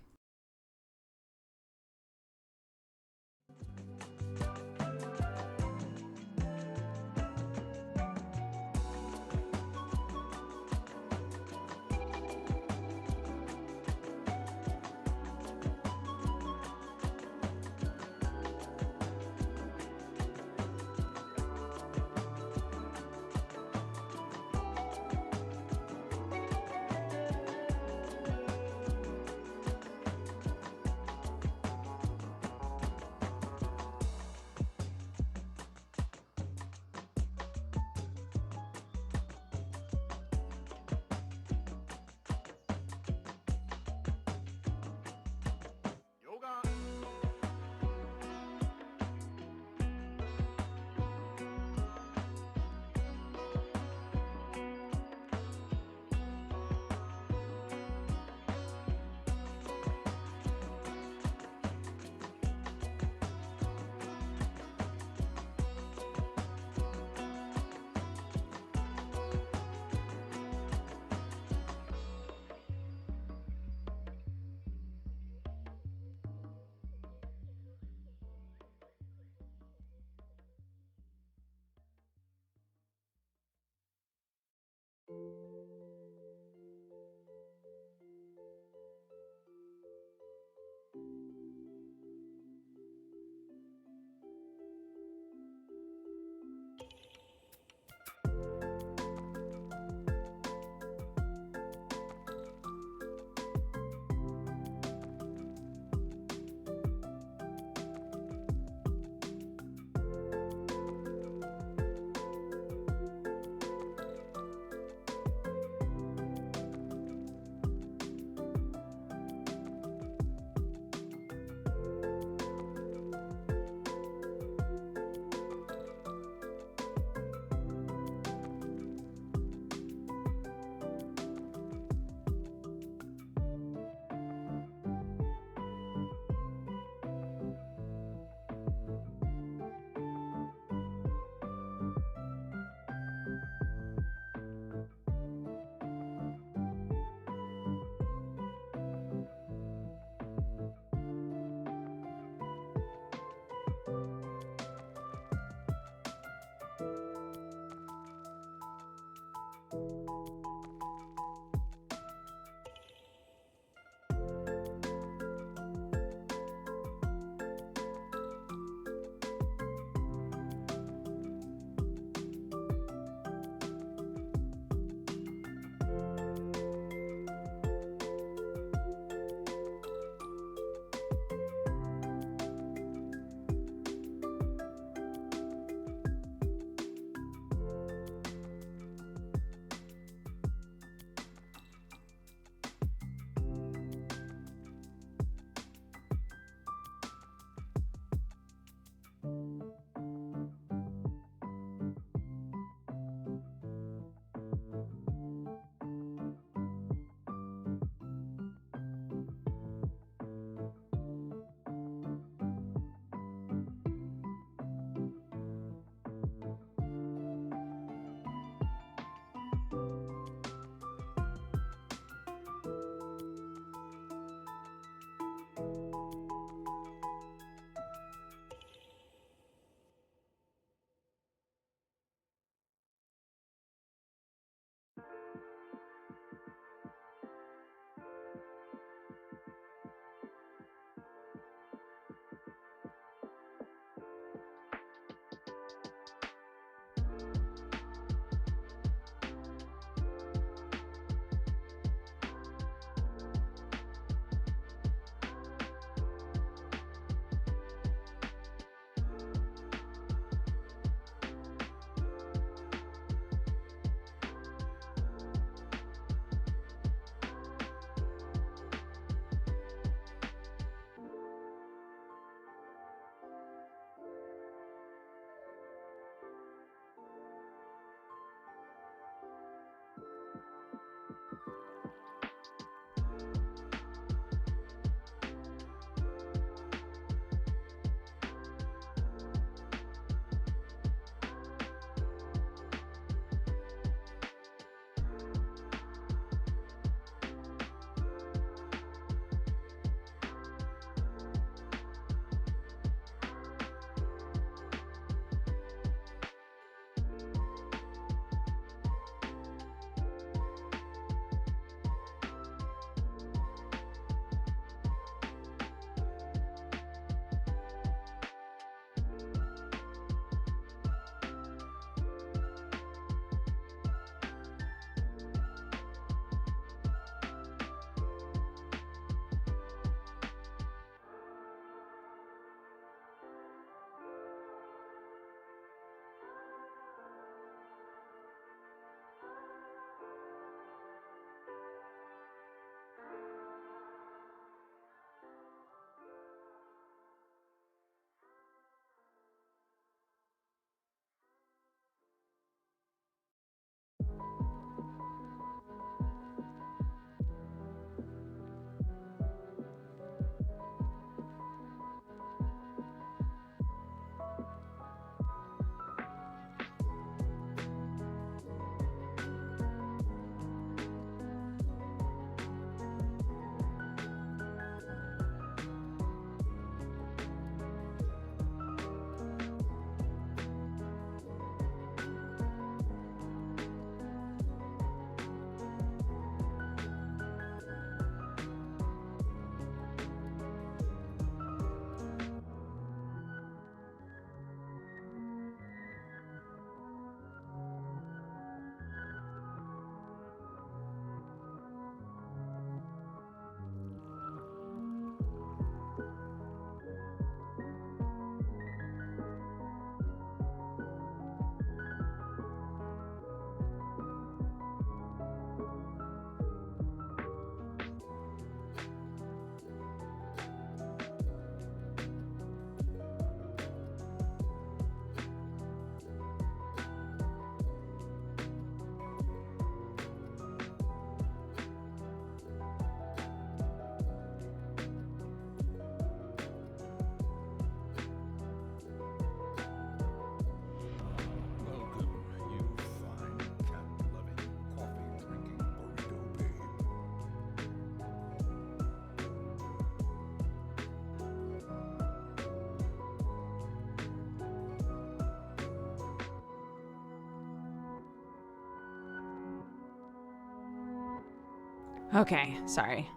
Okay, sorry.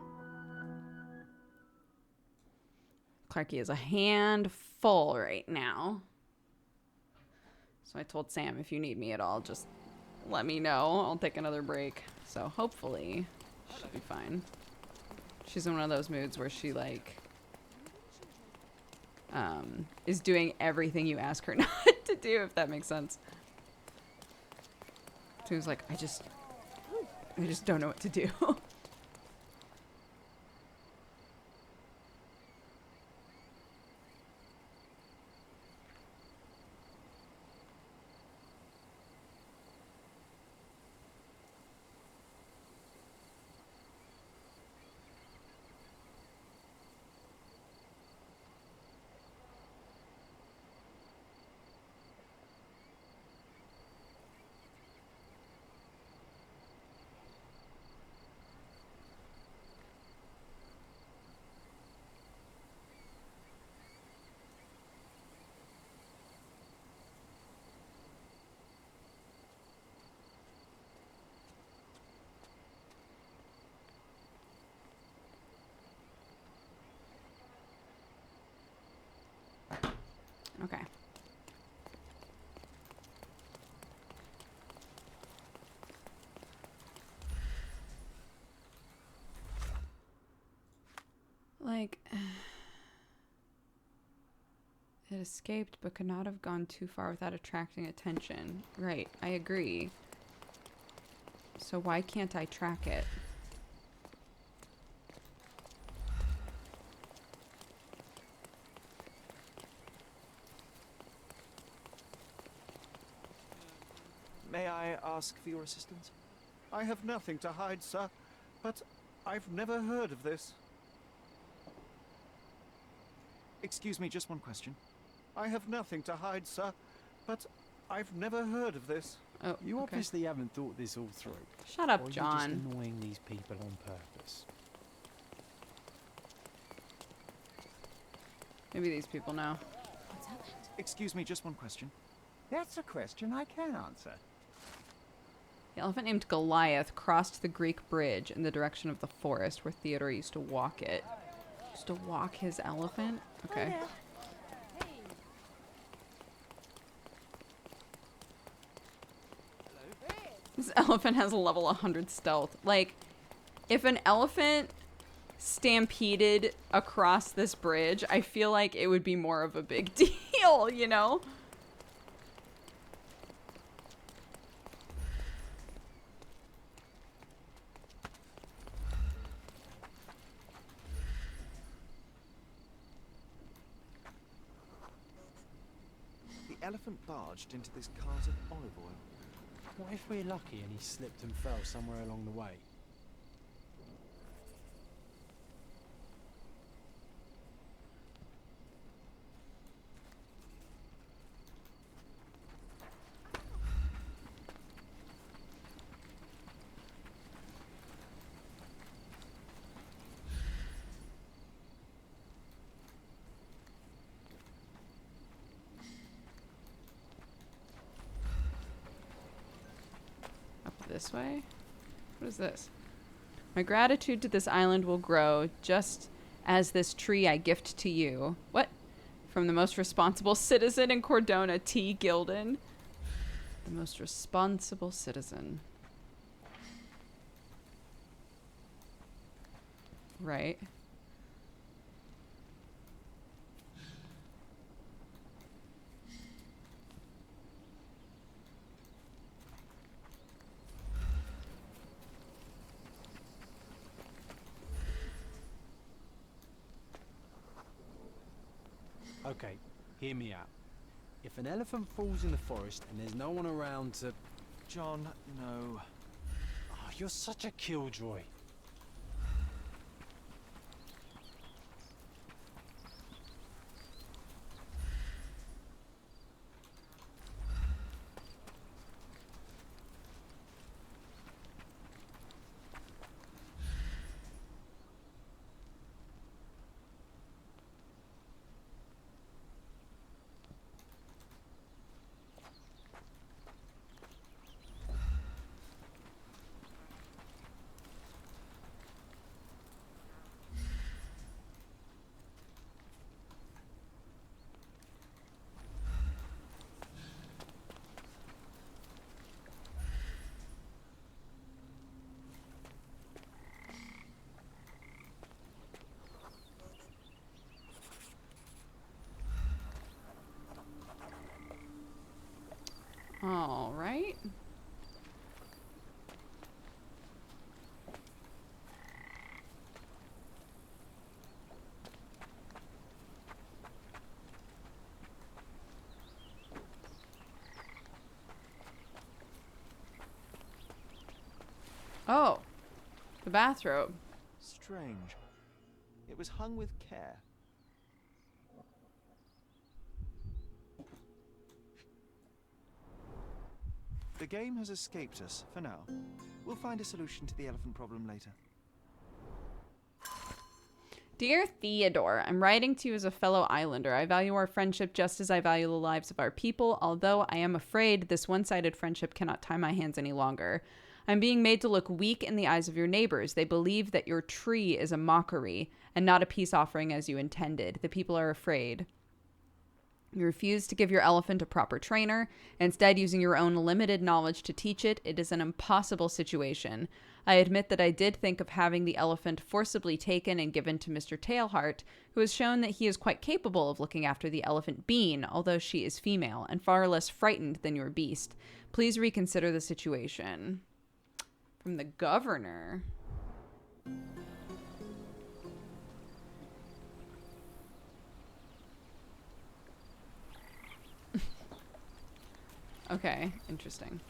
Clarky is a handful right now. So I told Sam, if you need me at all, just let me know. I'll take another break. So hopefully she'll be fine. She's in one of those moods where she like is doing everything you ask her not to do, if that makes sense. She was like, I just don't know what to do. Okay. Like, it escaped but could not have gone too far without attracting attention. Right, I agree. So why can't I track it? May I ask for your assistance? I have nothing to hide, sir, but I've never heard of this. Excuse me, just one question. I have nothing to hide, sir, but I've never heard of this. Oh, You okay. obviously haven't thought this all through. Shut up, Or you're John. just annoying these people on purpose. Maybe these people know. Excuse me, just one question. That's a question I can answer. The elephant named Goliath crossed the Greek bridge in the direction of the forest where Theodore used to walk it. Used to walk his elephant? Okay. This elephant has a level 100 stealth. Like, if an elephant stampeded across this bridge, I feel like it would be more of a big deal, you know? The elephant barged into this cart of olive oil. What if we're lucky and he slipped and fell somewhere along the way? Up this way? What is this? My gratitude to this island will grow just as this tree I gift to you. What? From the most responsible citizen in Cordona, T. Gilden. The most responsible citizen. Right. Okay, hear me out. If an elephant falls in the forest and there's no one around to... John, no. Oh, you're such a killjoy. Oh, the bathrobe. Strange. It was hung with care. The game has escaped us for now. We'll find a solution to the elephant problem later. Dear Theodore, I'm writing to you as a fellow islander. I value our friendship just as I value the lives of our people, although I am afraid this one-sided friendship cannot tie my hands any longer. I'm being made to look weak in the eyes of your neighbors. They believe that your tree is a mockery and not a peace offering as you intended. The people are afraid. You refuse to give your elephant a proper trainer, instead using your own limited knowledge to teach it. It is an impossible situation. I admit that I did think of having the elephant forcibly taken and given to Mr. Tailheart, who has shown that he is quite capable of looking after the elephant Bean, although she is female, and far less frightened than your beast. Please reconsider the situation. From the governor. Okay, interesting.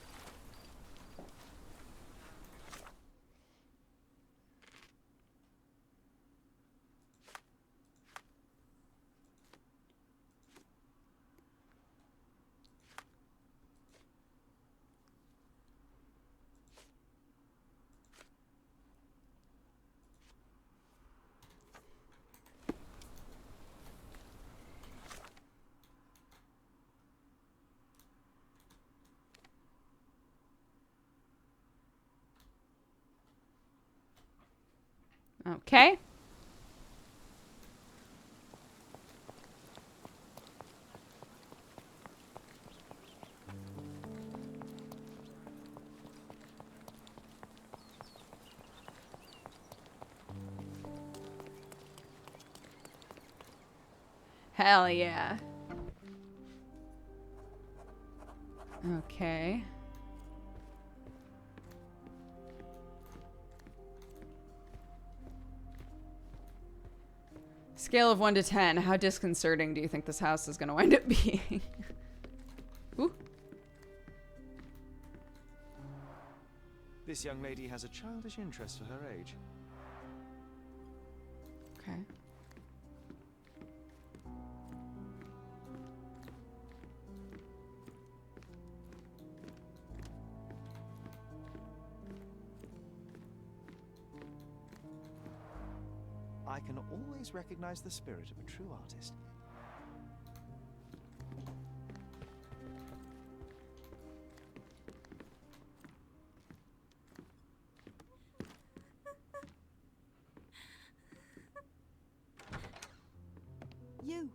Okay. Hell yeah. Okay. Scale of 1 to 10, how disconcerting do you think this house is going to wind up being? Ooh. This young lady has a childish interest for her age. Okay. I can always recognize the spirit of a true artist. You.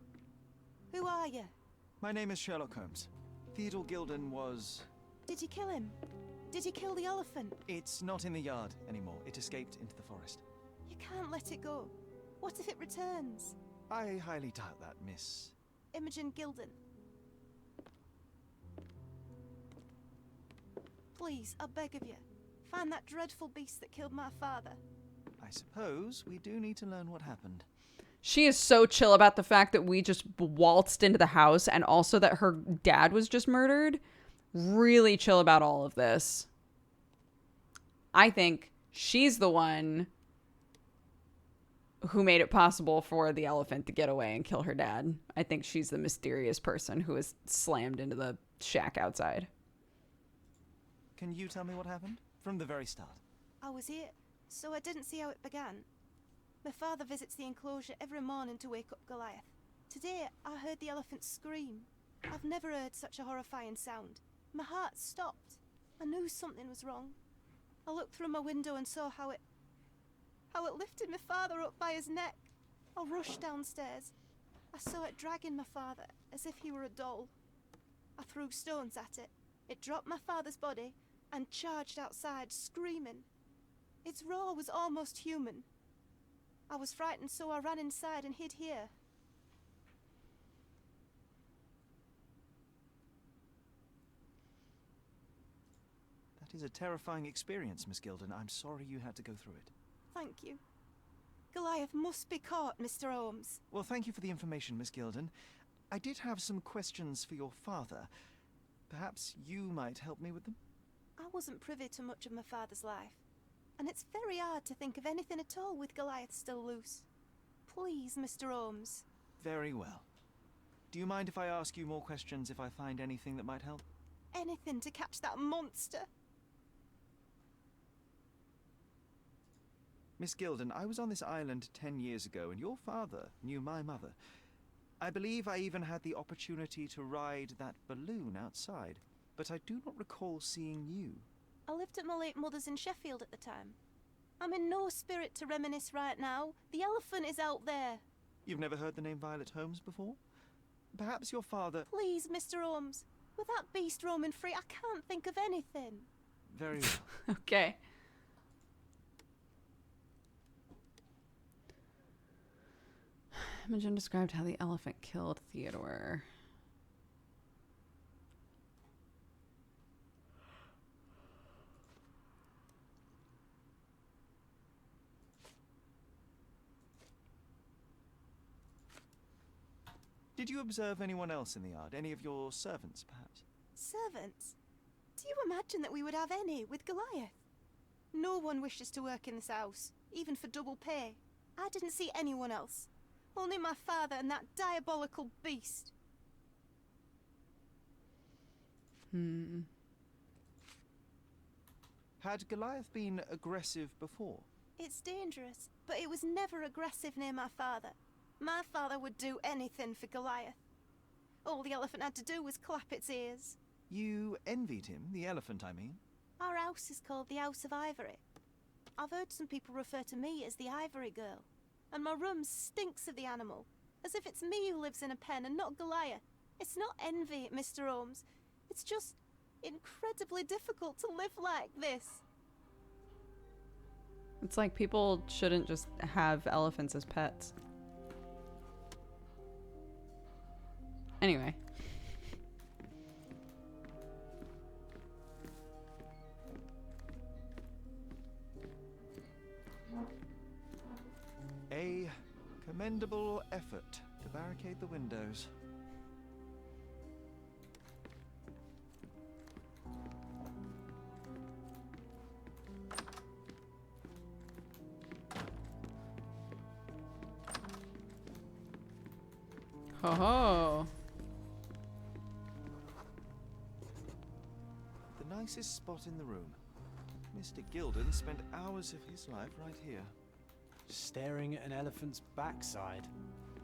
Who are you? My name is Sherlock Holmes. Theodore Gilden was... Did you kill him? Did you kill the elephant? It's not in the yard anymore. It escaped into the forest. You can't let it go. What if it returns? I highly doubt that, Miss... Imogen Gilden. Please, I beg of you, find that dreadful beast that killed my father. I suppose we do need to learn what happened. She is so chill about the fact that we just waltzed into the house and also that her dad was just murdered. Really chill about all of this. I think she's the one who made it possible for the elephant to get away and kill her dad. I think she's the mysterious person who was slammed into the shack outside. Can you tell me what happened? From the very start. I was here, so I didn't see how it began. My father visits the enclosure every morning to wake up Goliath. Today, I heard the elephant scream. I've never heard such a horrifying sound. My heart stopped. I knew something was wrong. I looked through my window and saw how it lifted my father up by his neck. I rushed downstairs. I saw it dragging my father as if he were a doll. I threw stones at it. It dropped my father's body and charged outside, screaming. Its roar was almost human. I was frightened, so I ran inside and hid here. That is a terrifying experience, Miss Gilden. I'm sorry you had to go through it. Thank you. Goliath must be caught, Mr. Holmes. Well, thank you for the information, Miss Gilden. I did have some questions for your father. Perhaps you might help me with them? I wasn't privy to much of my father's life. and it's very hard to think of anything at all with Goliath still loose. Please, Mr. Holmes. Very well. Do you mind if I ask you more questions if I find anything that might help? Anything to catch that monster. Miss Gilden, I was on this island 10 years ago, and your father knew my mother. I believe I even had the opportunity to ride that balloon outside, but I do not recall seeing you. I lived at my late mother's in Sheffield at the time. I'm in no spirit to reminisce right now. The elephant is out there. You've never heard the name Violet Holmes before? Perhaps your father... Please, Mr. Holmes. With that beast roaming free, I can't think of anything. Very well. Okay. Imogen described how the elephant killed Theodore. Did you observe anyone else in the yard? Any of your servants, perhaps? Servants? Do you imagine that we would have any with Goliath? No one wishes to work in this house, even for double pay. I didn't see anyone else. Only my father and that diabolical beast. Had Goliath been aggressive before? It's dangerous, but it was never aggressive near my father. My father would do anything for Goliath. All the elephant had to do was clap its ears. You envied him, the elephant, I mean? Our house is called the House of Ivory. I've heard some people refer to me as the Ivory Girl. And my room stinks of the animal, as if it's me who lives in a pen and not Goliath. It's not envy, Mr. Holmes. It's just incredibly difficult to live like this. It's like people shouldn't just have elephants as pets. Anyway. A commendable effort to barricade the windows. Ho ho. The nicest spot in the room. Mr. Gilden spent hours of his life right here. Staring at an elephant's backside.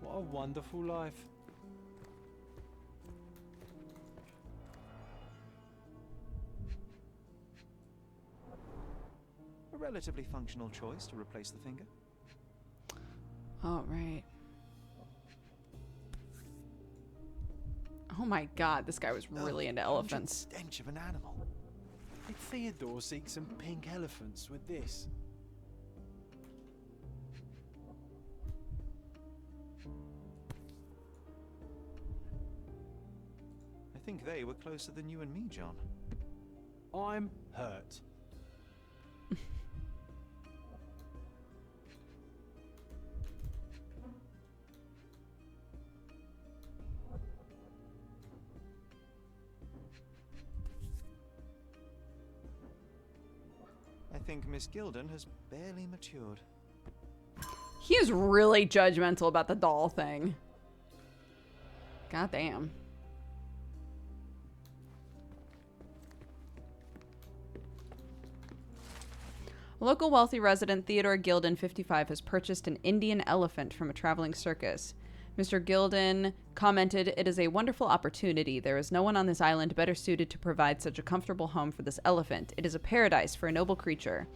What a wonderful life. A relatively functional choice to replace the finger. Oh, right. Oh my god, this guy was really into elephants. Stench of an animal. Did Theodore seek some pink elephants with this? I think they were closer than you and me, John. I'm hurt. I think Miss Gilden has barely matured. He's really judgmental about the doll thing. God damn. Local wealthy resident Theodore Gilden, 55, has purchased an Indian elephant from a traveling circus. Mr. Gilden commented, "It is a wonderful opportunity. There is no one on this island better suited to provide such a comfortable home for this elephant. It is a paradise for a noble creature.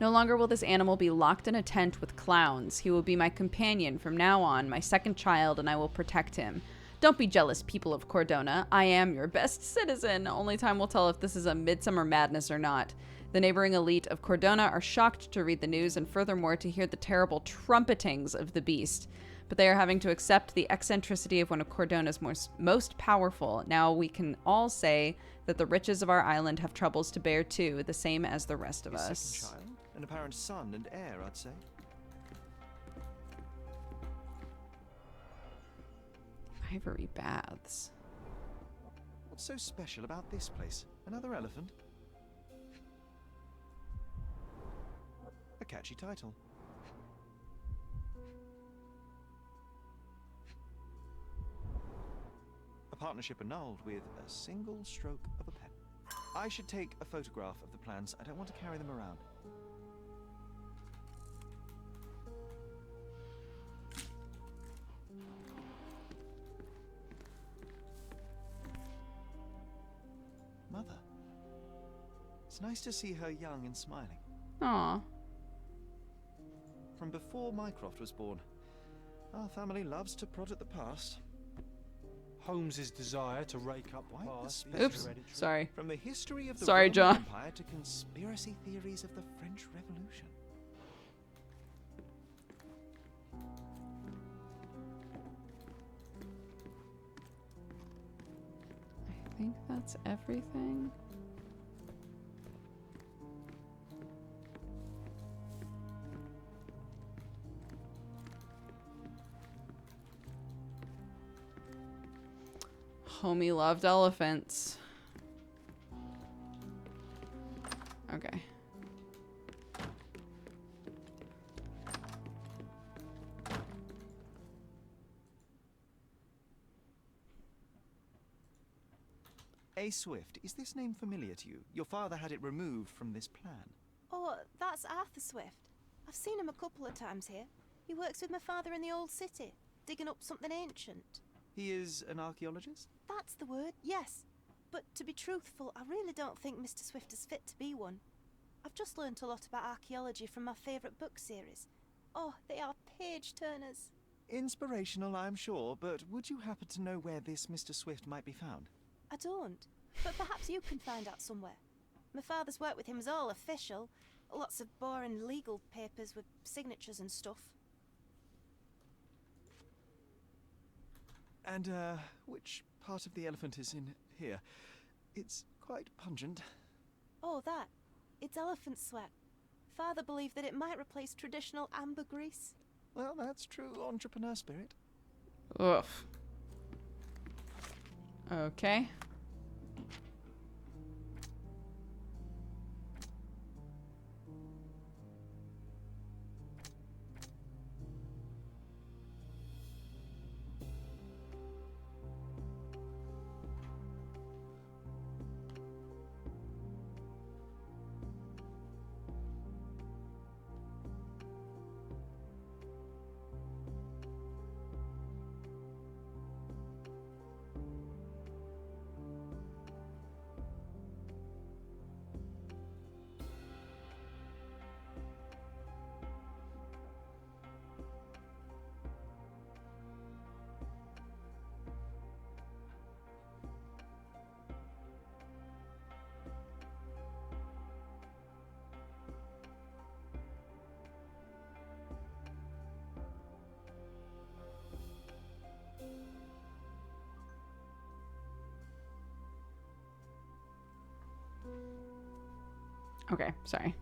No longer will this animal be locked in a tent with clowns. He will be my companion from now on, my second child, and I will protect him. Don't be jealous, people of Cordona. I am your best citizen. Only time will tell if this is a midsummer madness or not." The neighboring elite of Cordona are shocked to read the news and furthermore to hear the terrible trumpetings of the beast. But they are having to accept the eccentricity of one of Cordona's most powerful. Now we can all say that the riches of our island have troubles to bear too, the same as the rest of His us. second child, an apparent son and heir, I'd say. Ivory baths. What's so special about this place? Another elephant? catchy title. A partnership annulled with a single stroke of a pen. I should take a photograph of the plans. I don't want to carry them around. Mother. It's nice to see her young and smiling. Aw. From before Mycroft was born. Our family loves to prod at the past. Holmes's desire to rake up the Quite the past. spectrum. Oops. Sorry. From the history of the Sorry, Roman John. Empire to conspiracy theories of the French Revolution. I think that's everything. Homie loved elephants. Okay. A Swift, is this name familiar to you? Your father had it removed from this plan. Oh, that's Arthur Swift. I've seen him a couple of times here. He works with my father in the old city, digging up something ancient. He is an archaeologist? That's the word, yes. But to be truthful, I really don't think Mr. Swift is fit to be one. I've just learnt a lot about archaeology from my favourite book series. Oh, they are page-turners. Inspirational, I'm sure, but would you happen to know where this Mr. Swift might be found? I don't, but perhaps you can find out somewhere. My father's work with him is all official. Lots of boring legal papers with signatures and stuff. And, which part of the elephant is in here? It's quite pungent. Oh, that. It's elephant sweat. Father believed that it might replace traditional ambergris. Well, that's true entrepreneur spirit. Oof. Okay. Okay, sorry.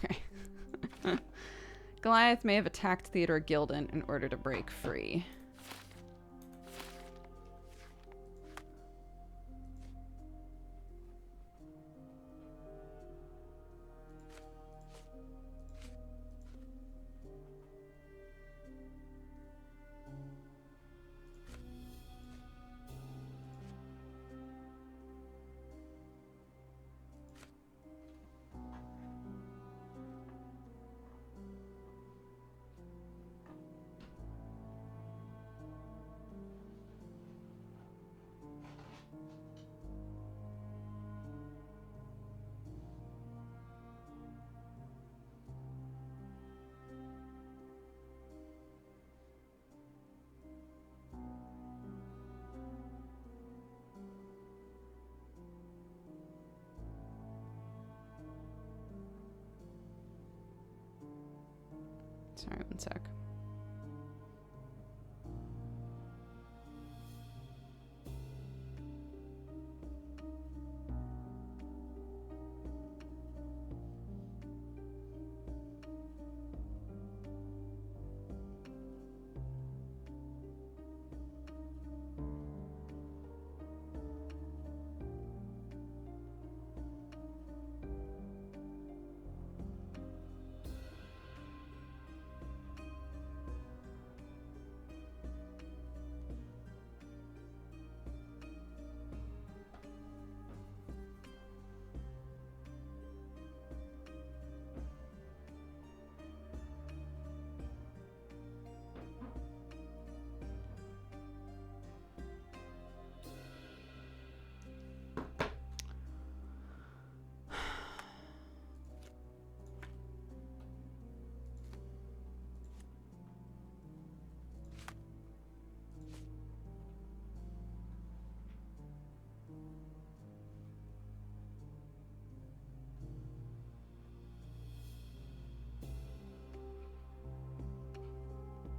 Okay. Goliath may have attacked Theodore Gildan in order to break free. Sorry, one sec.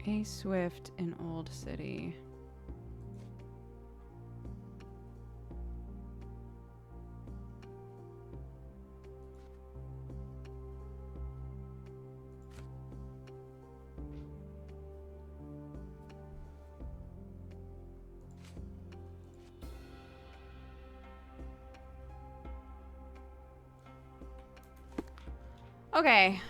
A Swift in Old City. Okay.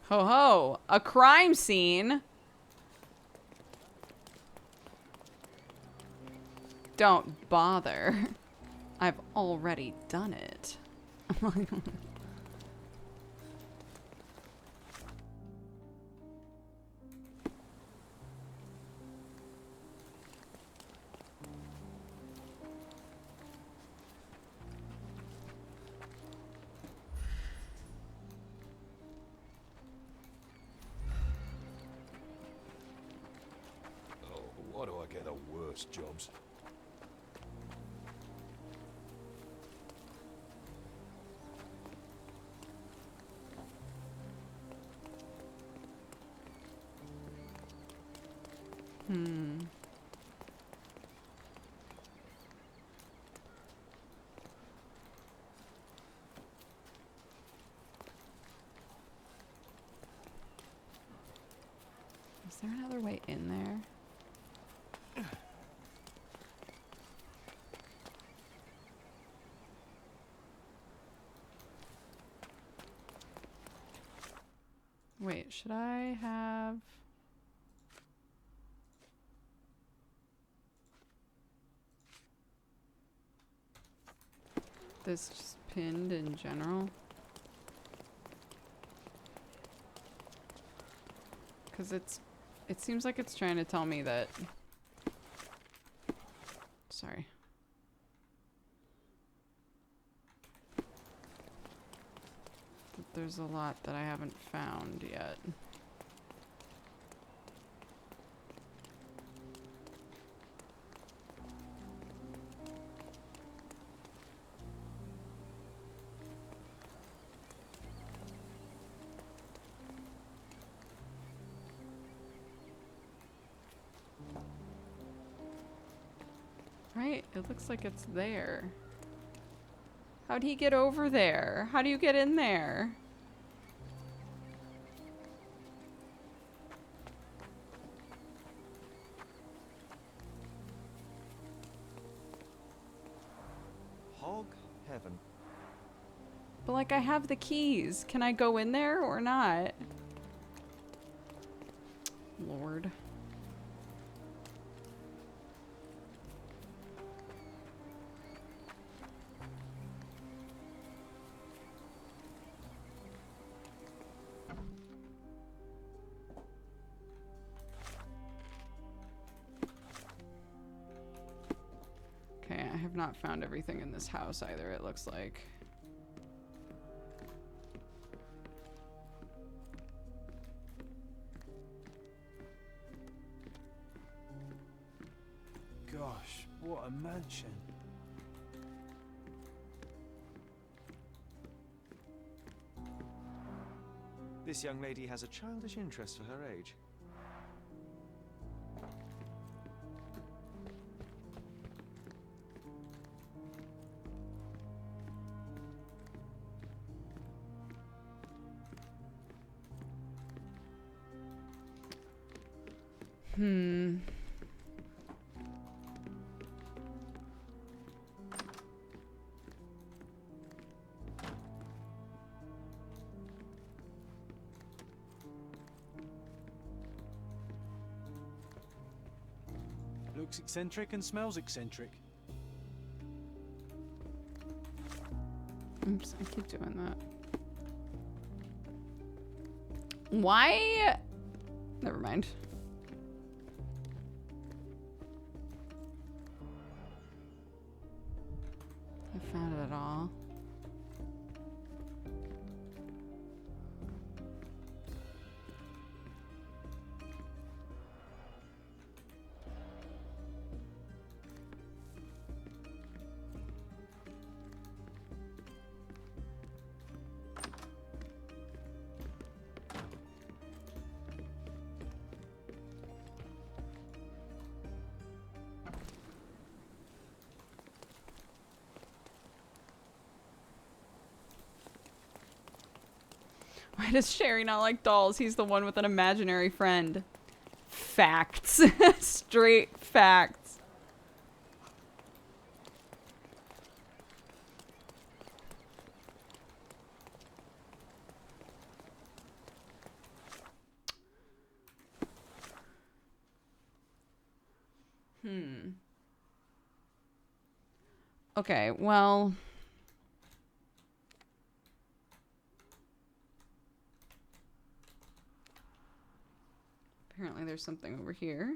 Ho ho, a crime scene. Don't bother. I've already done it. Oh, why do I get the worst jobs? Is there another way in there? Wait, should I have... this just pinned in general? Because it seems like it's trying to tell me that... Sorry. That there's a lot that I haven't found yet. Right? It looks like it's there. How'd he get over there? How do you get in there? Hog heaven. But like, I have the keys. Can I go in there or not? Lord. Okay, I have not found everything in this house either, it looks like. Gosh, what a mansion. This young lady has a childish interest for her age. Looks eccentric and smells eccentric. Oops, I keep doing that. Why? Never mind. I found it all. Why does Sherry not like dolls? He's the one with an imaginary friend. Facts. Straight facts. Okay, well... Apparently there's something over here.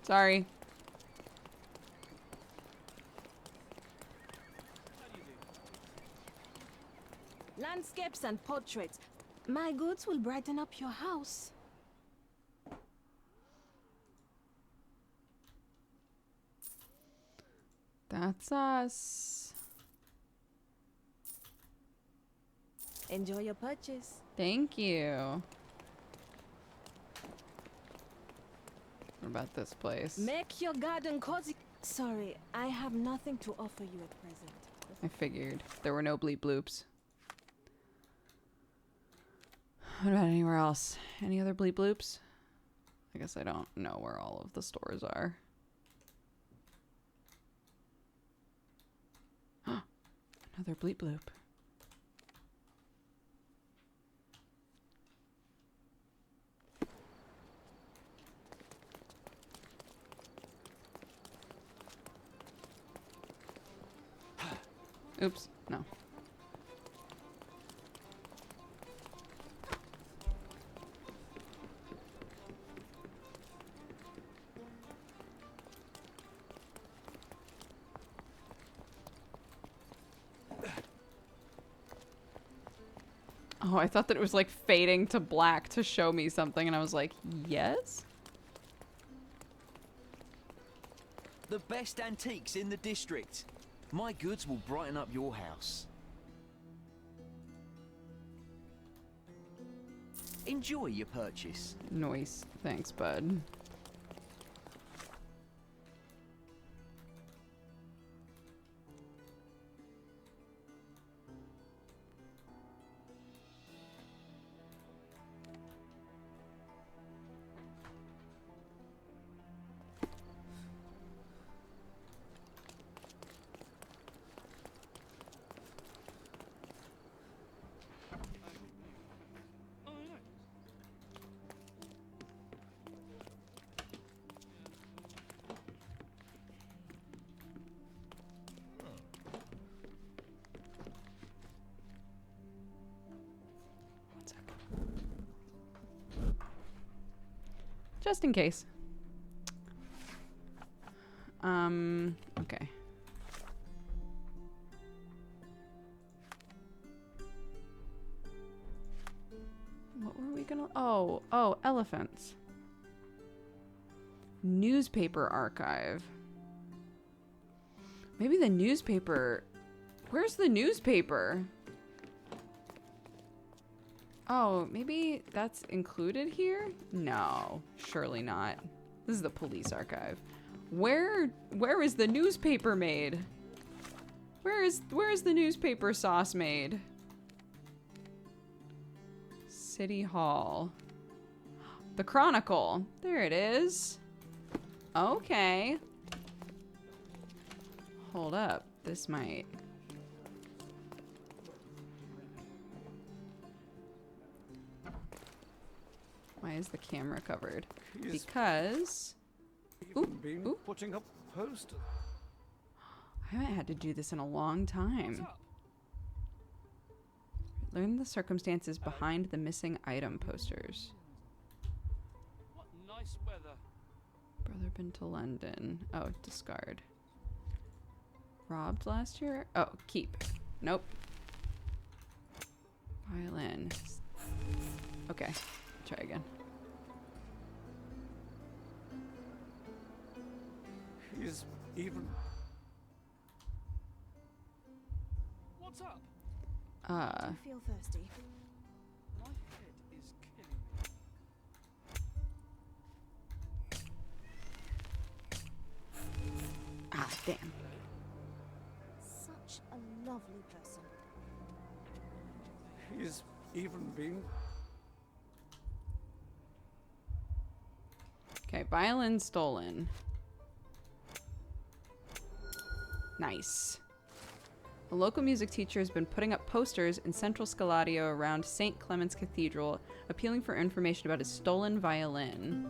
Sorry. Landscapes and portraits. My goods will brighten up your house. That's us. Enjoy your purchase. Thank you. What about this place? Make your garden cozy. Sorry, I have nothing to offer you at present. I figured. There were no bleep bloops. What about anywhere else? Any other bleep bloops? I guess I don't know where all of the stores are. Another bleep bloop. Oops, no. Oh, I thought that it was like fading to black to show me something, and I was like, yes? The best antiques in the district. My goods will brighten up your house. Enjoy your purchase. Nice. Thanks, bud. Just in case. Okay. What were we gonna... Oh, elephants. Newspaper archive. Maybe the newspaper... Where's the newspaper? Oh, maybe that's included here? No, surely not. This is the police archive. Where is the newspaper made? Where is the newspaper sauce made? City Hall. The Chronicle. There it is. Okay. Hold up. This might... Why is the camera covered? Because... Ooh. Putting up posters. I haven't had to do this in a long time. Learn the circumstances behind the missing item posters. What nice weather. Brother been to London. Oh, discard. Robbed last year? Oh, keep. Nope. Violin. Okay. Try again. He's even... What's up? I feel thirsty. My head is killing me. damn. Such a lovely person. He's even been... Okay, violin stolen. Nice. A local music teacher has been putting up posters in Central Scaladio around St. Clement's Cathedral, appealing for information about his stolen violin.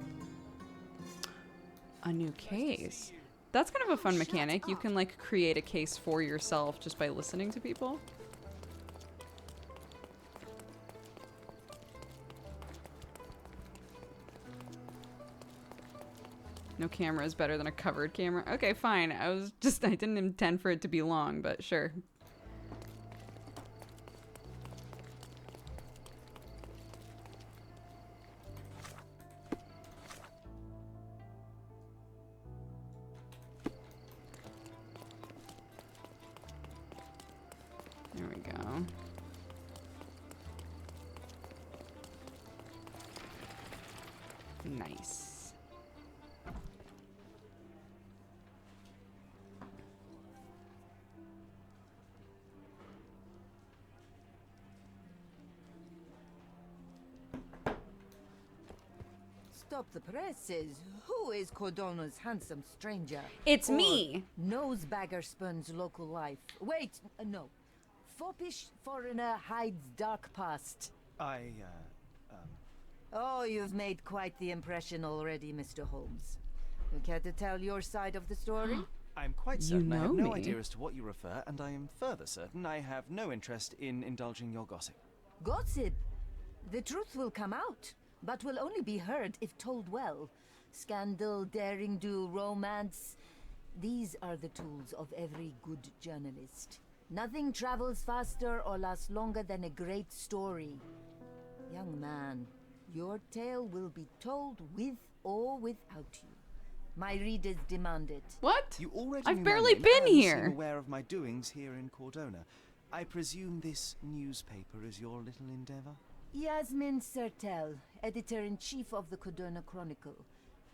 A new case. That's kind of a fun mechanic. You can, like, create a case for yourself just by listening to people. No camera is better than a covered camera. Okay, fine. I didn't intend for it to be long, but sure. There we go. Nice. Stop the presses. Who is Cordona's handsome stranger? It's Or me. Nosebagger spurns local life. Wait, no. Foppish foreigner hides dark past. Oh, you've made quite the impression already, Mr. Holmes. You care to tell your side of the story? I'm quite You certain I have know no me. idea as to what you refer, and I am further certain I have no interest in indulging your gossip. Gossip. The truth will come out, but will only be heard if told well. Scandal, daring do, romance. These are the tools of every good journalist. Nothing travels faster or lasts longer than a great story. Young man, your tale will be told with or without you. My readers demand it. What? You already I've knew barely my name been and here. seem aware of my doings here in Cordona. I presume this newspaper is your little endeavor? Yasmin Sertel, editor-in-chief of the Cordona Chronicle,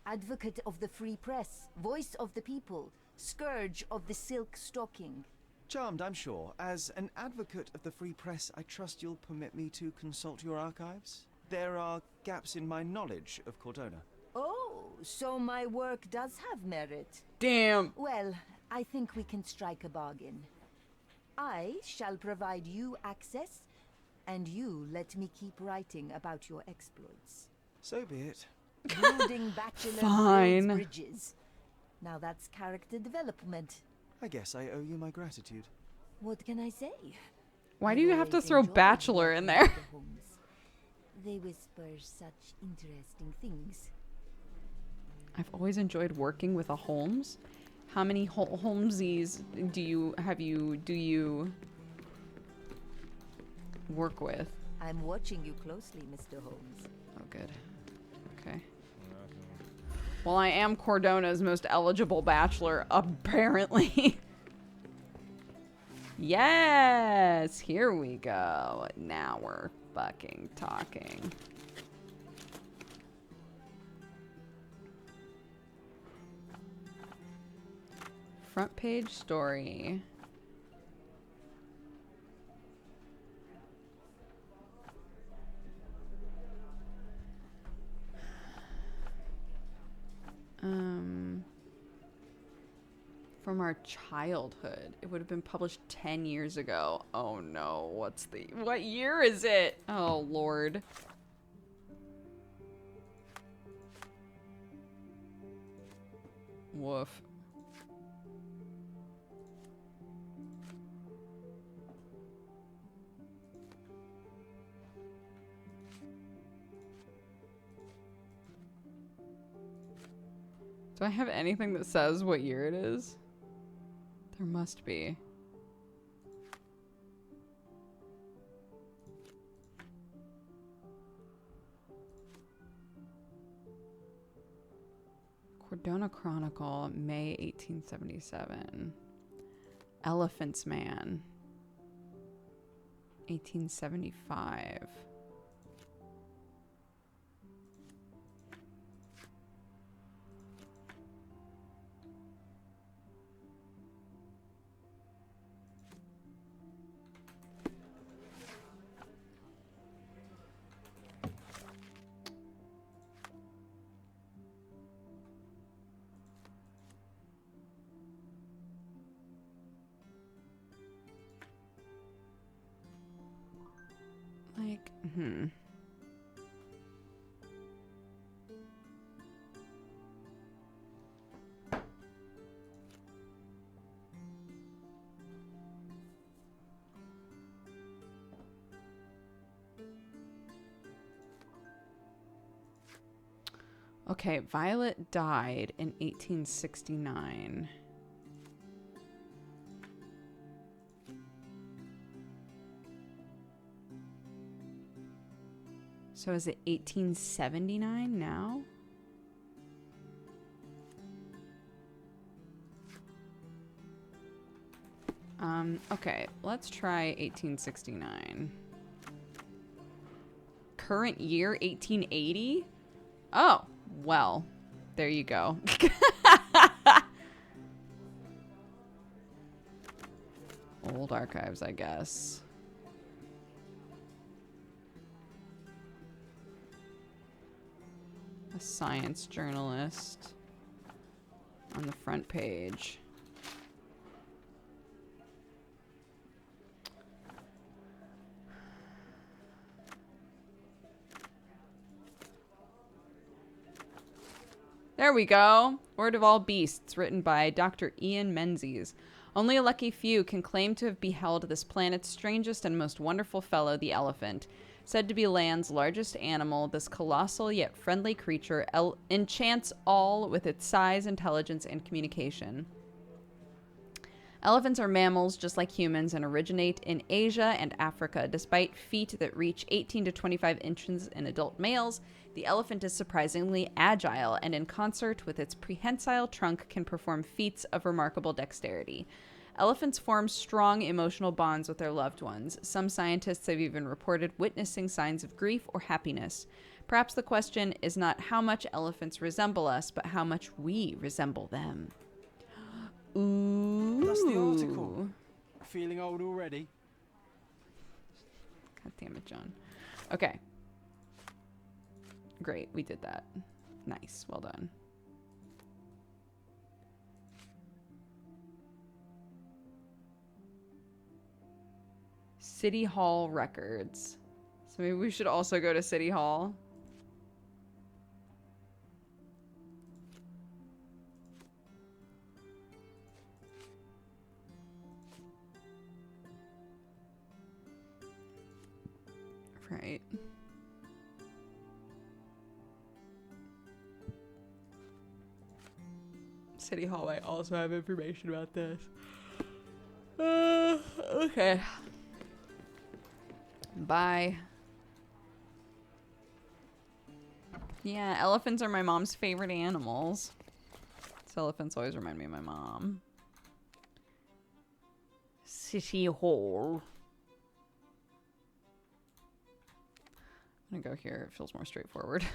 advocate of the free press, voice of the people, scourge of the silk stocking. Charmed, I'm sure. As an advocate of the free press, I trust you'll permit me to consult your archives? There are gaps in my knowledge of Cordona. Oh, so my work does have merit. Damn. Well, I think we can strike a bargain. I shall provide you access, and you let me keep writing about your exploits. So be it. Brooding bachelor Fine. builds bridges. Now that's character development. I guess I owe you my gratitude. What can I say? Why I've do you have to always throw enjoyed Bachelor in working there? with the Holmes. They whisper such interesting things. I've always enjoyed working with a Holmes. How many Holmesies do you work with? I'm watching you closely, Mr. Holmes. Oh, good. Okay. Well, I am Cordona's most eligible bachelor, apparently. Yes! Here we go. Now we're fucking talking. Front page story. From our childhood. It would have been published 10 years ago. Oh no, what year is it? Oh Lord. Woof. Do I have anything that says what year it is? There must be. Cordona Chronicle, May 1877. Elephant's Man, 1875. Hmm. Okay, Violet died in 1869. So is it 1879 now? Okay, let's try 1869. Current year, 1880? Oh, well, there you go. Old archives, I guess. A science journalist on the front page. There we go. Word of All Beasts, written by Dr. Ian Menzies. Only a lucky few can claim to have beheld this planet's strangest and most wonderful fellow, the elephant. Said to be land's largest animal, this colossal yet friendly creature enchants all with its size, intelligence, and communication. Elephants are mammals just like humans and originate in Asia and Africa. Despite feet that reach 18 to 25 inches in adult males, the elephant is surprisingly agile and in concert with its prehensile trunk can perform feats of remarkable dexterity. Elephants form strong emotional bonds with their loved ones. Some scientists have even reported witnessing signs of grief or happiness. Perhaps the question is not how much elephants resemble us, but how much we resemble them. Ooh. That's the article. Feeling old already? God damn it, John. Okay. Great, we did that. Nice, well done. City Hall records. So maybe we should also go to City Hall. Right. City Hall might also have information about this. Okay. Bye. Yeah, elephants are my mom's favorite animals. So elephants always remind me of my mom. City Hall. I'm gonna go here. It feels more straightforward.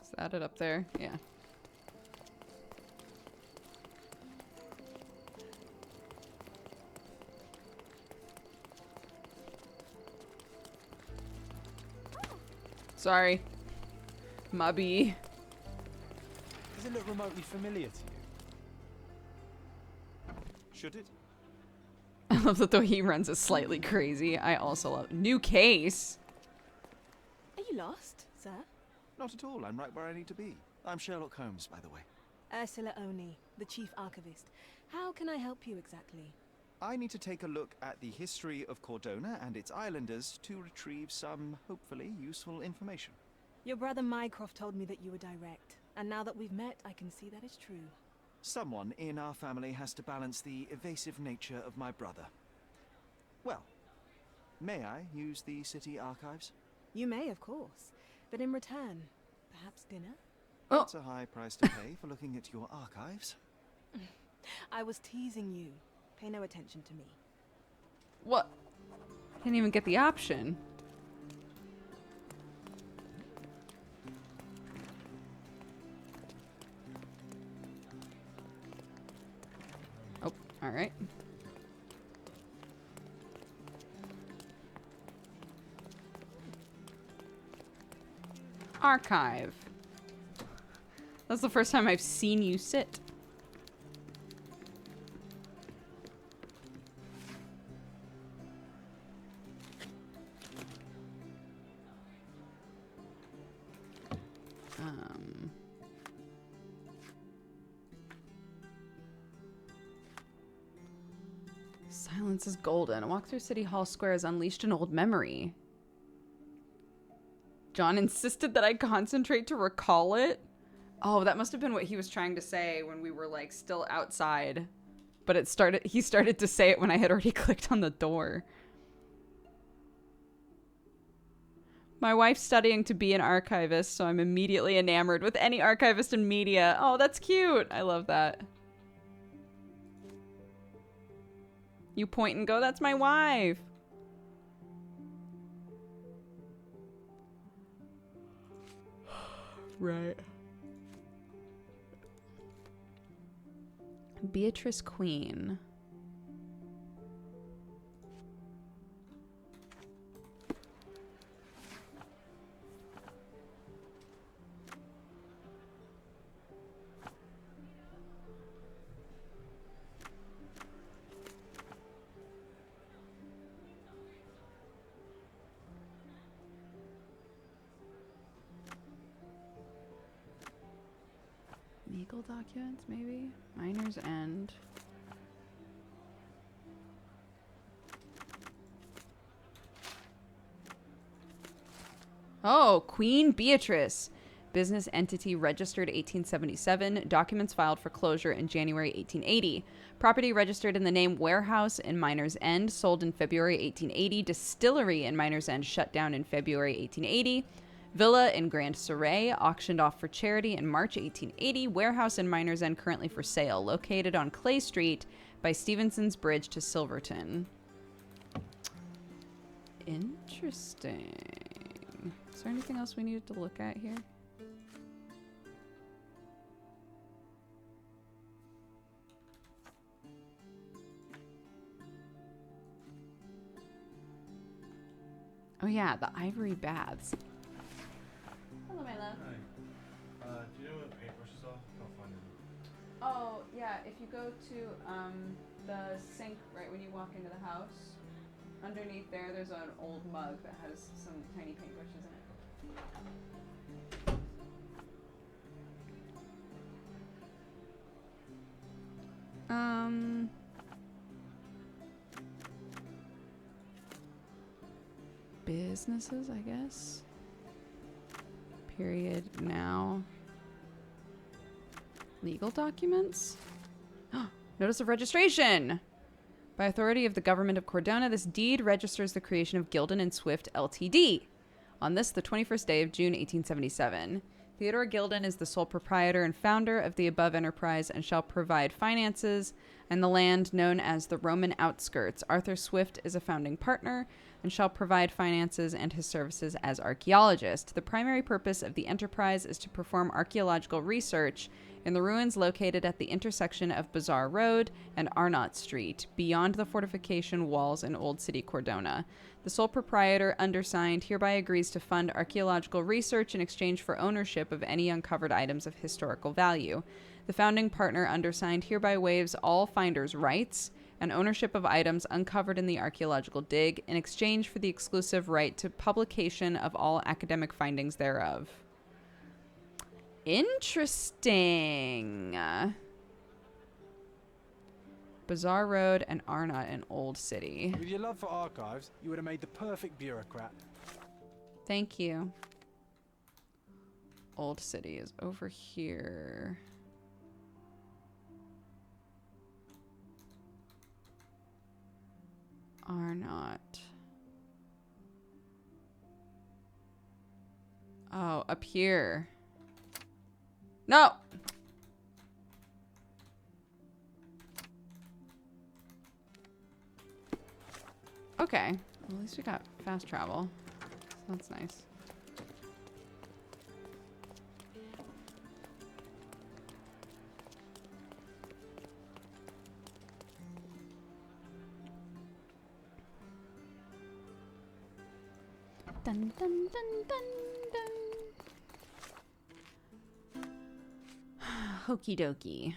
Is that it up there? Yeah. Sorry. Mubby. Does it look remotely familiar to you? Should it? I love that though he runs is slightly crazy. I also love new case. Are you lost, sir? Not at all. I'm right where I need to be. I'm Sherlock Holmes, by the way. Ursula Oni, the chief archivist. How can I help you exactly? I need to take a look at the history of Cordona and its islanders to retrieve some, hopefully, useful information. Your brother Mycroft told me that you were direct, and now that we've met, I can see that is true. Someone in our family has to balance the evasive nature of my brother. Well, may I use the city archives? You may, of course, but in return, perhaps dinner? Oh. That's a high price to pay for looking at your archives. I was teasing you. Pay no attention to me. What? Didn't even get the option. Oh, All right. Archive. That's the first time I've seen you sit. Silence is golden. A walk through City Hall Square has unleashed an old memory. John insisted that I concentrate to recall it. Oh, that must have been what he was trying to say when we were like still outside. But he started to say it when I had already clicked on the door. My wife's studying to be an archivist, so I'm immediately enamored with any archivist in media. Oh, that's cute. I love that. You point and go, that's my wife. Right. Beatrice Queen. Legal documents, maybe? Miner's End. Oh, Queen Beatrice. Business entity registered 1877. Documents filed for closure in January 1880. Property registered in the name Warehouse in Miner's End. Sold in February 1880. Distillery in Miner's End shut down in February 1880. Villa in Grand Surrey, auctioned off for charity in March 1880. Warehouse in Miner's End currently for sale, located on Clay Street by Stevenson's Bridge to Silverton. Interesting. Is there anything else we needed to look at here? Oh yeah, the ivory baths. Hello, my love. Hi. Do you know where the paintbrushes are? Can't find them. Oh, yeah, if you go to the sink right when you walk into the house, underneath there's an old mug that has some tiny paintbrushes in it. Businesses, I guess. Period now. Legal documents? Notice of registration! By authority of the government of Cordona, this deed registers the creation of Gilden and Swift Ltd. On this, the 21st day of June, 1877. Theodore Gilden is the sole proprietor and founder of the above enterprise and shall provide finances and the land known as the Roman Outskirts. Arthur Swift is a founding partner and shall provide finances and his services as archaeologist. The primary purpose of the enterprise is to perform archaeological research in the ruins located at the intersection of Bazaar Road and Arnott Street, beyond the fortification walls in Old City Cordona. The sole proprietor, undersigned, hereby agrees to fund archaeological research in exchange for ownership of any uncovered items of historical value. The founding partner, undersigned, hereby waives all finder's rights and ownership of items uncovered in the archaeological dig in exchange for the exclusive right to publication of all academic findings thereof. Interesting. Bazaar Road and Arnott in Old City. With your love for archives, you would have made the perfect bureaucrat. Thank you. Old City is over here. Arnott. Oh, up here. No! Okay. Well, at least we got fast travel. So that's nice. Dun, dun, dun, dun, dun. Hokey dokey.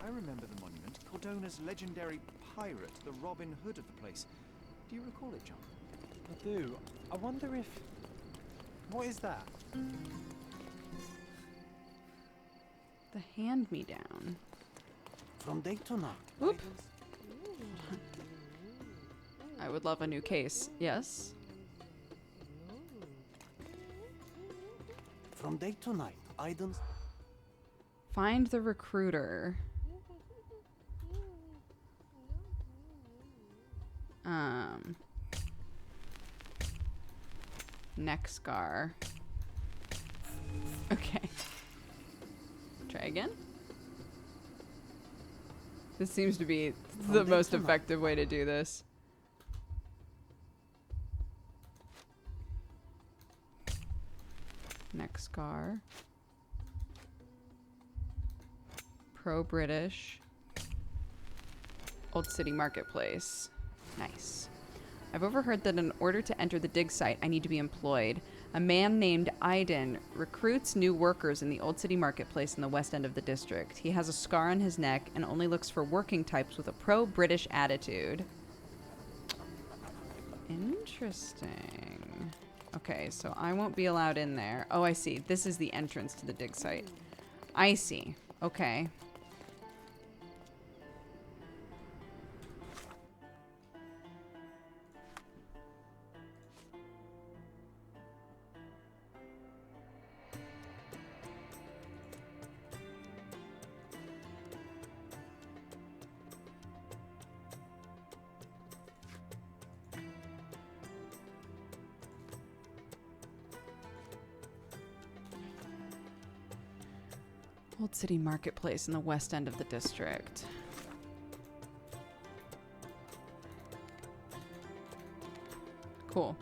I remember the monument. Cordona's legendary pirate, the Robin Hood of the place. Do you recall it, John? I do. I wonder if... What is that? The hand-me-down. From Daytona. Oop. I would love a new case. Yes? From day to night, items. Find the recruiter. Neck scar. Okay. Try again. This seems to be the most effective way to do this. Neck scar. Pro-British. Old City Marketplace. Nice. I've overheard that in order to enter the dig site, I need to be employed. A man named Aiden recruits new workers in the Old City Marketplace in the west end of the district. He has a scar on his neck and only looks for working types with a pro-British attitude. Interesting. Okay, so I won't be allowed in there. Oh, I see. This is the entrance to the dig site. I see. Okay. Old City Marketplace in the west end of the district. Cool.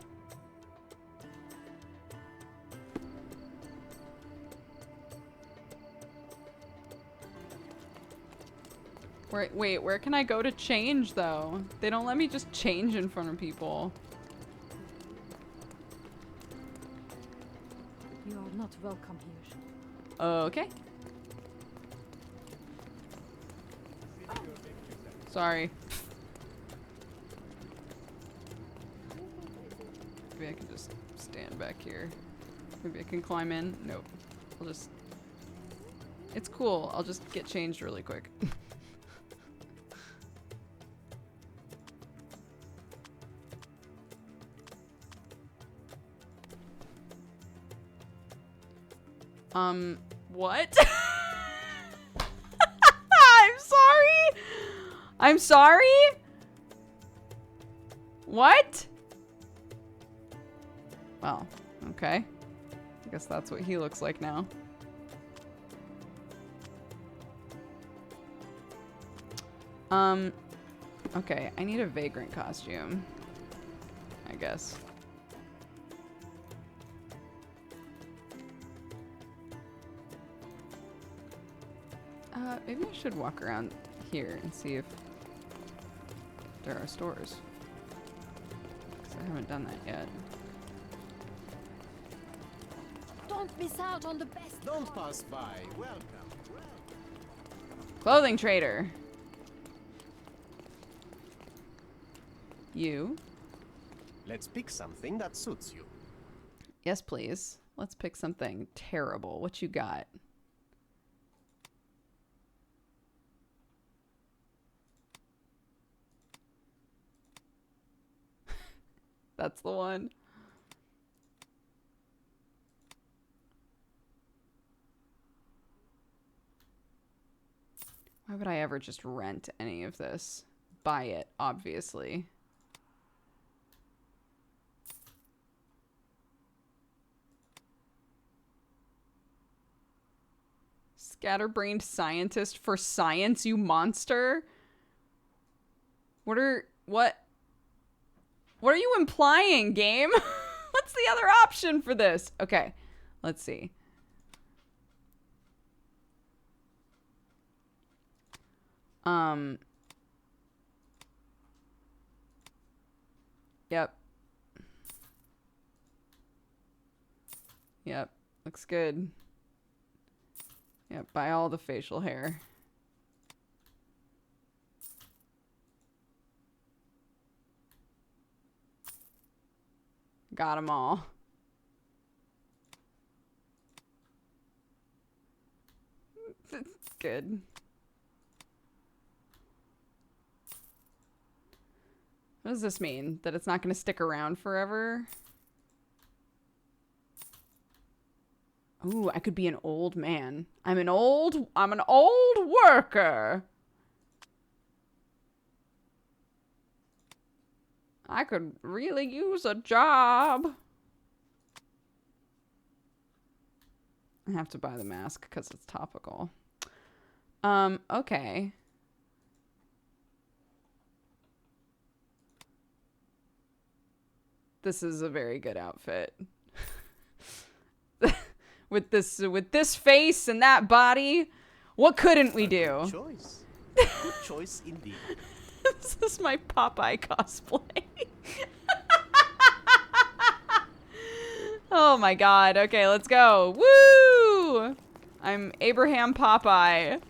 Wait, where can I go to change though? They don't let me just change in front of people. You are not welcome here. Okay. Sorry. Maybe I can just stand back here. Maybe I can climb in. Nope. I'll just... It's cool. I'll just get changed really quick. What? I'm sorry? I'm sorry? What? Well, okay. I guess that's what he looks like now. Okay, I need a vagrant costume, I guess. Maybe I should walk around here and see if there are stores. 'Cause I haven't done that yet. Don't miss out on the best. Don't pass by. Welcome. Clothing trader. You? Let's pick something that suits you. Yes, please. Let's pick something terrible. What you got? That's the one. Why would I ever just rent any of this? Buy it, obviously. Scatterbrained scientist for science, you monster. What are you implying, game? What's the other option for this? Okay, let's see. Yep. Yep, looks good. Yep, buy all the facial hair. Got them all. Good. What does this mean? That it's not going to stick around forever? Ooh, I could be an old man. I'm an old worker. I could really use a job. I have to buy the mask because it's topical. Okay. This is a very good outfit. with this face and that body, what couldn't we do? Good choice. Good choice indeed. This is my Popeye cosplay. Oh my god. Okay, let's go. Woo! I'm Abraham Popeye.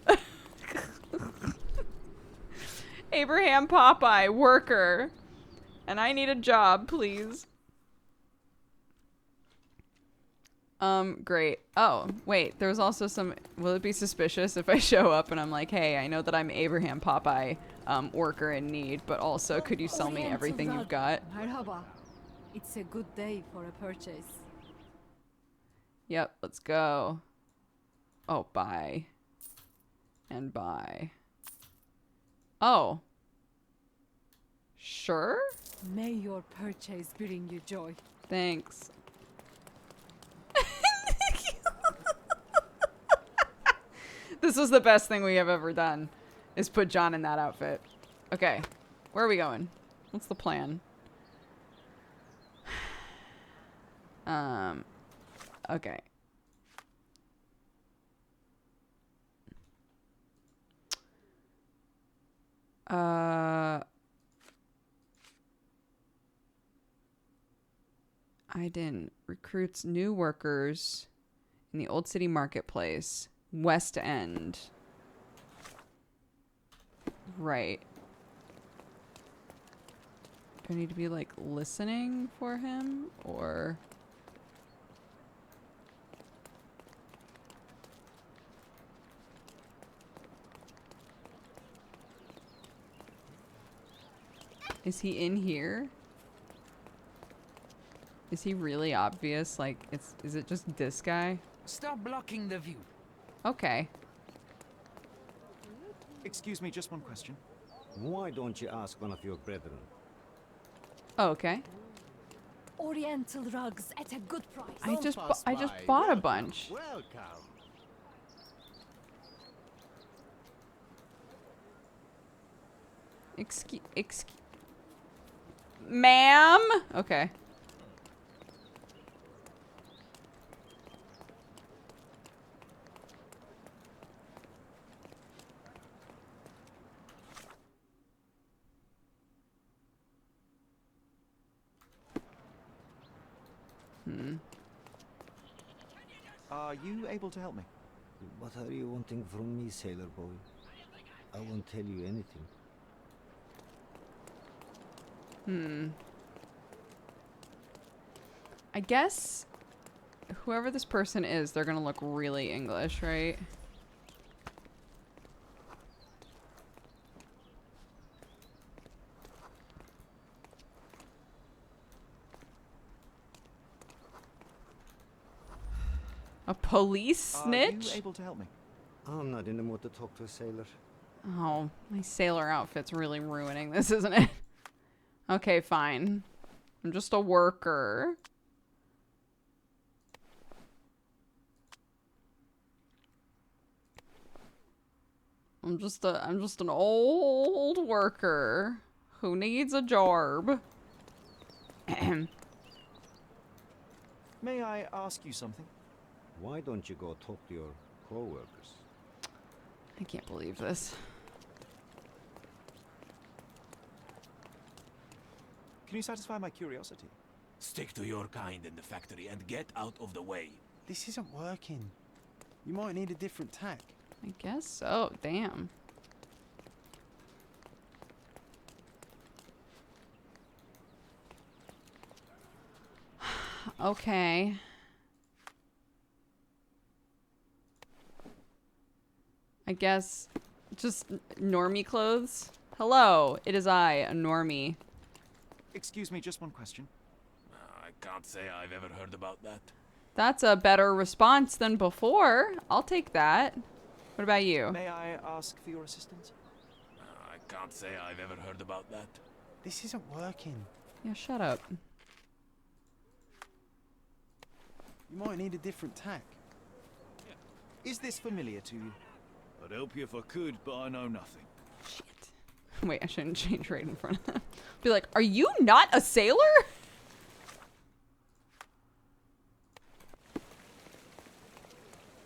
Abraham Popeye, worker. And I need a job, please. Great. Oh, wait, there's also some... Will it be suspicious if I show up and I'm like, hey, I know that I'm Abraham Popeye, worker in need, but also could you sell me everything you've got? Marhaba. It's a good day for a purchase. Yep, let's go. Oh, buy. And buy. Oh. Sure? May your purchase bring you joy. Thanks. This was the best thing we have ever done, is put John in that outfit. Okay, where are we going? What's the plan? Okay. I didn't. Recruits new workers in the Old City Marketplace. West End. Right. Do I need to be, like, listening for him? Or... Is he in here? Is he really obvious? Like, is it just this guy? Stop blocking the view. Okay. Excuse me, just one question. Why don't you ask one of your brethren? Oh, okay. Oriental rugs at a good price. I just bought a bunch. Welcome. Excuse ma'am? Okay. Are you able to help me? What are you wanting from me, sailor boy? I won't tell you anything. I guess whoever this person is, they're gonna look really English, right? A police snitch? Are you able to help me? I'm not in the mood to talk to a sailor. Oh, my sailor outfit's really ruining this, isn't it? Okay, fine. I'm just a worker. I'm just an old worker who needs a job. May I ask you something? Why don't you go talk to your co-workers? I can't believe this. Can you satisfy my curiosity? Stick to your kind in the factory and get out of the way. This isn't working. You might need a different tack. I guess so. Damn. Okay. I guess just normie clothes. Hello, it is I, a normie. Excuse me, just one question. I can't say I've ever heard about that. That's a better response than before. I'll take that. What about you? May I ask for your assistance? I can't say I've ever heard about that. This isn't working. Yeah, shut up. You might need a different tack. Is this familiar to you? I'd help you if I could, but I know nothing. Wait, I shouldn't change right in front of them. Be like, are you not a sailor?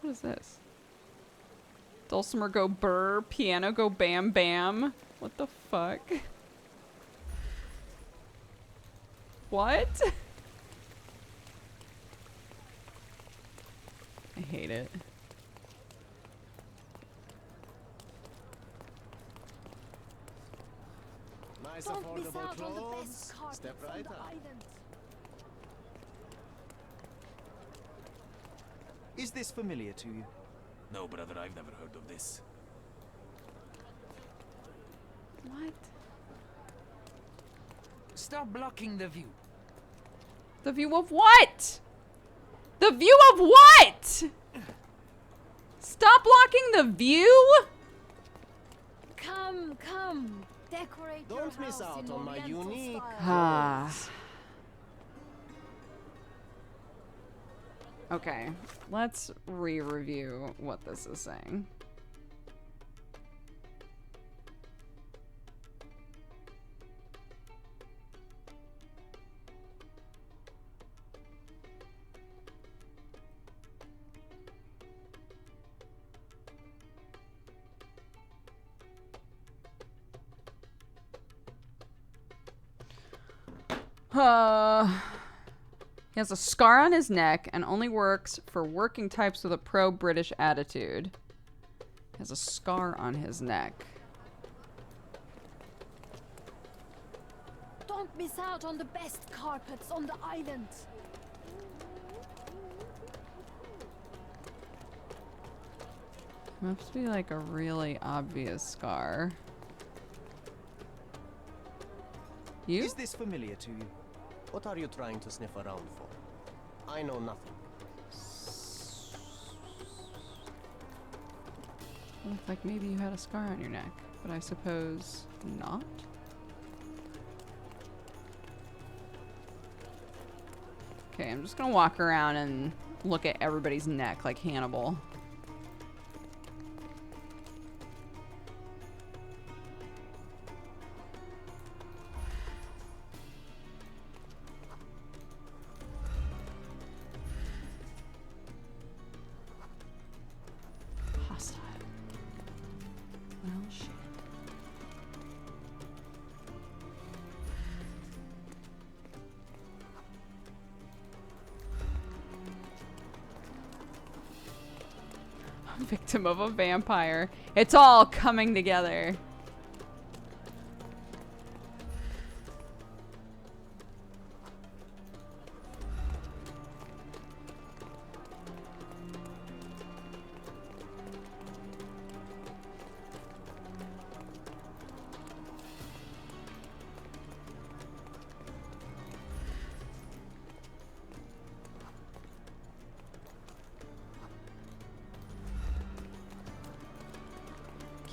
What is this? Dulcimer go burr, piano go bam bam. What the fuck? What? I hate it. Nice Don't miss affordable out on the clothes. best carpets Step on right the up. island. Is this familiar to you? No, brother, I've never heard of this. What? Stop blocking the view. The view of what? The view of what? Stop blocking the view? Come, come. Decorate your Don't miss house out in on my Oriental unique style. Ah. Okay, let's re-review what this is saying. He has a scar on his neck and only works for working types with a pro-British attitude. He has a scar on his neck. Don't miss out on the best carpets on the island. Must be like a really obvious scar. You? Is this familiar to you? What are you trying to sniff around for? I know nothing. Looked like maybe you had a scar on your neck, but I suppose not. Okay, I'm just gonna walk around and look at everybody's neck like Hannibal. Hostile. Well, shit. Victim of a vampire. It's all coming together.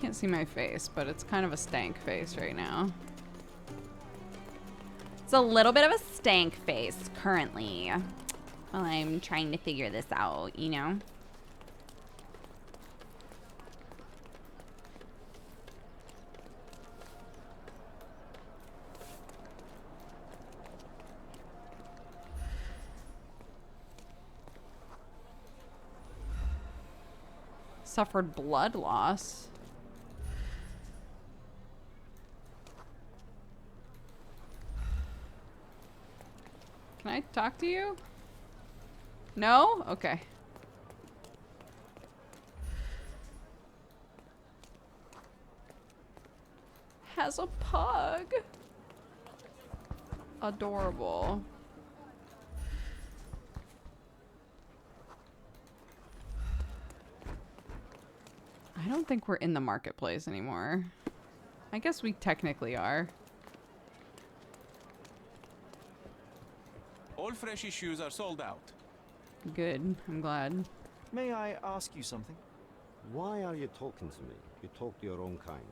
Can't see my face, but it's kind of a stank face right now. It's a little bit of a stank face currently while I'm trying to figure this out, you know? Suffered blood loss. Can I talk to you? No? Okay. Has a pug. Adorable. I don't think we're in the marketplace anymore. I guess we technically are. All fresh issues are sold out. Good. I'm glad. May I ask you something? Why are you talking to me? You talk to your own kind.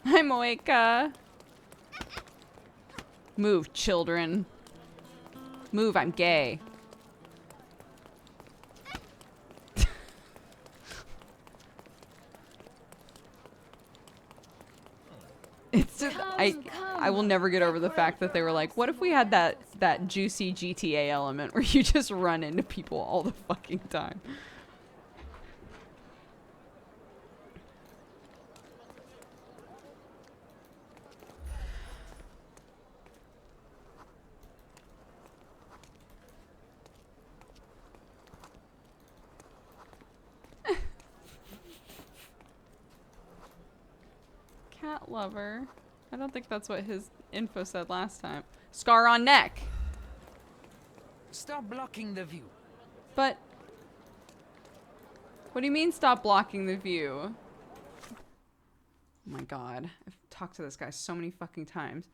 Hi, Moeka. Move, children. Move, I'm gay. It's just, I will never get over the fact that they were like, what if we had that juicy GTA element where you just run into people all the fucking time? Cat lover. I don't think that's what his info said last time. Scar on neck. Stop blocking the view. But what do you mean stop blocking the view? Oh my god. I've talked to this guy so many fucking times.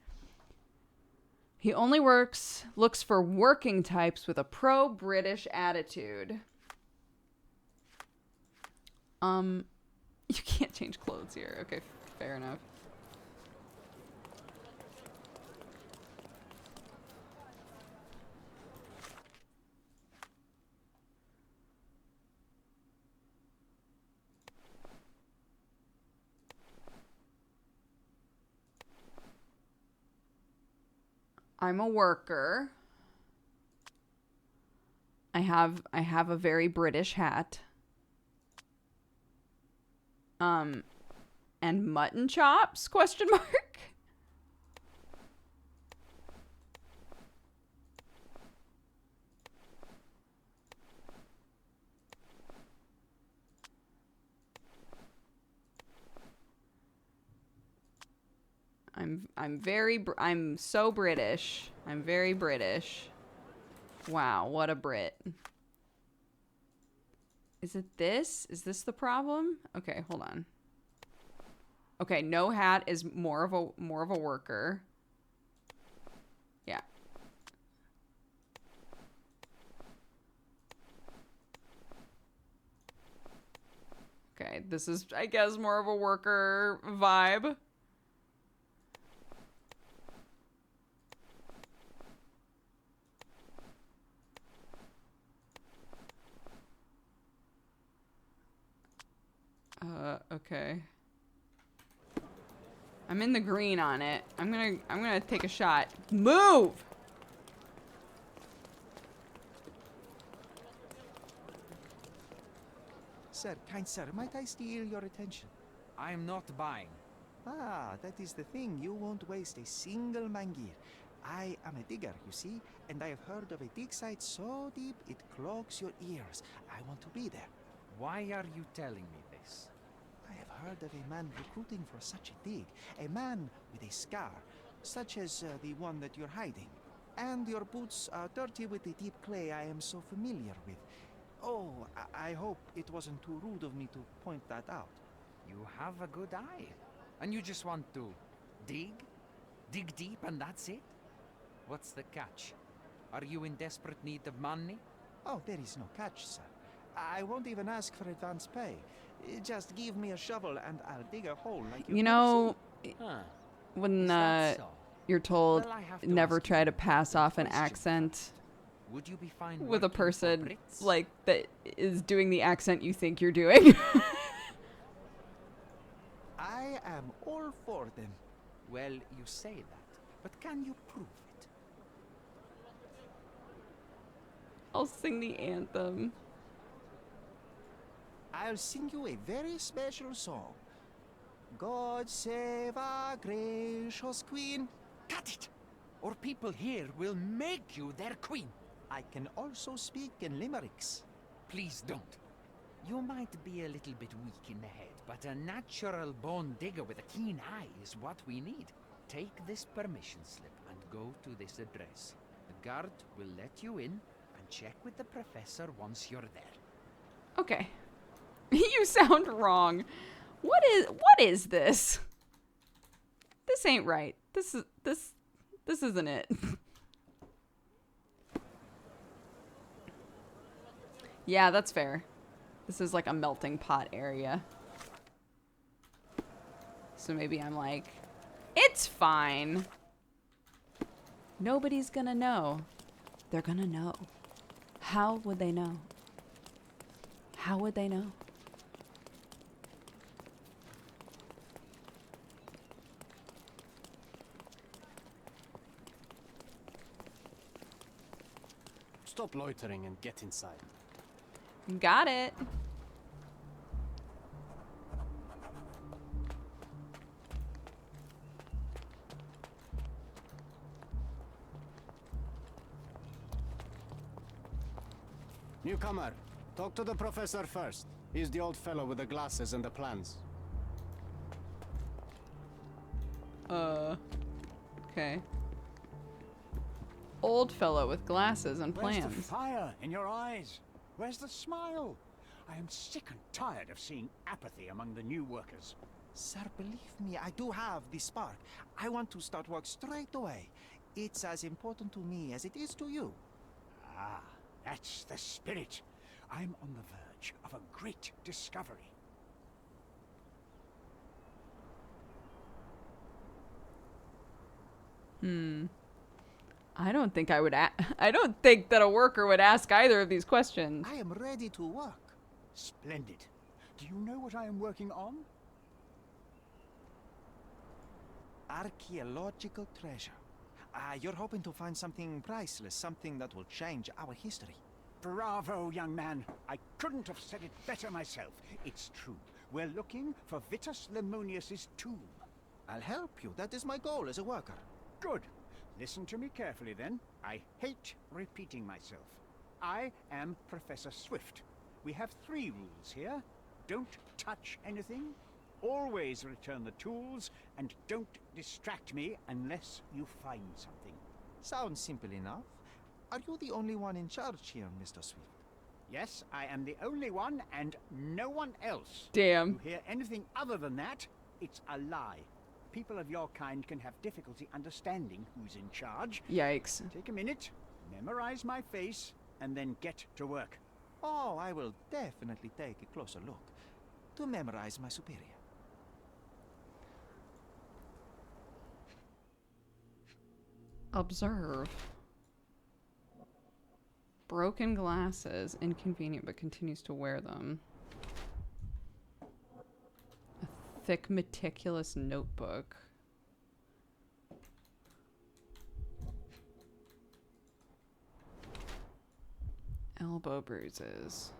He only looks for working types with a pro-British attitude. You can't change clothes here. Okay, fair enough. I'm a worker. I have a very British hat. And mutton chops? Question mark. I'm so British. I'm very British. Wow, what a Brit. Is it this? Is this the problem? Okay, hold on. Okay, no hat is more of a worker. Yeah. Okay, this is, I guess, more of a worker vibe. Okay. I'm in the green on it. I'm gonna take a shot. Move! Sir, kind sir, might I steal your attention? I am not buying. Ah, that is the thing. You won't waste a single mangir. I am a digger, you see, and I have heard of a dig site so deep it clogs your ears. I want to be there. Why are you telling me this? I have heard of a man recruiting for such a dig. A man with a scar, such as the one that you're hiding. And your boots are dirty with the deep clay I am so familiar with. Oh, I hope it wasn't too rude of me to point that out. You have a good eye. And you just want to dig? Dig deep and that's it? What's the catch? Are you in desperate need of money? Oh, there is no catch, sir. I won't even ask for advance pay. Just give me a shovel and I'll dig a hole like you You know, Huh. when Is that so? you're told Well, I have to never ask try you to an pass important off an question accent Would you be fine with a working for person Brits? like that is doing the accent you think you're doing. I am all for them. Well, you say that, but can you prove it? I'll sing the anthem. I'll sing you a very special song. God save our gracious queen. Cut it! Or people here will make you their queen. I can also speak in limericks. Please don't. You might be a little bit weak in the head, but a natural-born digger with a keen eye is what we need. Take this permission slip and go to this address. The guard will let you in and check with the professor once you're there. Okay. You sound wrong. What is this? This ain't right. This isn't it. Yeah, that's fair. This is like a melting pot area. So maybe I'm like, it's fine. Nobody's gonna know. They're gonna know. How would they know? How would they know? Stop loitering and get inside. Got it. Newcomer, talk to the professor first. He's the old fellow with the glasses and the plans. Okay. Old fellow with glasses and Where's plans. the fire in your eyes? Where's the smile? I am sick and tired of seeing apathy among the new workers. Sir, believe me, I do have the spark. I want to start work straight away. It's as important to me as it is to you. Ah, that's the spirit. I'm on the verge of a great discovery. I don't think I would I don't think that a worker would ask either of these questions. I am ready to work. Splendid. Do you know what I am working on? Archaeological treasure. You're hoping to find something priceless, something that will change our history. Bravo, young man. I couldn't have said it better myself. It's true. We're looking for Vitus Lemonius's tomb. I'll help you. That is my goal as a worker. Good. Listen to me carefully, then. I hate repeating myself. I am Professor Swift. We have 3 rules here. Don't touch anything, always return the tools, and don't distract me unless you find something. Sounds simple enough. Are you the only one in charge here, Mr. Swift? Yes, I am the only one, and no one else. Damn. You hear anything other than that, it's a lie. People of your kind can have difficulty understanding who's in charge. Yikes. Take a minute, memorize my face, and then get to work. Oh, I will definitely take a closer look to memorize my superior. Observe. Broken glasses. Inconvenient, but continues to wear them. A thick, meticulous notebook. Elbow bruises.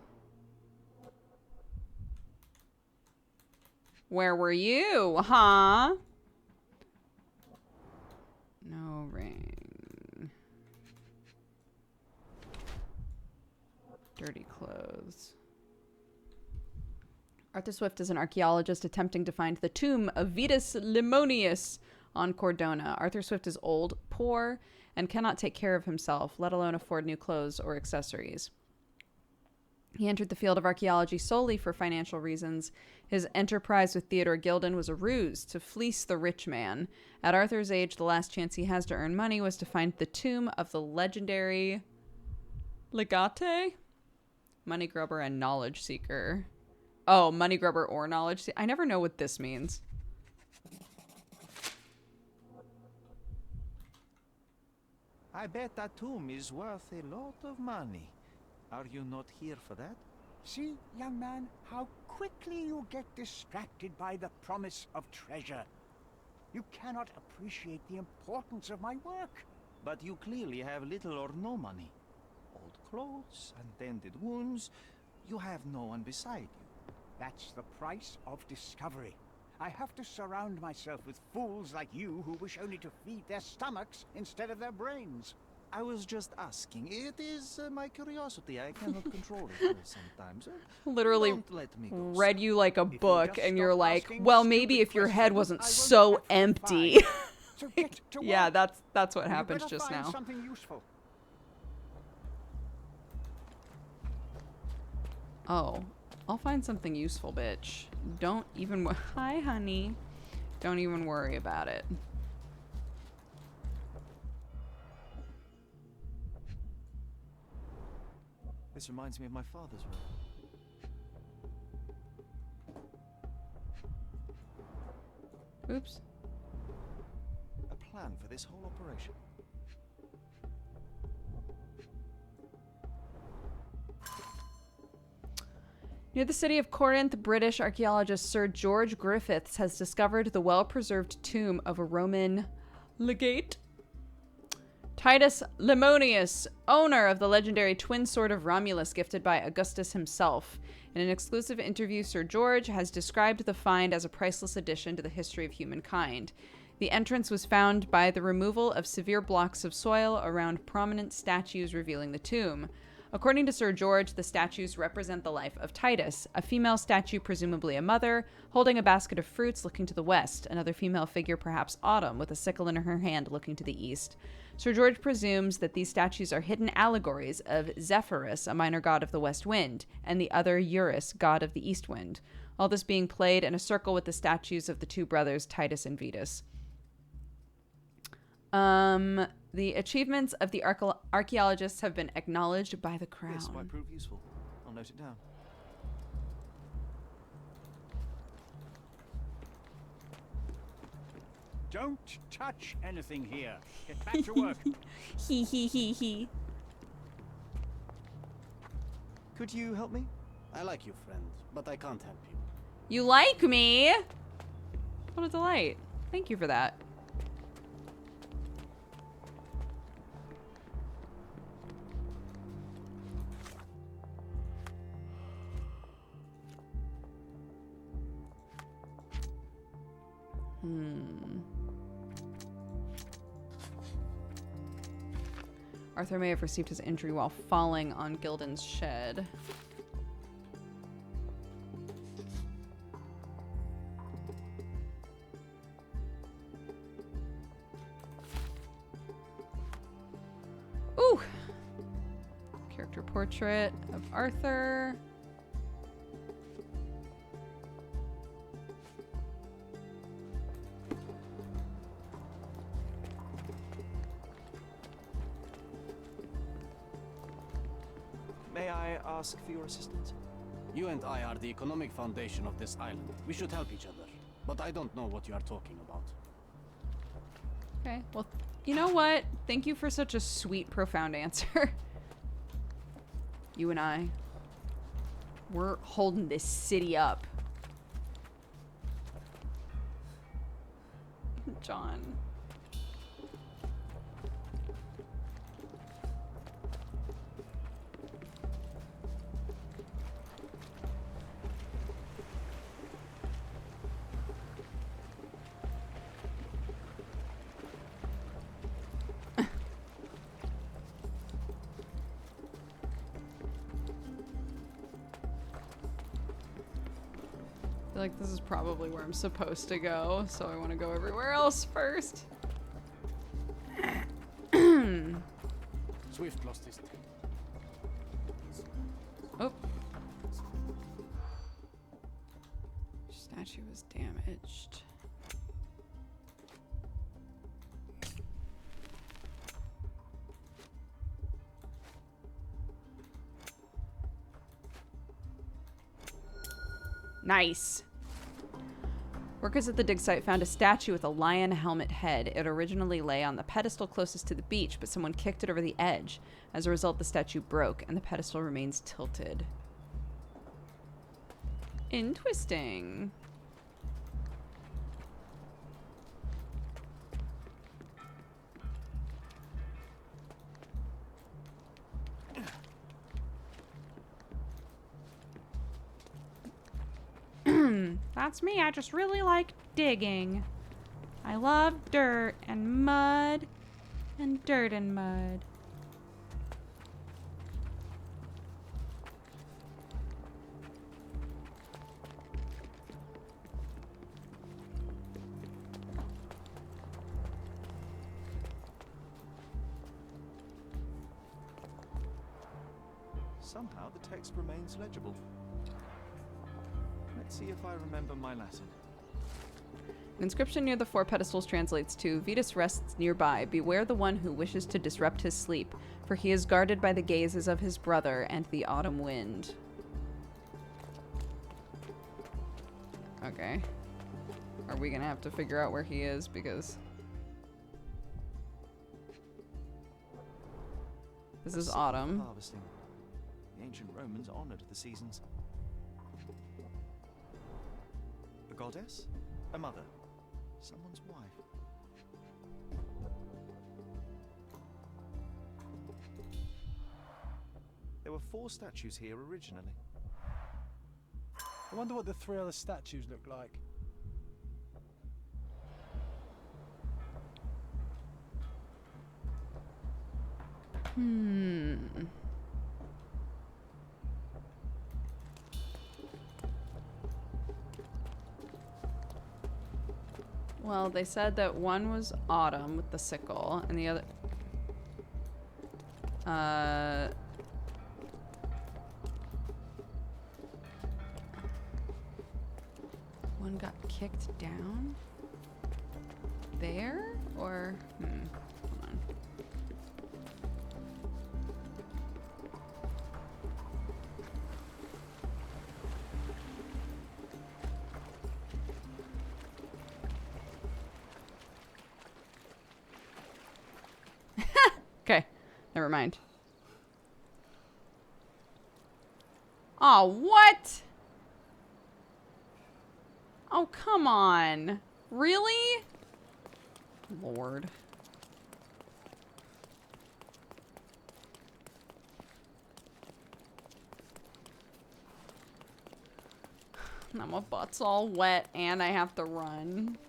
Where were you, huh? No ring. Dirty clothes. Arthur Swift is an archaeologist attempting to find the tomb of Vitus Lemonius on Cordona. Arthur Swift is old, poor, and cannot take care of himself, let alone afford new clothes or accessories. He entered the field of archaeology solely for financial reasons. His enterprise with Theodore Gilden was a ruse to fleece the rich man. At Arthur's age, the last chance he has to earn money was to find the tomb of the legendary Legate? Money grubber and knowledge seeker. Oh, money grubber or knowledge. See, I never know what this means. I bet that tomb is worth a lot of money. Are you not here for that? See, young man, how quickly you get distracted by the promise of treasure. You cannot appreciate the importance of my work. But you clearly have little or no money. Old clothes, untended wounds. You have no one beside you. That's the price of discovery. I have to surround myself with fools like you who wish only to feed their stomachs instead of their brains. I was just asking. It is my curiosity. I cannot control it sometimes. Literally Don't let me go, read you like a If you book, just and you're stop like, asking well, stupid maybe if your head questions, wasn't I won't so have to empty. fight. So get to Yeah, work. that's what You happens better just find now. something useful. Oh, I'll find something useful, bitch. Don't even Hi, honey. Don't even worry about it. This reminds me of my father's room. Oops. A plan for this whole operation. Near the city of Corinth, British archaeologist Sir George Griffiths has discovered the well-preserved tomb of a Roman legate, Titus Lemonius, owner of the legendary twin sword of Romulus gifted by Augustus himself. In an exclusive interview, Sir George has described the find as a priceless addition to the history of humankind. The entrance was found by the removal of severe blocks of soil around prominent statues revealing the tomb. According to Sir George, the statues represent the life of Titus, a female statue, presumably a mother, holding a basket of fruits looking to the west, another female figure, perhaps Autumn, with a sickle in her hand looking to the east. Sir George presumes that these statues are hidden allegories of Zephyrus, a minor god of the west wind, and the other Eurus, god of the east wind, all this being played in a circle with the statues of the two brothers Titus and Vetus. The achievements of the archaeologists have been acknowledged by the crown. This might prove useful. I'll note it down. Don't touch anything here. Get back to work. He. Could you help me? I like you, friend, but I can't help you. You like me? What a delight. Thank you for that. Arthur may have received his injury while falling on Gildan's shed. Ooh! Character portrait of Arthur. May I ask for your assistance? You and I are the economic foundation of this island. We should help each other. But I don't know what you are talking about. Okay, well, you know what? Thank you for such a sweet, profound answer. You and I, we're holding this city up. John. I feel like this is probably where I'm supposed to go, so I want to go everywhere else first. Swift lost his... Oh. Statue was damaged. Nice. Workers at the dig site found a statue with a lion helmet head. It originally lay on the pedestal closest to the beach, but someone kicked it over the edge. As a result, the statue broke, and the pedestal remains tilted. Interesting. That's me. I just really like digging. I love dirt and mud and dirt and mud. Somehow the text remains legible. Let's see if I remember my Latin. An inscription near the 4 pedestals translates to, Vetus rests nearby. Beware the one who wishes to disrupt his sleep, for he is guarded by the gazes of his brother and the autumn wind. Okay. Are we gonna have to figure out where he is? Because this is autumn. Harvesting. The ancient Romans honored the seasons. A goddess? A mother? Someone's wife? There were 4 statues here originally. I wonder what the 3 other statues look like. Well, they said that one was Autumn with the sickle, and the other... One got kicked down? There? Or... hold on. Okay, never mind. Oh, what? Oh, come on. Really? Lord. Now my butt's all wet and I have to run.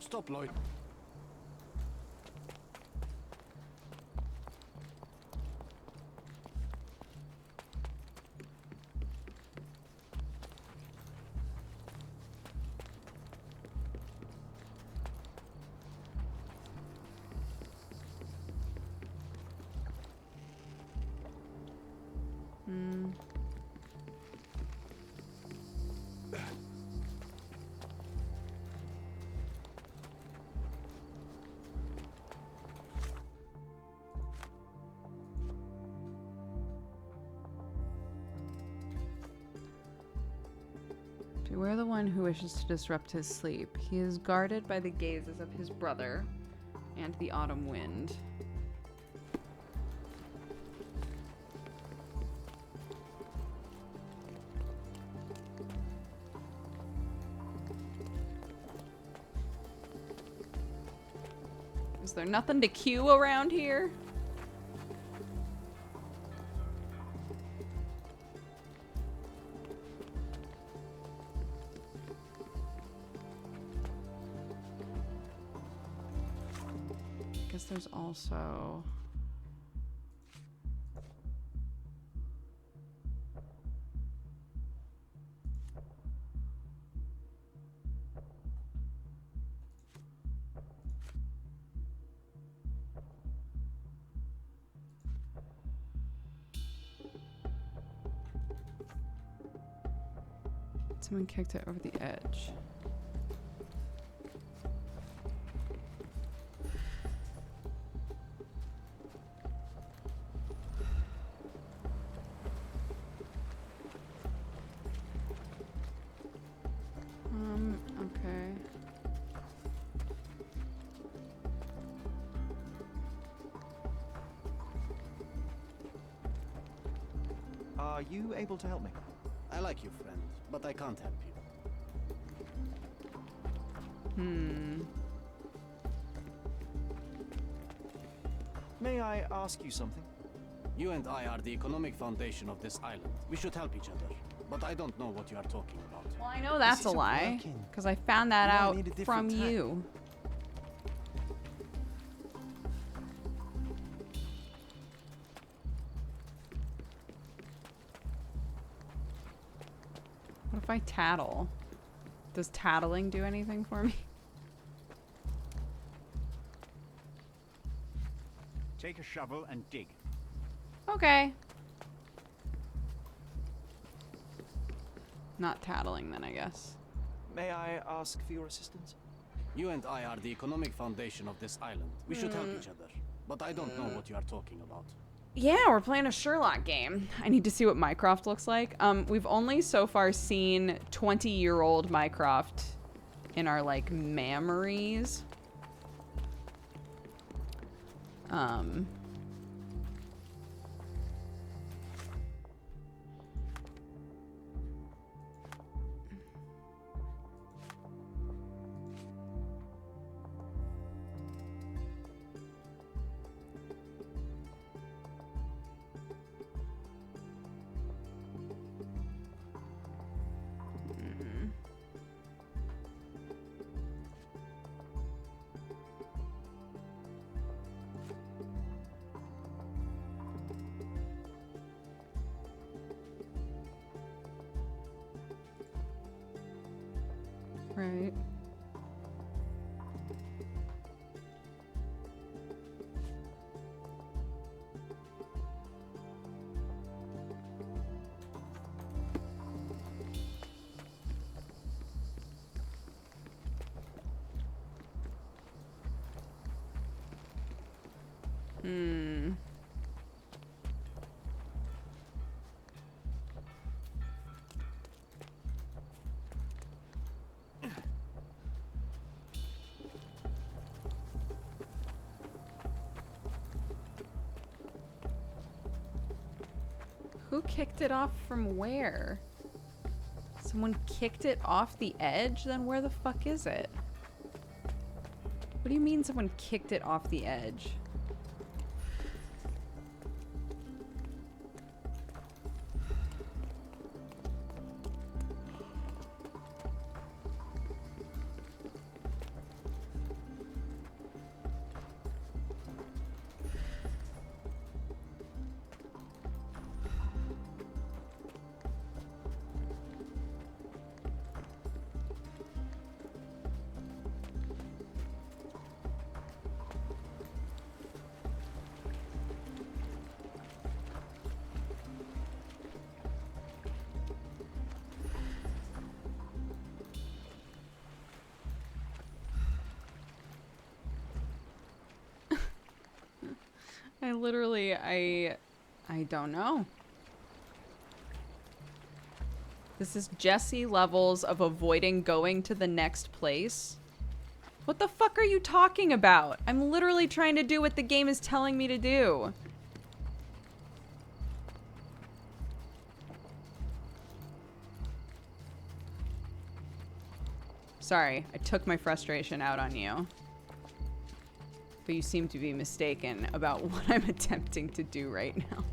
Stop, Lloyd. Beware the one who wishes to disrupt his sleep. He is guarded by the gazes of his brother and the autumn wind. Is there nothing to queue around here? There's also someone kicked it over the edge. Are you able to help me? I like you, friend, but I can't help you. May I ask you something? You and I are the economic foundation of this island. We should help each other, but I don't know what you are talking about. Well, I know that's a lie, because I found that out from you. What if I tattle? Does tattling do anything for me? Take a shovel and dig. Okay. Not tattling then, I guess. May I ask for your assistance? You and I are the economic foundation of this island. We should help each other, but I don't know what you are talking about. Yeah, we're playing a Sherlock game. I need to see what Mycroft looks like. We've only so far seen 20-year-old Mycroft in our, like, memories. Right. Who kicked it off from where? Someone kicked it off the edge? Then where the fuck is it? What do you mean someone kicked it off the edge? I don't know. This is Jesse levels of avoiding going to the next place. What the fuck are you talking about? I'm literally trying to do what the game is telling me to do. Sorry, I took my frustration out on you. But you seem to be mistaken about what I'm attempting to do right now.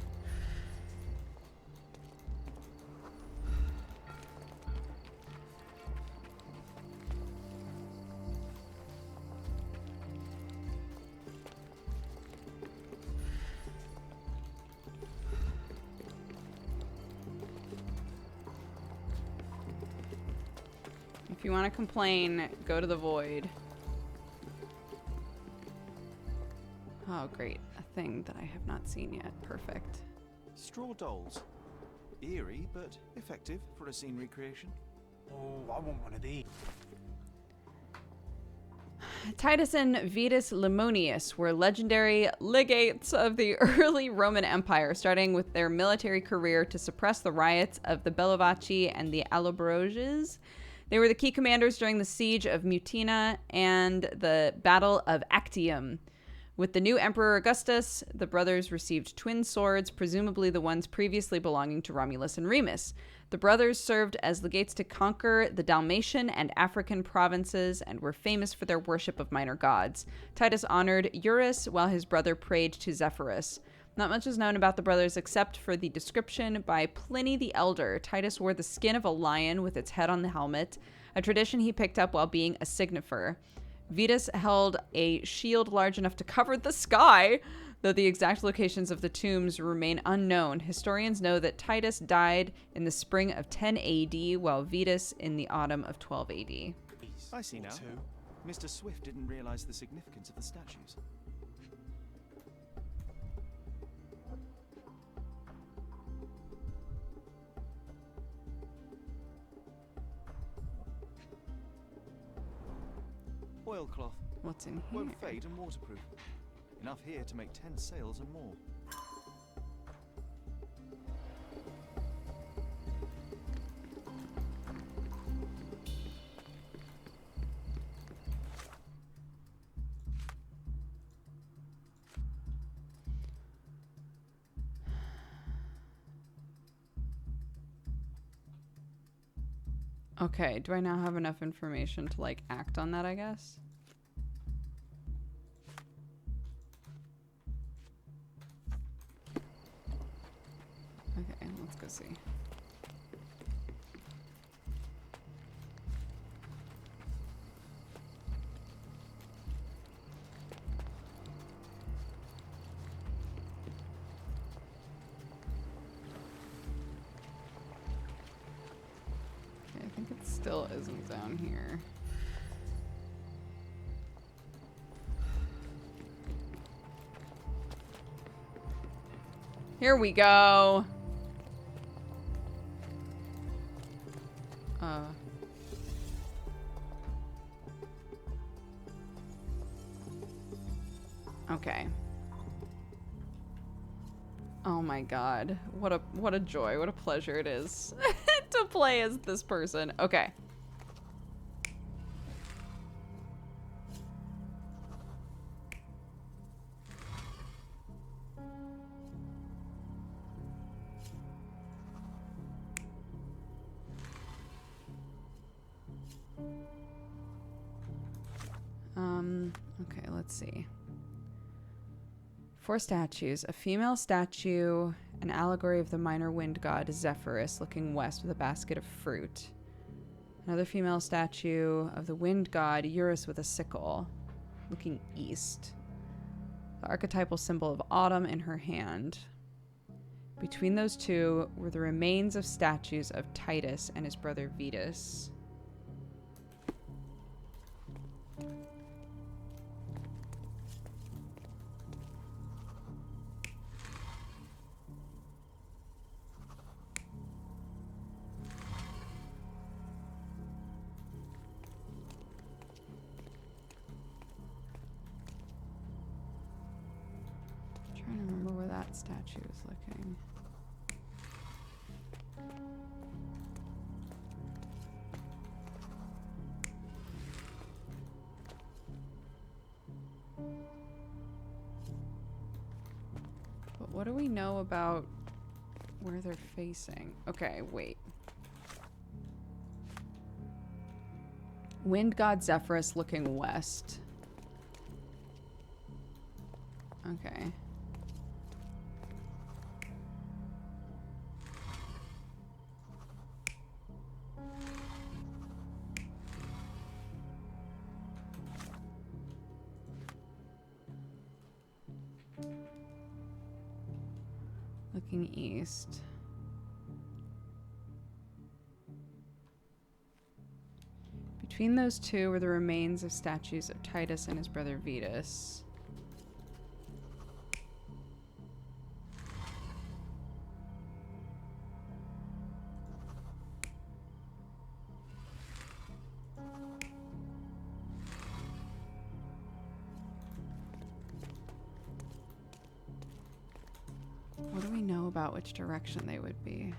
If you want to complain, go to the void. Oh, great. A thing that I have not seen yet. Perfect. Straw dolls. Eerie, but effective for a scene recreation. Oh, I want one of these. Titus and Vetus Lemonius were legendary legates of the early Roman Empire, starting with their military career to suppress the riots of the Bellovaci and the Allobroges. They were the key commanders during the siege of Mutina and the Battle of Actium. With the new Emperor Augustus, the brothers received twin swords, presumably the ones previously belonging to Romulus and Remus. The brothers served as legates to conquer the Dalmatian and African provinces and were famous for their worship of minor gods. Titus honored Eurus while his brother prayed to Zephyrus. Not much is known about the brothers except for the description by Pliny the Elder. Titus wore the skin of a lion with its head on the helmet, a tradition he picked up while being a signifer. Vetus held a shield large enough to cover the sky, though the exact locations of the tombs remain unknown. Historians know that Titus died in the spring of 10 AD, while Vetus in the autumn of 12 AD. I see now. Mr. Swift didn't realize the significance of the statues. Oilcloth. What's in here? Won't fade and waterproof. Enough here to make 10 sails and more. Okay, do I now have enough information to, like, act on that, I guess? Okay, let's go see. Okay, I think it still isn't down here. Here we go. Okay. Oh my god. What a joy, what a pleasure it is to play as this person. Okay. Okay, let's see. 4 statues. A female statue, an allegory of the minor wind god Zephyrus looking west with a basket of fruit. Another female statue of the wind god Eurus with a sickle looking east. The archetypal symbol of autumn in her hand. Between those two were the remains of statues of Titus and his brother Vetus. Trying to remember where that statue is looking. But what do we know about where they're facing? Okay, wait. Wind god Zephyrus looking west. Okay. Looking east. Between those two were the remains of statues of Titus and his brother Vetus. What do we know about which direction they would be?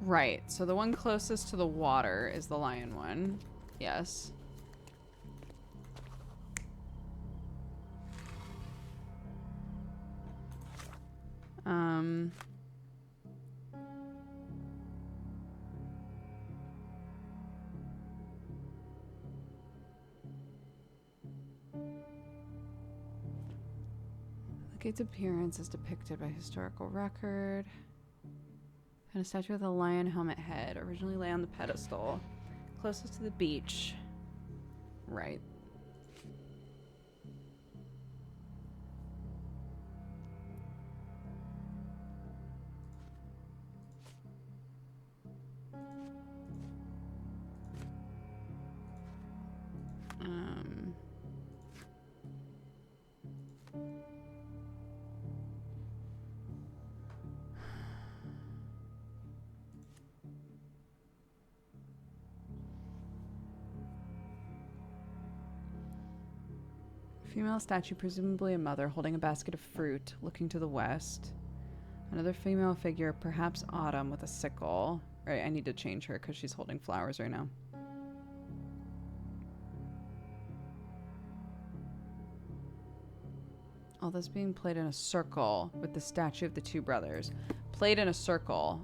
Right, so the one closest to the water is the lion one. Yes. The gate's appearance is depicted by historical record. And a statue with a lion helmet head originally lay on the pedestal closest to the beach. Right. Female statue, presumably a mother, holding a basket of fruit, looking to the west. Another female figure, perhaps Autumn, with a sickle. Right, I need to change her because she's holding flowers right now. All this being played in a circle with the statue of the two brothers. Played in a circle.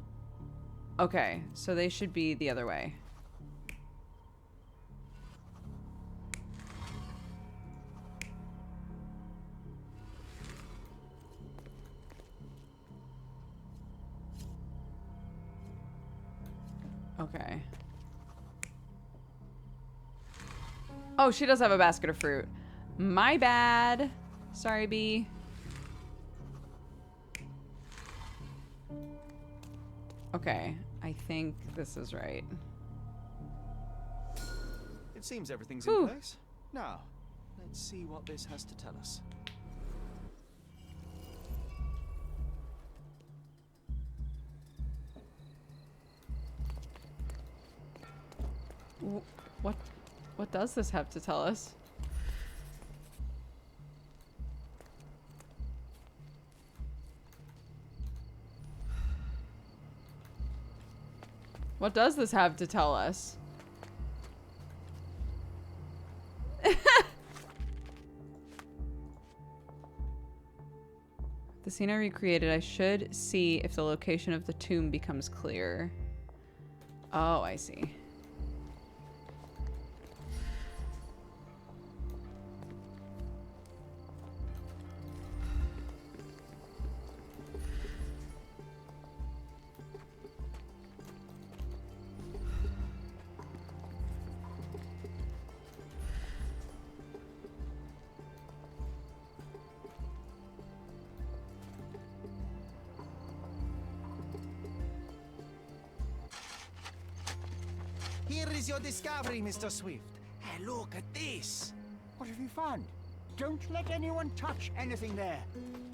Okay, so they should be the other way. Okay. Oh, she does have a basket of fruit. My bad. Sorry, B. Okay, I think this is right. It seems everything's Whew. in place. Now, let's see what this has to tell us. What does this have to tell us? What does this have to tell us? The scene I recreated, I should see if the location of the tomb becomes clear. Oh, I see. Here is your discovery, Mr. Swift. Hey, look at this. What have you found? Don't let anyone touch anything there.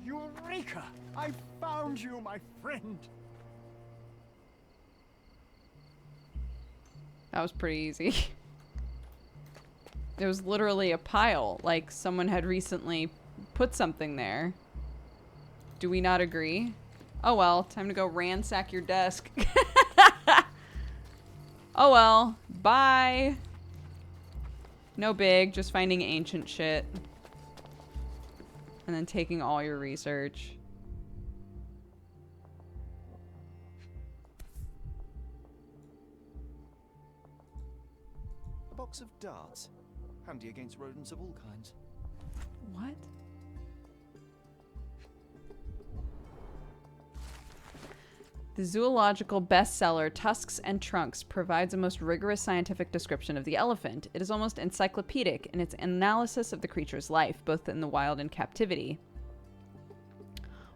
Eureka! I found you, my friend. That was pretty easy. There was literally a pile, like someone had recently put something there. Do we not agree? Oh well, time to go ransack your desk. Oh well, bye. No big, just finding ancient shit. And then taking all your research. A box of darts. Handy against rodents of all kinds. What? The zoological bestseller Tusks and Trunks provides a most rigorous scientific description of the elephant. It is almost encyclopedic in its analysis of the creature's life, both in the wild and captivity.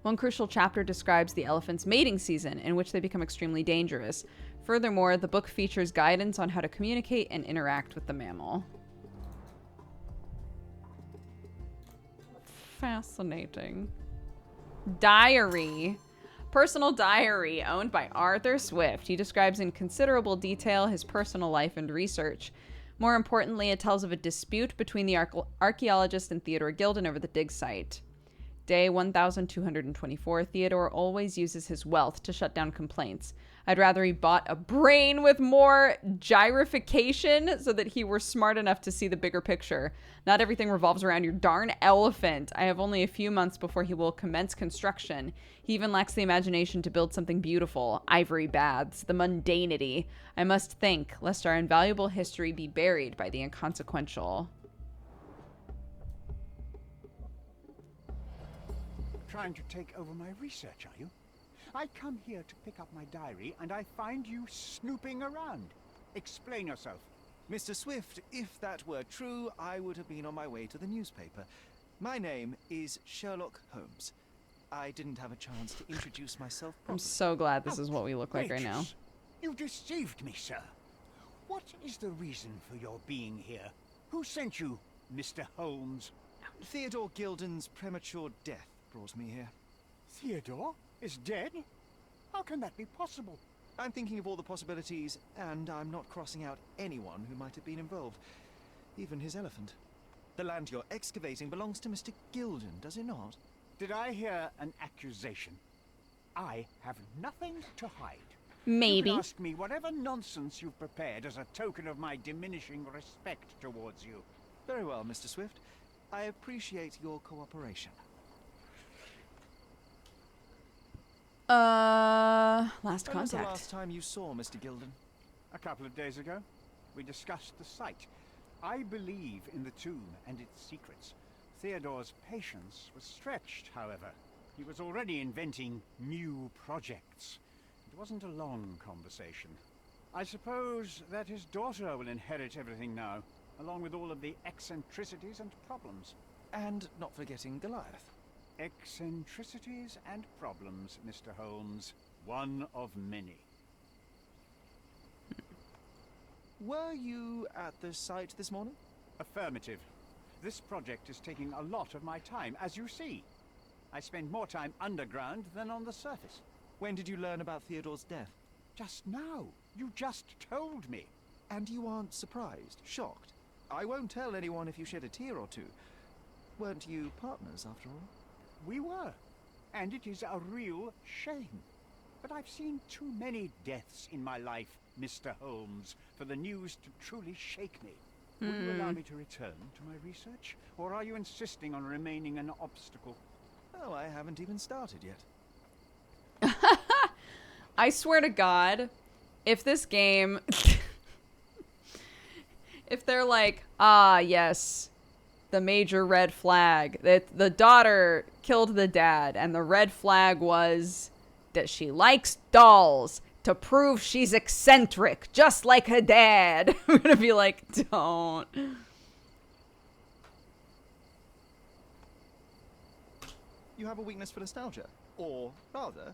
One crucial chapter describes the elephant's mating season, in which they become extremely dangerous. Furthermore, the book features guidance on how to communicate and interact with the mammal. Fascinating. Diary. Personal diary owned by Arthur Swift. He describes in considerable detail his personal life and research. More importantly, it tells of a dispute between the archaeologist and Theodore Gilden over the dig site. Day 1224. Theodore always uses his wealth to shut down complaints. I'd rather he bought a brain with more gyrification so that he were smart enough to see the bigger picture. Not everything revolves around your darn elephant. I have only a few months before he will commence construction. He even lacks the imagination to build something beautiful. Ivory baths, the mundanity. I must think, lest our invaluable history be buried by the inconsequential. Trying to take over my research, are you? I come here to pick up my diary, and I find you snooping around. Explain yourself. Mr. Swift, if that were true, I would have been on my way to the newspaper. My name is Sherlock Holmes. I didn't have a chance to introduce myself properly. I'm so glad this is what we look like right now. You deceived me, sir. What is the reason for your being here? Who sent you, Mr. Holmes? Theodore Gilden's premature death brought me here. Theodore is dead? How can that be possible? I'm thinking of all the possibilities, and I'm not crossing out anyone who might have been involved. Even his elephant. The land you're excavating belongs to Mr. Gilden, does it not? Did I hear an accusation? I have nothing to hide. Maybe. You can ask me whatever nonsense you've prepared as a token of my diminishing respect towards you. Very well, Mr. Swift. I appreciate your cooperation. Last When was the contact. last time you saw Mr. Gilden? A couple of days ago, we discussed the site. I believe in the tomb and its secrets. Theodore's patience was stretched, however. He was already inventing new projects. It wasn't a long conversation. I suppose that his daughter will inherit everything now, along with all of the eccentricities and problems. And not forgetting Goliath. Eccentricities and problems, Mr. Holmes. One of many. Were you at the site this morning? Affirmative. This project is taking a lot of my time, as you see. I spend more time underground than on the surface. When did you learn about Theodore's death? Just now. You just told me. And you aren't surprised, shocked? I won't tell anyone if you shed a tear or two. Weren't you partners, after all? We were. And it is a real shame. But I've seen too many deaths in my life, Mr. Holmes, for the news to truly shake me. Will you allow me to return to my research? Or are you insisting on remaining an obstacle? Oh, I haven't even started yet. I swear to God, if this game... if they're like, ah, yes, the major red flag, that the daughter killed the dad, and the red flag was that she likes dolls to prove she's eccentric, just like her dad. I'm gonna be like, don't. You have a weakness for nostalgia? Or, rather,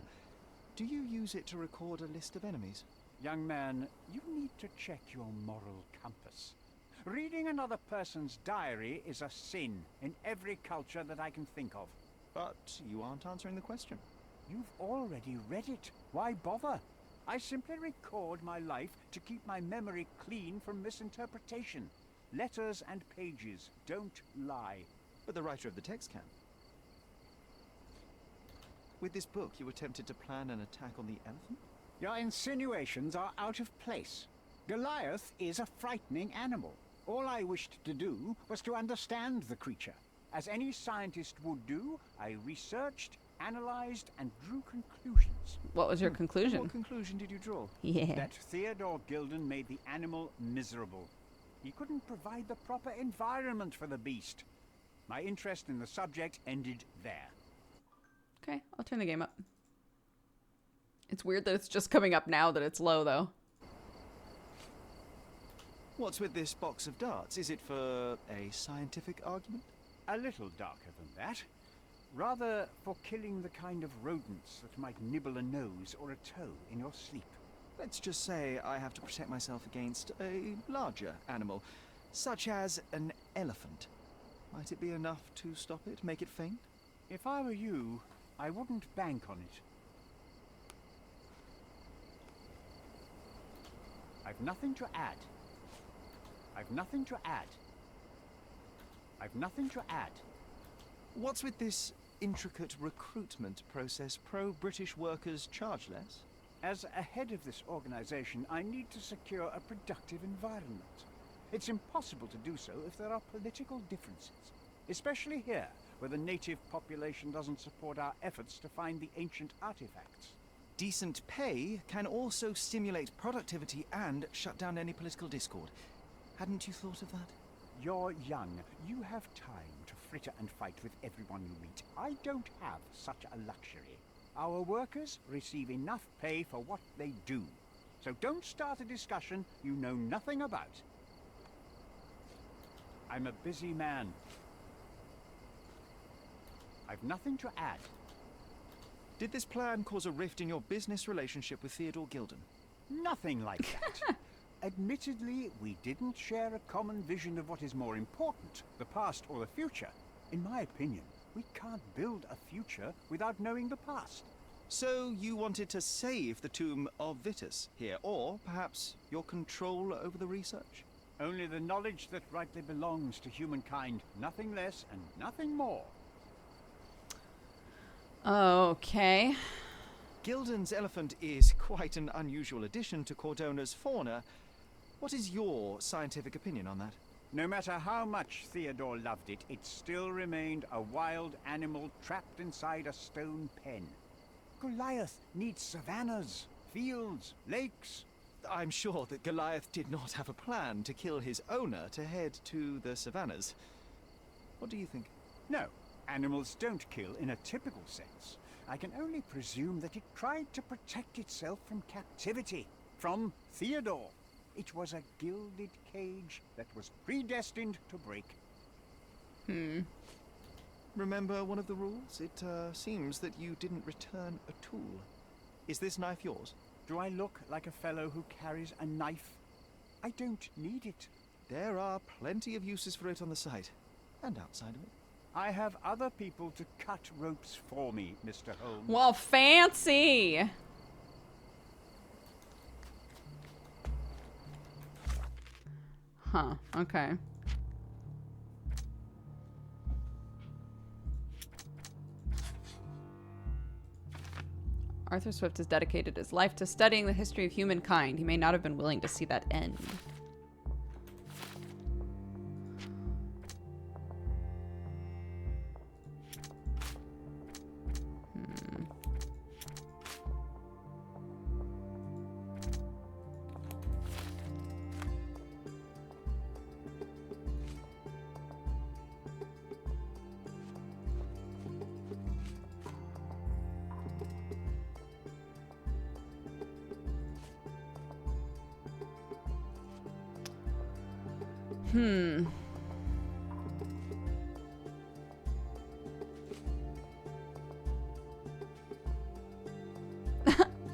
do you use it to record a list of enemies? Young man, you need to check your moral compass. Reading another person's diary is a sin in every culture that I can think of. But you aren't answering the question. You've already read it. Why bother? I simply record my life to keep my memory clean from misinterpretation. Letters and pages don't lie. But the writer of the text can. With this book, you attempted to plan an attack on the elephant? Your insinuations are out of place. Goliath is a frightening animal. All I wished to do was to understand the creature. As any scientist would do, I researched, analyzed, and drew conclusions. What was your conclusion? What conclusion did you draw? Yeah. That Theodore Gilden made the animal miserable. He couldn't provide the proper environment for the beast. My interest in the subject ended there. Okay, I'll turn the game up. It's weird that it's just coming up now that it's low, though. What's with this box of darts? Is it for a scientific argument? A little darker than that. Rather for killing the kind of rodents that might nibble a nose or a toe in your sleep. Let's just say I have to protect myself against a larger animal, such as an elephant. Might it be enough to stop it, make it faint? If I were you, I wouldn't bank on it. I've nothing to add. I've nothing to add. I've nothing to add. What's with this intricate recruitment process pro-British workers charge less? As a head of this organization, I need to secure a productive environment. It's impossible to do so if there are political differences, especially here, where the native population doesn't support our efforts to find the ancient artifacts. Decent pay can also stimulate productivity and shut down any political discord. Hadn't you thought of that? You're young. You have time to fritter and fight with everyone you meet. I don't have such a luxury. Our workers receive enough pay for what they do. So don't start a discussion you know nothing about. I'm a busy man. I've nothing to add. Did this plan cause a rift in your business relationship with Theodore Gilden? Nothing like that. Admittedly, we didn't share a common vision of what is more important, the past or the future. In my opinion, we can't build a future without knowing the past. So you wanted to save the tomb of Vitus here, or perhaps your control over the research? Only the knowledge that rightly belongs to humankind, nothing less and nothing more. Okay. Gilden's elephant is quite an unusual addition to Cordona's fauna. What is your scientific opinion on that? No matter how much Theodore loved it, it still remained a wild animal trapped inside a stone pen. Goliath needs savannas, fields, lakes. I'm sure that Goliath did not have a plan to kill his owner to head to the savannas. What do you think? No, animals don't kill in a typical sense. I can only presume that it tried to protect itself from captivity, from Theodore. It was a gilded cage that was predestined to break. Remember one of the rules? It seems that you didn't return a tool. Is this knife yours? Do I look like a fellow who carries a knife? I don't need it. There are plenty of uses for it on the site, and outside of it. I have other people to cut ropes for me, Mr. Holmes. Well, fancy! Huh, okay. Arthur Swift has dedicated his life to studying the history of humankind. He may not have been willing to see that end.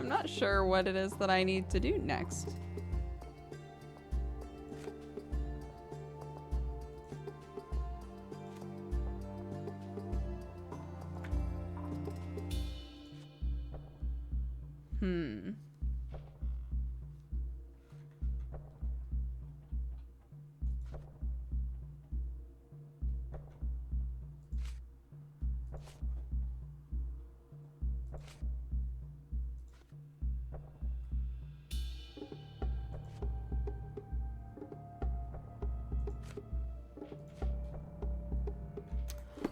I'm not sure what it is that I need to do next.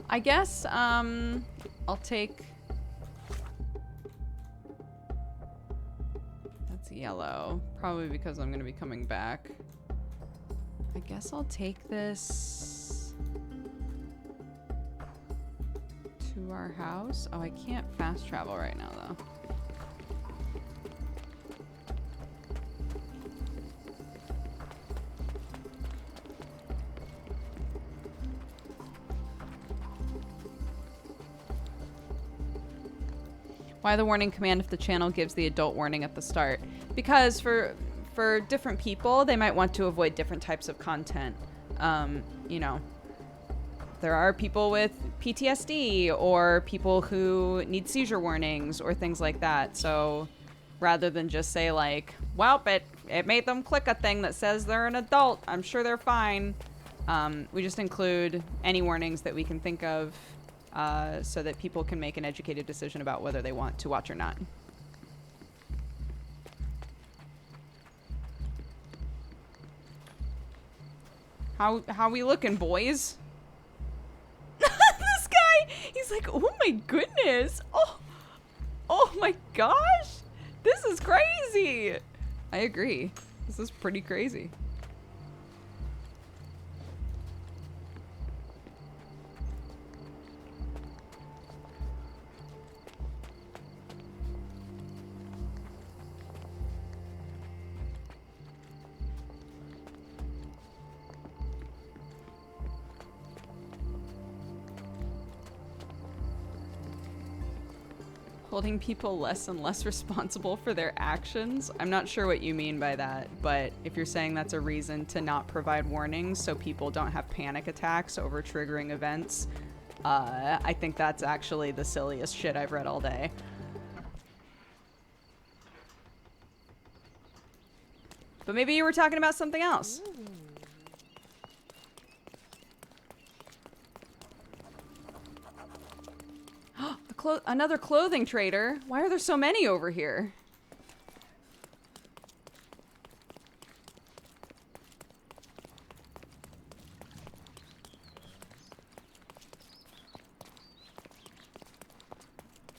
I guess, I'll take... That's yellow. Probably because I'm gonna be coming back. I guess I'll take this to our house. Oh, I can't fast travel right now, though. Why the warning command if the channel gives the adult warning at the start? Because for different people, they might want to avoid different types of content. You know, there are people with PTSD or people who need seizure warnings or things like that. So rather than just say like, well, it made them click a thing that says they're an adult, I'm sure they're fine. We just include any warnings that we can think of so that people can make an educated decision about whether they want to watch or not. How we looking, boys? This guy, he's like, oh my goodness. Oh my gosh. This is crazy. I agree. This is pretty crazy. Holding people less and less responsible for their actions. I'm not sure what you mean by that, but if you're saying that's a reason to not provide warnings so people don't have panic attacks over triggering events, I think that's actually the silliest shit I've read all day. But maybe you were talking about something else. Another clothing trader? Why are there so many over here?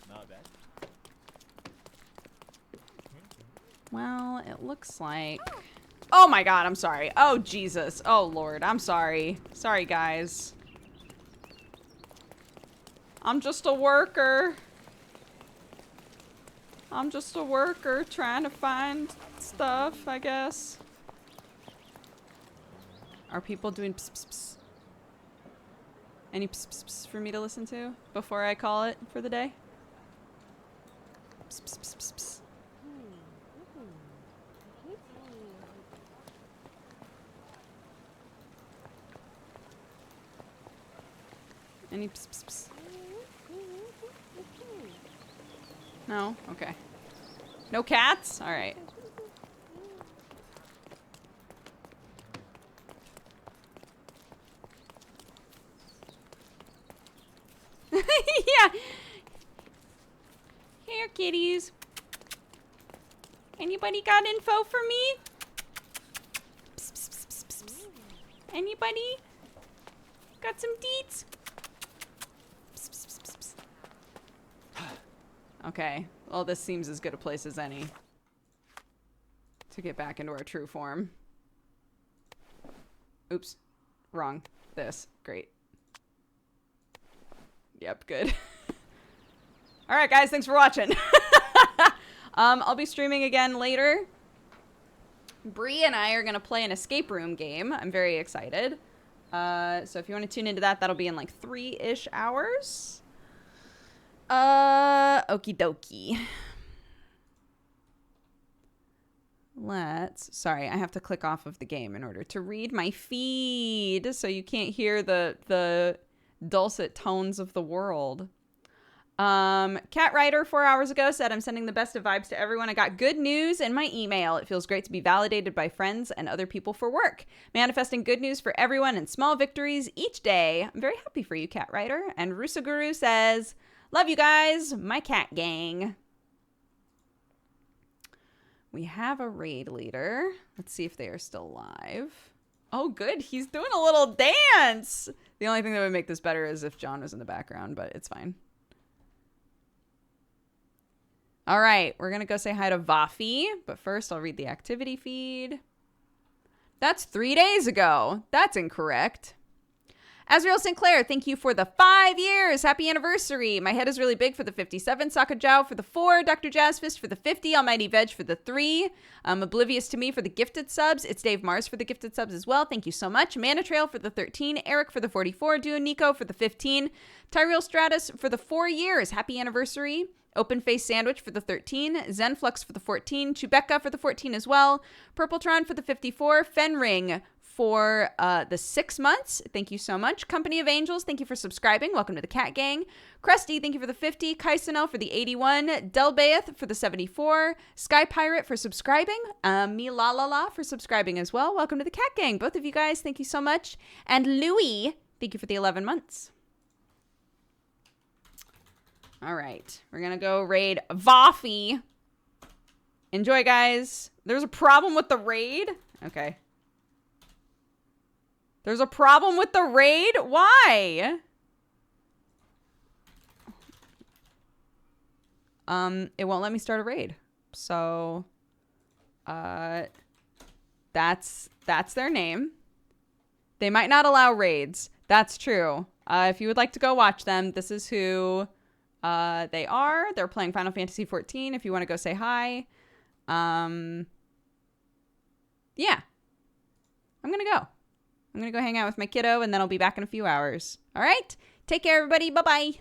Not bad. Well, it looks like... Oh my god, I'm sorry. Oh, Jesus. Oh, Lord. I'm sorry. Sorry, guys. I'm just a worker. I'm just a worker trying to find stuff, I guess. Are people doing pss, pss, pss? Any pss, pss, pss for me to listen to before I call it for the day? Pss, pss, pss, pss, pss. Any pss, pss, pss? No? Okay. No cats? Alright. Yeah. Here, kitties. Anybody got info for me? Psst, psst, psst, psst, psst, psst. Anybody? Got some deets? Psst, psst, psst, psst, psst. Okay. Well, this seems as good a place as any to get back into our true form. Oops. Wrong. This. Great. Yep, good. Alright, guys. Thanks for watching. I'll be streaming again later. Bree and I are going to play an escape room game. I'm very excited. So if you want to tune into that, that'll be in like 3-ish hours. Okie dokie. Sorry, I have to click off of the game in order to read my feed, so you can't hear the dulcet tones of the world. Cat Writer 4 hours ago said, I'm sending the best of vibes to everyone. I got good news in my email. It feels great to be validated by friends and other people for work. Manifesting good news for everyone and small victories each day. I'm very happy for you, Cat Writer. And Rusaguru says, love you guys, my cat gang. We have a raid leader. Let's see if they are still alive. Oh, good. He's doing a little dance. The only thing that would make this better is if John was in the background, but it's fine. All right, we're going to go say hi to Vafi, but first I'll read the activity feed. That's 3 days ago. That's incorrect. Azrael Sinclair, thank you for the 5 years. Happy anniversary. My head is really big for the 57. Sakajow for the 4. Dr. Jazzfist for the 50. Almighty Veg for the 3. Oblivious to Me for the gifted subs. It's Dave Mars for the gifted subs as well. Thank you so much. Mana Trail for the 13. Eric for the 44. Duo Nico for the 15. Tyrell Stratus for the 4 years. Happy anniversary. Open Face Sandwich for the 13, Zenflux for the 14, Chewbecca for the 14 as well, Purpletron for the 54, Fenring for the 6 months. Thank you so much. Company of Angels, thank you for subscribing. Welcome to the Cat Gang. Krusty, thank you for the 50. Kaisenel for the 81. Delbaeth for the 74. Sky Pirate for subscribing. Milalala for subscribing as well. Welcome to the Cat Gang. Both of you guys, thank you so much. And Louie, thank you for the 11 months. All right. We're going to go raid Vaffy. Enjoy, guys. There's a problem with the raid? Okay. There's a problem with the raid? Why? It won't let me start a raid. So, that's their name. They might not allow raids. That's true. If you would like to go watch them, this is who they are. They're playing Final Fantasy XIV. If you want to go say hi. Yeah. I'm going to go. I'm going to go hang out with my kiddo, and then I'll be back in a few hours. All right? Take care, everybody. Bye-bye.